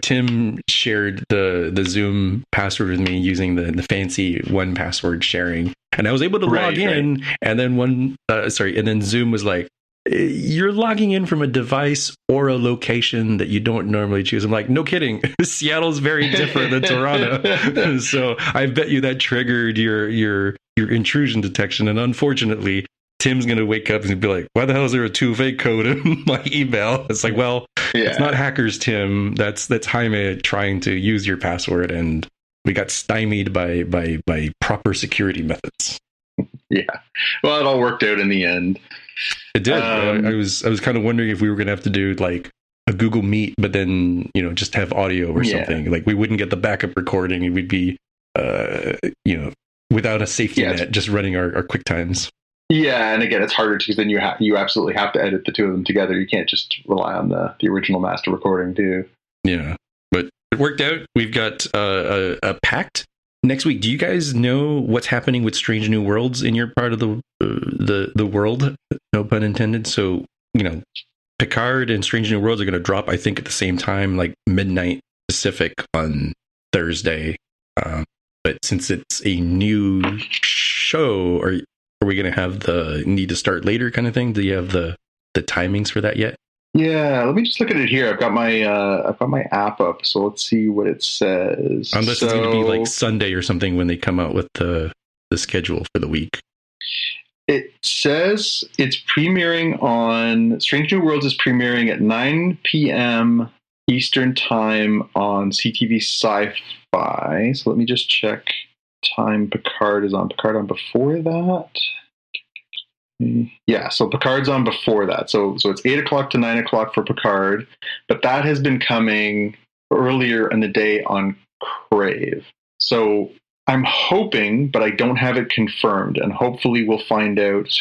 Tim shared the Zoom password with me using the fancy 1Password sharing, and I was able to log in. And then and then Zoom was like, you're logging in from a device or a location that you don't normally choose. I'm like, no kidding. Seattle's very different than Toronto. So I bet you that triggered your intrusion detection. And unfortunately, Tim's going to wake up and be like, why the hell is there a 2FA code in my email? It's like, well, it's not hackers, Tim. That's Jaime trying to use your password, and we got stymied by proper security methods. Yeah. Well, it all worked out in the end. It did. I was kind of wondering if we were going to have to do like a Google Meet, but then, just have audio or something. Like we wouldn't get the backup recording. We'd be, without a safety net, just running our quick times. Yeah, and again, it's harder because then you absolutely have to edit the two of them together. You can't just rely on the original master recording too. Yeah, but it worked out. We've got a pact next week. Do you guys know what's happening with Strange New Worlds in your part of the world? No pun intended. So Picard and Strange New Worlds are going to drop, I think, at the same time, like midnight Pacific on Thursday. But since it's a new show, are we going to have the need to start later kind of thing? Do you have the timings for that yet? Yeah, let me just look at it here. I've got my app up, so let's see what it says. Unless it's going to be like Sunday or something when they come out with the schedule for the week. It says it's premiering on Strange New Worlds is premiering at 9 p.m. Eastern Time on CTV Sci-Fi. So let me just check time Picard is on. Picard on before that? Yeah, so Picard's on before that. So it's 8 o'clock to 9 o'clock for Picard, but that has been coming earlier in the day on Crave. So I'm hoping, but I don't have it confirmed, and hopefully we'll find out.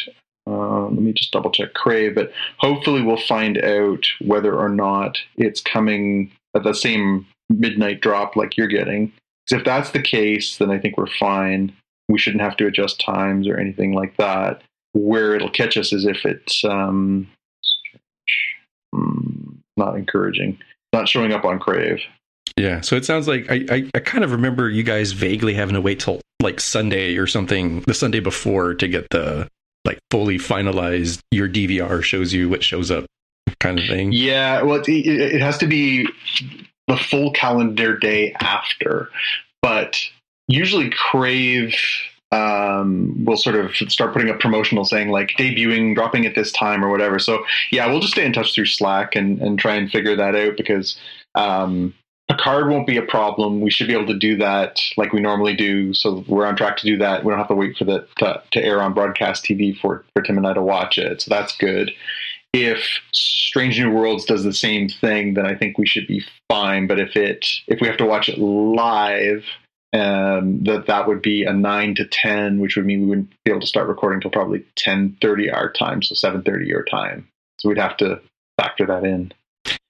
Let me just double check Crave, but hopefully we'll find out whether or not it's coming at the same midnight drop like you're getting. Because if that's the case, then I think we're fine. We shouldn't have to adjust times or anything like that. Where it'll catch us is if it's not encouraging, not showing up on Crave. Yeah, so it sounds like I kind of remember you guys vaguely having to wait till like Sunday or something, the Sunday before, to get the like fully finalized, your DVR shows you what shows up kind of thing. Yeah, well, it has to be the full calendar day after, but usually Crave will sort of start putting up promotional saying like debuting, dropping at this time or whatever. So yeah, we'll just stay in touch through Slack and try and figure that out, because Picard won't be a problem. We should be able to do that like we normally do. So we're on track to do that. We don't have to wait for that to air on broadcast TV for Tim and I to watch it. So that's good. If Strange New Worlds does the same thing, then I think we should be fine. But if we have to watch it live, that would be a 9 to 10, which would mean we wouldn't be able to start recording till probably 10:30 our time, so 7:30 your time. So we'd have to factor that in.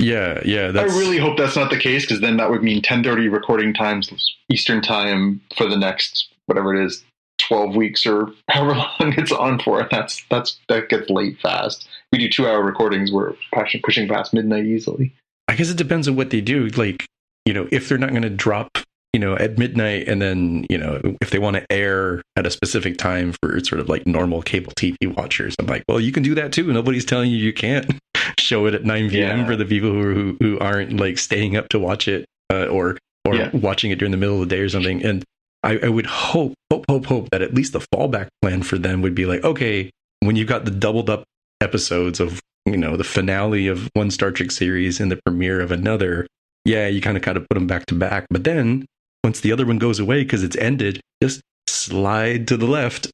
Yeah. I really hope that's not the case, because then that would mean 10:30 recording times Eastern time for the next whatever it is, 12 weeks or however long it's on for. That gets late fast. We do 2-hour recordings. We're pushing past midnight easily. I guess it depends on what they do. Like, if they're not going to drop, at midnight, and then, if they want to air at a specific time for sort of like normal cable TV watchers, I'm like, well, you can do that too. Nobody's telling you can't show it at 9 p.m. for the people who aren't like staying up to watch it or watching it during the middle of the day or something. And I would hope that at least the fallback plan for them would be like, okay, when you've got the doubled up episodes of, the finale of one Star Trek series and the premiere of another, you kind of put them back to back. But then once the other one goes away because it's ended, just slide to the left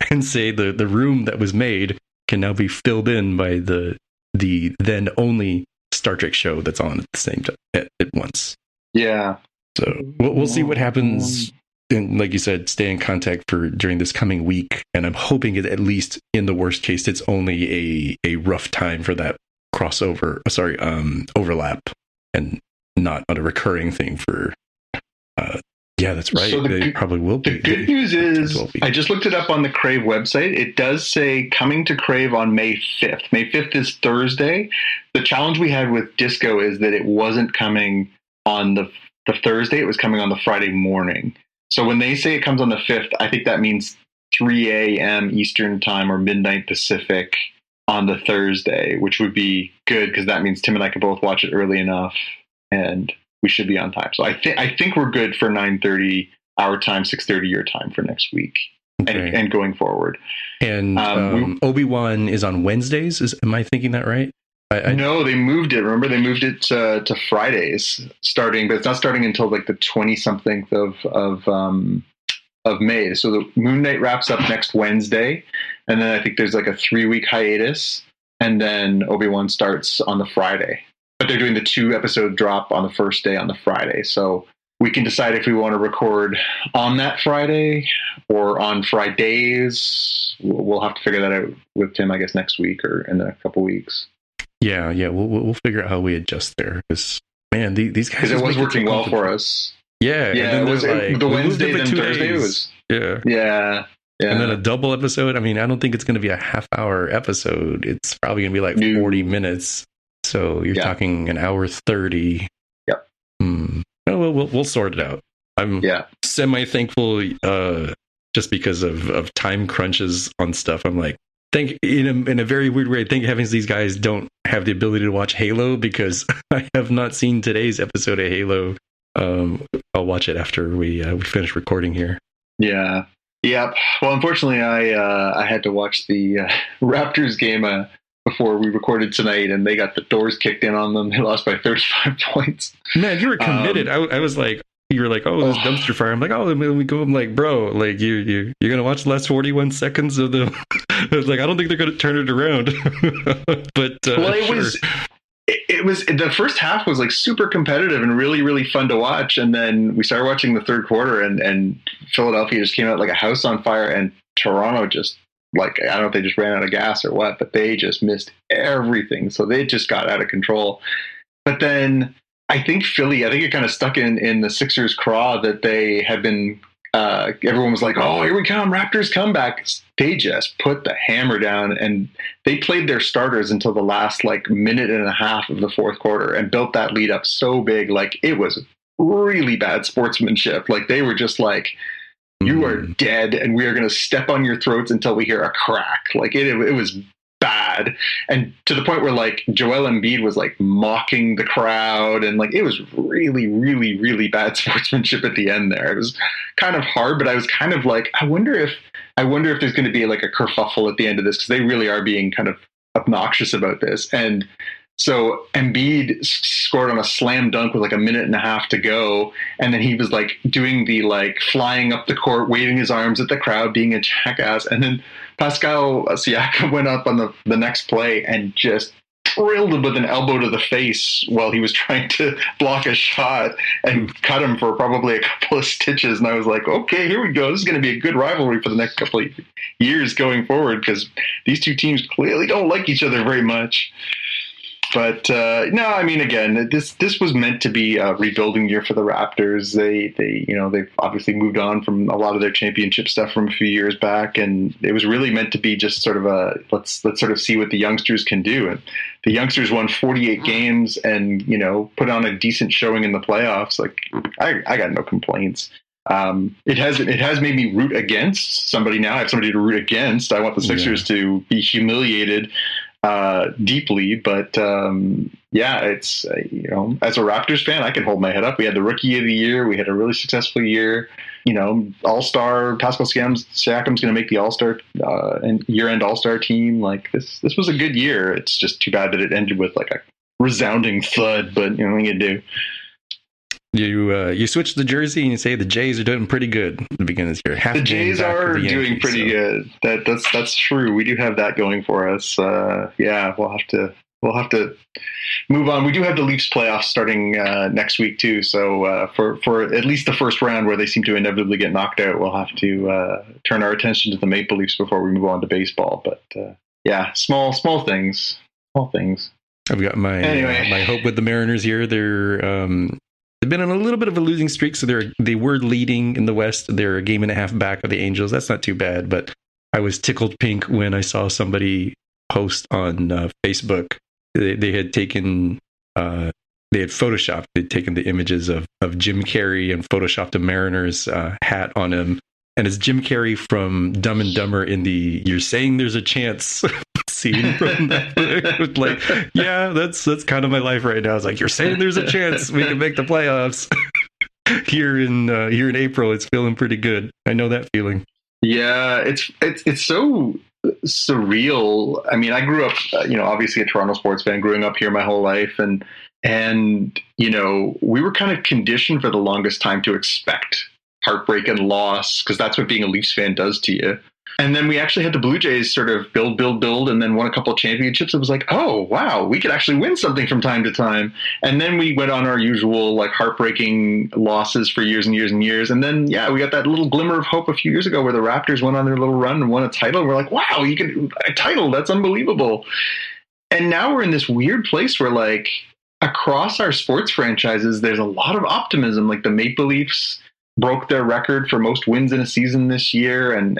and say the room that was made can now be filled in by the then only Star Trek show that's on at the same time at once. Yeah. So we'll see what happens. And like you said, stay in contact for during this coming week. And I'm hoping it, at least in the worst case, it's only a rough time for that overlap, and not on a recurring thing for. That's right. So they probably will be. The good news is, I just looked it up on the Crave website. It does say coming to Crave on May 5th. May 5th is Thursday. The challenge we had with Disco is that it wasn't coming on the Thursday. It was coming on the Friday morning. So when they say it comes on the 5th, I think that means 3 a.m. Eastern time or midnight Pacific on the Thursday, which would be good because that means Tim and I can both watch it early enough and we should be on time. So I think we're good for 9:30 our time, 6:30 your time for next week. Okay. and going forward. And Obi-Wan is on Wednesdays. Am I thinking that right? No, they moved it. Remember, they moved it to Fridays starting, but it's not starting until like the 20-something of May. So the Moon Knight wraps up next Wednesday, and then I think there's like a 3-week hiatus, and then Obi-Wan starts on the Friday. But they're doing the 2-episode drop on the first day on the Friday, so we can decide if we want to record on that Friday or on Fridays. We'll have to figure that out with Tim, I guess, next week or in a couple weeks. Yeah, we'll figure out how we adjust there. Because man, these guys, because it was working well for us. Yeah, it was like, the Wednesday and Thursday was yeah. And then a double episode. I mean, I don't think it's going to be a half-hour episode. It's probably going to be like 40 minutes. So you're talking an hour 30. Yep. Oh, we'll sort it out. I'm semi-thankful just because of time crunches on stuff. I'm like, in a very weird way, thank heavens these guys don't have the ability to watch Halo, because I have not seen today's episode of Halo. I'll watch it after we finish recording here. Yeah. Yep. Well, unfortunately, I had to watch the Raptors game before we recorded tonight, and they got the doors kicked in on them. They lost by 35 points. Man, you were committed. I was like, you were like, oh, this dumpster fire. I'm like, oh, let me go. I'm like, bro, like you're gonna watch the last 41 seconds of the. I was like, I don't think they're gonna turn it around. But well, it was the first half was like super competitive and really, really fun to watch, and then we started watching the third quarter, and Philadelphia just came out like a house on fire, and Toronto just, like, I don't know if they just ran out of gas or what, but they just missed everything. So they just got out of control. But then I think it kind of stuck in the Sixers' craw that they had been, everyone was like, oh, here we come, Raptors comeback. They just put the hammer down, and they played their starters until the last like minute and a half of the fourth quarter and built that lead up so big. Like, it was really bad sportsmanship. Like, they were just like, you are dead, and we are going to step on your throats until we hear a crack. Like, it was bad. And to the point where, like, Joel Embiid was, like, mocking the crowd, and, like, it was really, really, really bad sportsmanship at the end there. It was kind of hard, but I was kind of like, I wonder if there's going to be, like, a kerfuffle at the end of this, because they really are being kind of obnoxious about this. And so Embiid scored on a slam dunk with like a minute and a half to go. And then he was like doing the like flying up the court, waving his arms at the crowd, being a jackass. And then Pascal Siakam went up on the next play and just drilled him with an elbow to the face while he was trying to block a shot, and cut him for probably a couple of stitches. And I was like, okay, here we go. This is going to be a good rivalry for the next couple of years going forward, because these two teams clearly don't like each other very much. But no, I mean, again, this was meant to be a rebuilding year for the Raptors. They've obviously moved on from a lot of their championship stuff from a few years back, and it was really meant to be just sort of a let's sort of see what the youngsters can do. And the youngsters won 48 games and put on a decent showing in the playoffs. Like, I got no complaints. It has made me root against somebody now. I have somebody to root against. I want the Sixers to be humiliated deeply, but it's as a Raptors fan, I can hold my head up. We had the Rookie of the Year. We had a really successful year. All-Star Pascal Siakam's going to make the All-Star and year-end All-Star team. Like, this was a good year. It's just too bad that it ended with like a resounding thud. But what are you gonna do? You switch the jersey and you say the Jays are doing pretty good at the beginning of this year. The Jays are doing pretty good. That's true. We do have that going for us. We'll have to move on. We do have the Leafs playoffs starting next week too. So for at least the first round, where they seem to inevitably get knocked out, we'll have to turn our attention to the Maple Leafs before we move on to baseball. But small things. Small things. I've got my hope with the Mariners here. They've been on a little bit of a losing streak, so they were leading in the West. They're a game and a half back of the Angels. That's not too bad, but I was tickled pink when I saw somebody post on Facebook. They had taken, they had photoshopped. They'd taken the images of Jim Carrey and photoshopped a Mariners hat on him, and it's Jim Carrey from Dumb and Dumber in the "You're saying there's a chance" scene from that. Like, yeah, that's kind of my life right now. It's like, you're saying there's a chance we can make the playoffs here in April. It's feeling pretty good. I know that feeling. Yeah, it's so surreal. I mean, I grew up, obviously a Toronto sports fan, growing up here my whole life, and we were kind of conditioned for the longest time to expect heartbreak and loss, because that's what being a Leafs fan does to you. And then we actually had the Blue Jays sort of build, and then won a couple of championships. It was like, oh, wow, we could actually win something from time to time. And then we went on our usual like heartbreaking losses for years and years and years. And then, yeah, we got that little glimmer of hope a few years ago where the Raptors went on their little run and won a title. And we're like, wow, you can a title. That's unbelievable. And now we're in this weird place where like across our sports franchises, there's a lot of optimism. Like the Maple Leafs broke their record for most wins in a season this year, and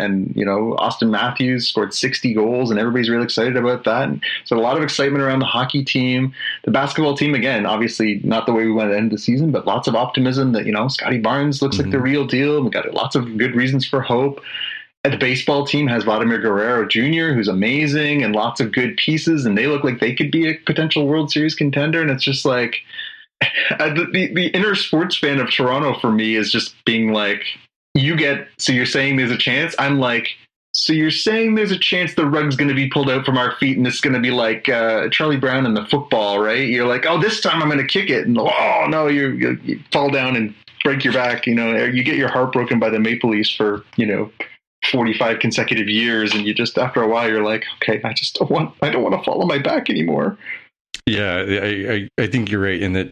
Austin Matthews scored 60 goals, and everybody's really excited about that. And so a lot of excitement around the hockey team. The basketball team, again, obviously not the way we want to end the season, but lots of optimism that Scotty Barnes looks like the real deal. We got lots of good reasons for hope. And the baseball team has Vladimir Guerrero Jr., who's amazing, and lots of good pieces, and they look like they could be a potential World Series contender. And it's just like, the inner sports fan of Toronto for me is just being like, so you're saying there's a chance? I'm like, so you're saying there's a chance the rug's going to be pulled out from our feet and it's going to be like Charlie Brown in the football, right? You're like, oh, this time I'm going to kick it. And oh, no, you fall down and break your back. You get your heart broken by the Maple Leafs for, 45 consecutive years. And you just, after a while, you're like, okay, I don't want to fall on my back anymore. Yeah, I think you're right in that,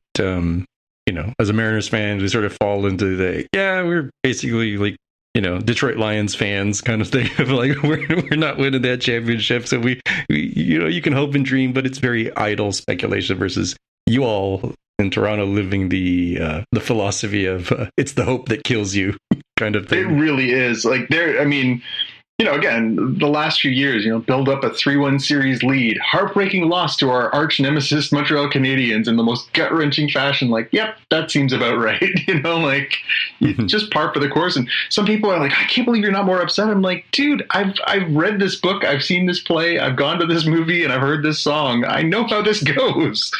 as a Mariners fan, we sort of fall into we're basically like, Detroit Lions fans kind of thing of like, we're not winning that championship. So we you can hope and dream, but it's very idle speculation versus you all in Toronto living the philosophy of it's the hope that kills you kind of thing. It really is. Like again, the last few years, build up a 3-1 series lead, heartbreaking loss to our arch nemesis Montreal Canadiens in the most gut-wrenching fashion. Like, yep, that seems about right. Just par for the course. And some people are like, I can't believe you're not more upset. I'm like, dude, I've read this book, I've seen this play, I've gone to this movie, and I've heard this song. I know how this goes.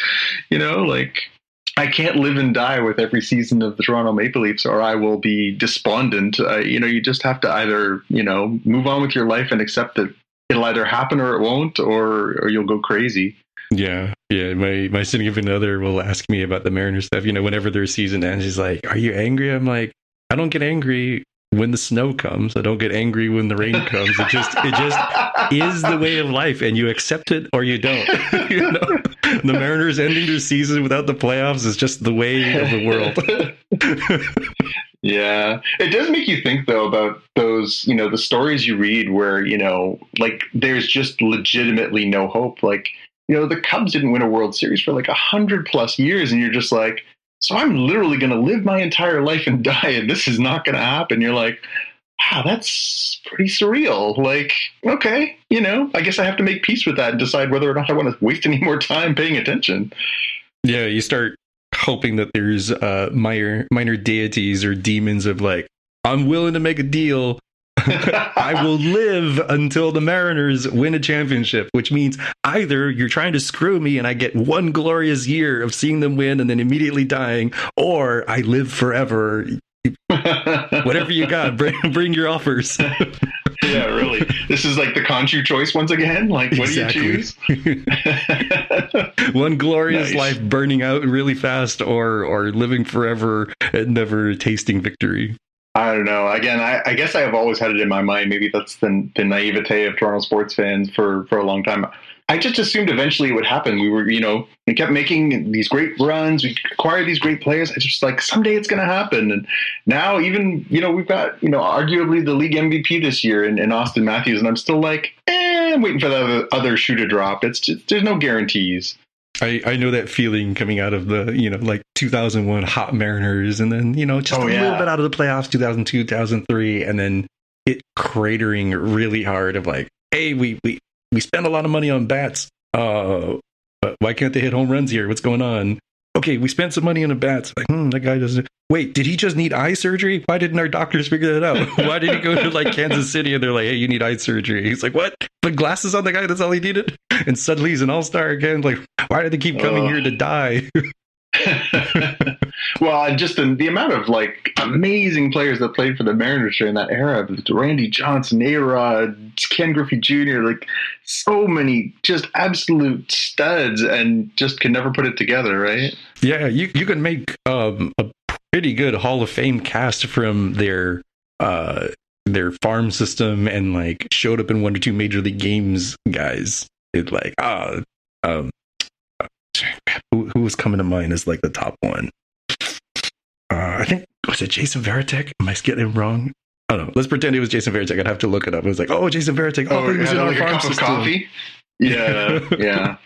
I can't live and die with every season of the Toronto Maple Leafs, or I will be despondent. You just have to either, move on with your life and accept that it'll either happen or it won't, or you'll go crazy. Yeah. My significant other will ask me about the Mariners stuff. Whenever their season ends, she's like, "Are you angry?" I'm like, "I don't get angry when the snow comes. I don't get angry when the rain comes. It just is the way of life, and you accept it or you don't." The Mariners ending their season without the playoffs is just the way of the world. Yeah, it does make you think though about those, the stories you read where like there's just legitimately no hope. Like the Cubs didn't win a World Series for like 100+ years, and you're just like, so I'm literally going to live my entire life and die, and this is not going to happen. You're like, wow, that's pretty surreal. Like, okay, I guess I have to make peace with that and decide whether or not I want to waste any more time paying attention. Yeah, you start hoping that there's minor deities or demons of like, I'm willing to make a deal. I will live until the Mariners win a championship, which means either you're trying to screw me and I get one glorious year of seeing them win and then immediately dying, or I live forever. Whatever you got, bring your offers. Yeah, really. This is like the Conchu choice once again. Like, what exactly. do you choose? One glorious life burning out really fast, or living forever and never tasting victory. I don't know. Again, I guess I have always had it in my mind. Maybe that's the naivete of Toronto sports fans for a long time. I just assumed eventually it would happen. We kept making these great runs. We acquired these great players. I just like, someday it's going to happen. And now even, we've got, arguably the league MVP this year in Austin Matthews. And I'm still like, I'm waiting for the other shoe to drop. It's just, there's no guarantees. I know that feeling coming out of the, like 2001 hot Mariners, and then, just a little bit out of the playoffs, 2002, 2003, and then it cratering really hard of like, hey, we spent a lot of money on bats. But why can't they hit home runs here? What's going on? Okay, we spent some money on the bats. Like, that guy doesn't. Wait, did he just need eye surgery? Why didn't our doctors figure that out? Why did he go to like Kansas City and they're like, hey, you need eye surgery? He's like, what? Put glasses on the guy? That's all he needed? And suddenly he's an all-star again. Like, why do they keep coming here to die? Well, just the amount of like amazing players that played for the Mariners during that era, Randy Johnson, A-Rod, Ken Griffey Jr., like so many just absolute studs, and just can never put it together, right? Yeah, you can make a pretty good Hall of Fame cast from their farm system and like showed up in 1 or 2 major league games guys. It like who was coming to mind as like the top one? I think, was it Jason Varitek? Am I getting him wrong? I don't know. Let's pretend it was Jason Varitek. I'd have to look it up. It was like, oh, Jason Varitek. Oh, he was in our like farm a cup system. of coffee. Yeah, yeah.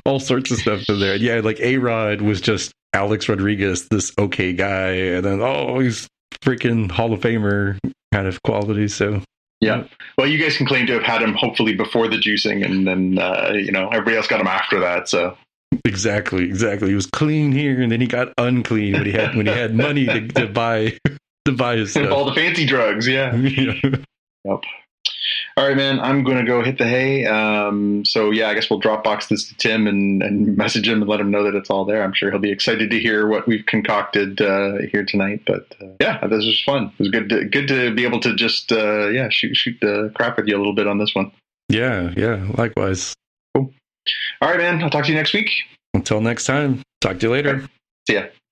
All sorts of stuff in there. Yeah, like A-Rod was just Alex Rodriguez, this okay guy, and then he's freaking Hall of Famer kind of quality. So yeah. Well, you guys can claim to have had him hopefully before the juicing, and then everybody else got him after that. So exactly. He was clean here, and then he got unclean when he had money to buy his stuff. All the fancy drugs. Yeah. Yep. All right, man. I'm going to go hit the hay. So yeah, I guess we'll Dropbox this to Tim and message him and let him know that it's all there. I'm sure he'll be excited to hear what we've concocted here tonight. But yeah, this was fun. It was good to be able to just shoot the crap with you a little bit on this one. Yeah. Likewise. Cool. All right, man. I'll talk to you next week. Until next time. Talk to you later. See ya.